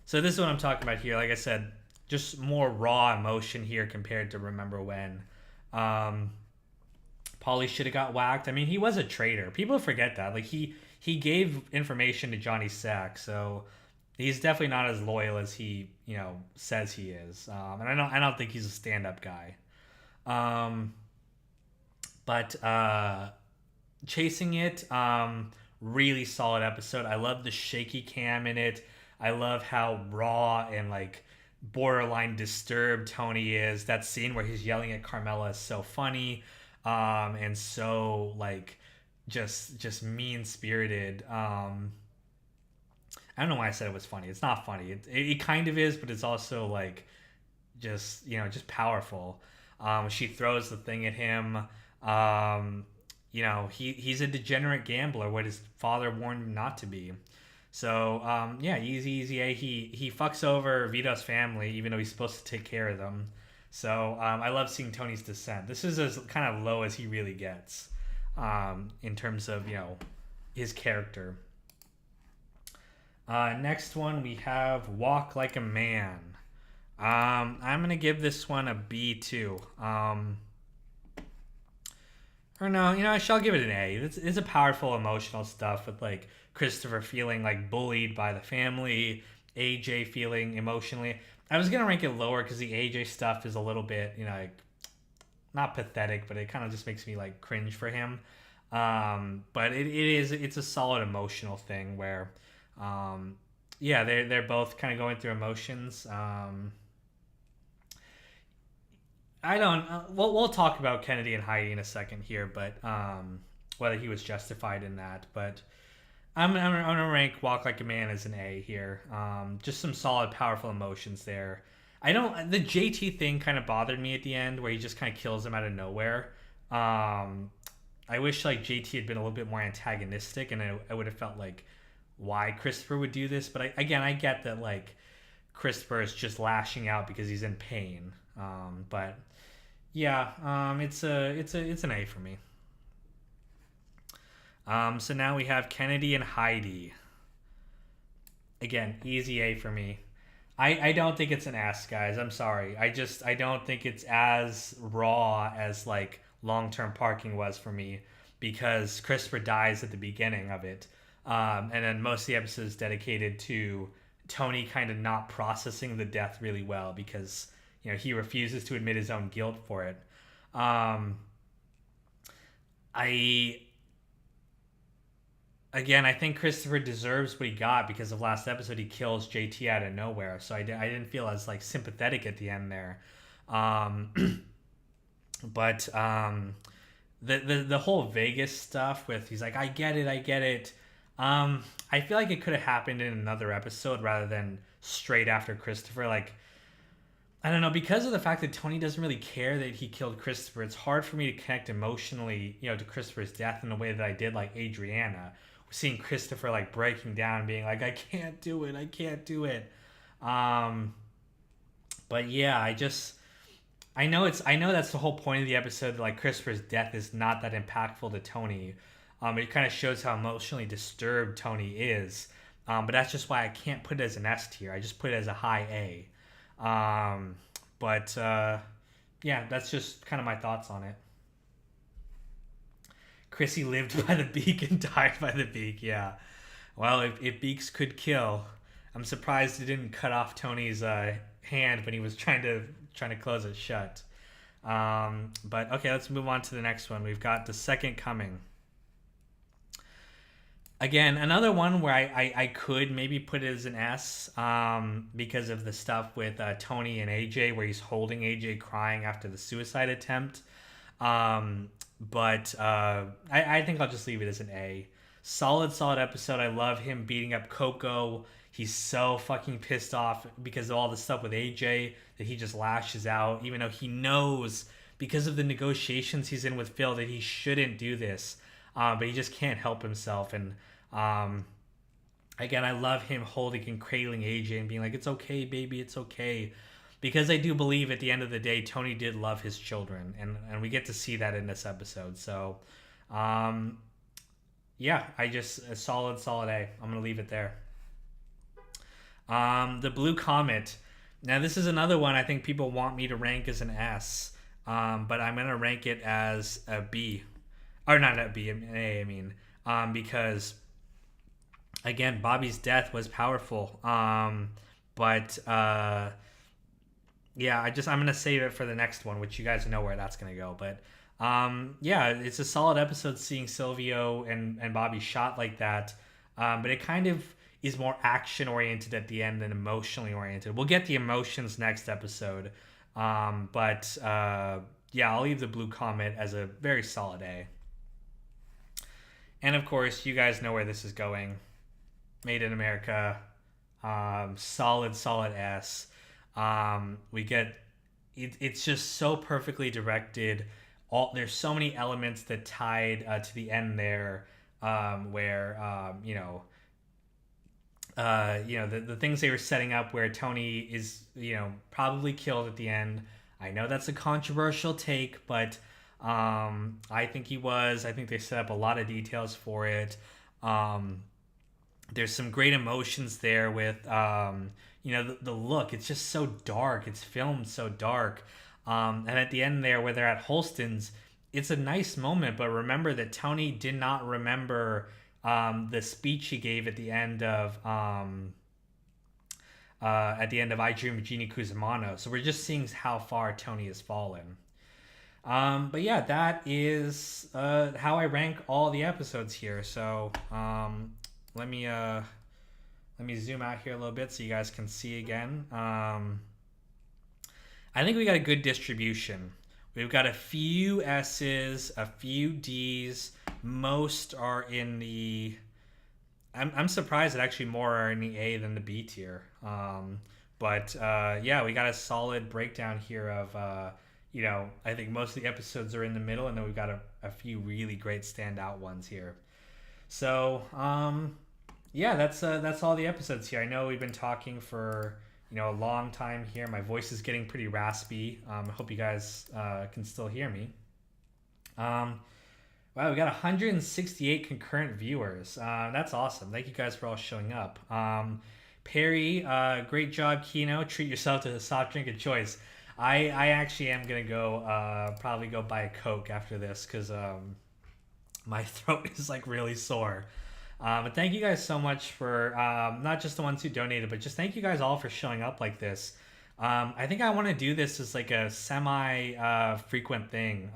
So this is what I'm talking about here. Like I said, just more raw emotion here compared to Remember When. Paulie should have got whacked. I mean, he was a traitor. People forget that. Like, he gave information to Johnny Sack, so he's definitely not as loyal as he, says he is. And I don't think he's a stand-up guy. But Chasing It, really solid episode. I love the shaky cam in it. I love how raw and like borderline disturbed Tony is. That scene where he's yelling at Carmela is so funny, and so like just mean spirited. I don't know why I said it was funny. It's not funny. It kind of is, but it's also like just powerful. She throws the thing at him. He's a degenerate gambler, what his father warned him not to be. So, easy A. He fucks over Vito's family, even though he's supposed to take care of them. So, I love seeing Tony's descent. This is as kind of low as he really gets, in terms of, his character. Next one, we have Walk Like a Man. I'm going to give this one a B, too. Or no, I shall give it an A. It's a powerful emotional stuff with like Christopher feeling like bullied by the family, AJ feeling emotionally. I was gonna rank it lower because the AJ stuff is a little bit, like not pathetic, but it kind of just makes me like cringe for him. But it's a solid emotional thing where, um, yeah, they're both kind of going through emotions. I don't. We'll talk about Kennedy and Heidi in a second here, but whether he was justified in that, but I'm gonna rank Walk Like a Man as an A here. Just some solid, powerful emotions there. I don't. The JT thing kind of bothered me at the end, where he just kind of kills him out of nowhere. I wish like JT had been a little bit more antagonistic, and I would have felt like why Christopher would do this. But again, I get that like Christopher is just lashing out because he's in pain. But yeah, it's an A for me. So now we have Kennedy and Heidi. Again, easy A for me. I don't think it's an S, guys. I'm sorry. I don't think it's as raw as like long term parking was for me because Christopher dies at the beginning of it, and then most of the episode is dedicated to Tony kind of not processing the death really well because he refuses to admit his own guilt for it. Um, I Again, I think Christopher deserves what he got because of last episode he kills JT out of nowhere. So I didn't feel as like sympathetic at the end there. Um, but the whole Vegas stuff with he's like I get it. I feel like it could have happened in another episode rather than straight after Christopher. Like I don't know, because of the fact that Tony doesn't really care that he killed Christopher, it's hard for me to connect emotionally, to Christopher's death in the way that I did like Adriana. Seeing Christopher like breaking down, being like, I can't do it, I can't do it. Um, but yeah, I know that's the whole point of the episode. That, like Christopher's death is not that impactful to Tony. It kind of shows how emotionally disturbed Tony is. But that's just why I can't put it as an S tier. I just put it as a high A. But yeah, that's just kind of my thoughts on it. Chrissy lived by the beak and died by the beak. Yeah. Well, if beaks could kill, I'm surprised it didn't cut off Tony's hand when he was trying to close it shut. But okay, let's move on to the next one. We've got The Second Coming. Again, another one where I could maybe put it as an S because of the stuff with Tony and AJ, where he's holding AJ crying after the suicide attempt. But I think I'll just leave it as an A. Solid episode. I love him beating up Coco. He's so fucking pissed off because of all the stuff with AJ that he just lashes out, even though he knows because of the negotiations he's in with Phil that he shouldn't do this. But he just can't help himself. And again, I love him holding and cradling AJ and being like, it's okay, baby, it's okay. Because I do believe at the end of the day, Tony did love his children. And we get to see that in this episode. So, yeah, a solid A. I'm going to leave it there. The Blue Comet. Now, this is another one I think people want me to rank as an S. But I'm going to rank it as a B. Or not a B, an A, I mean. Because, again, Bobby's death was powerful. But yeah, I'm gonna save it for the next one, which you guys know where that's gonna go. But yeah, it's a solid episode seeing Silvio and Bobby shot like that. But it kind of is more action oriented at the end than emotionally oriented. We'll get the emotions next episode. But yeah, I'll leave the Blue Comet as a very solid A. And of course, you guys know where this is going. Made in America. Solid S. We get it's just so perfectly directed. There's so many elements that tied to the end there, where the things they were setting up, where Tony is probably killed at the end. I know that's a controversial take, but I think he was. I think they set up a lot of details for it. There's some great emotions there with the look. It's just so dark. It's filmed so dark. And at the end there, where they're at Holston's, it's a nice moment, but remember that Tony did not remember the speech he gave at the end of I Dream of Genie Cusimano. So we're just seeing how far Tony has fallen. But yeah, that is how I rank all the episodes here. So let me let me zoom out here a little bit so you guys can see again. I think we got a good distribution. We've got a few S's, a few D's. Most are in the. I'm surprised that actually more are in the A than the B tier. But yeah, we got a solid breakdown here of. I think most of the episodes are in the middle, and then we've got a few really great standout ones here. So, yeah, that's all the episodes here. I know we've been talking for a long time here. My voice is getting pretty raspy. I hope you guys can still hear me. Wow, we got 168 concurrent viewers. That's awesome. Thank you guys for all showing up. Perry, great job, Kino. Treat yourself to the soft drink of choice. I actually am gonna go probably go buy a Coke after this because my throat is like really sore. But thank you guys so much for not just the ones who donated, but just thank you guys all for showing up like this. I think I want to do this as like a semi frequent thing.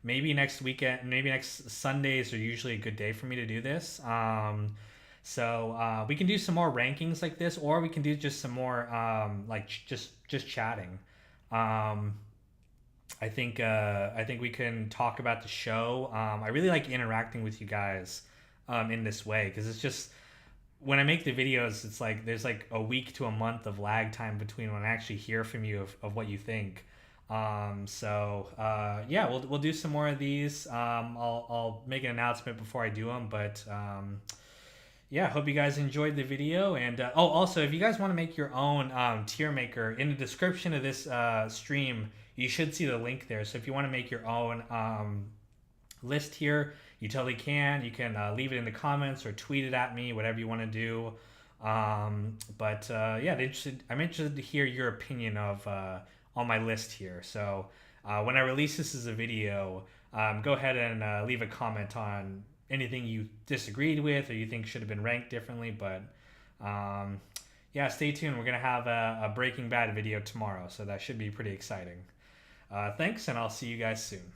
Maybe next weekend, maybe next Sundays are usually a good day for me to do this. So we can do some more rankings like this, or we can do just some more like just chatting. I think we can talk about the show. I really like interacting with you guys in this way because it's just when I make the videos, it's like there's like a week to a month of lag time between when I actually hear from you of what you think. Yeah, we'll do some more of these. I'll make an announcement before I do them, but yeah, hope you guys enjoyed the video. And also, if you guys want to make your own tier maker, in the description of this stream, you should see the link there. So if you want to make your own list here, you totally can. You can leave it in the comments or tweet it at me, whatever you want to do. Yeah, I'm interested to hear your opinion of on my list here. So when I release this as a video, go ahead and leave a comment on anything you disagreed with or you think should have been ranked differently. But yeah, stay tuned. We're going to have a Breaking Bad video tomorrow, so that should be pretty exciting. Thanks, and I'll see you guys soon.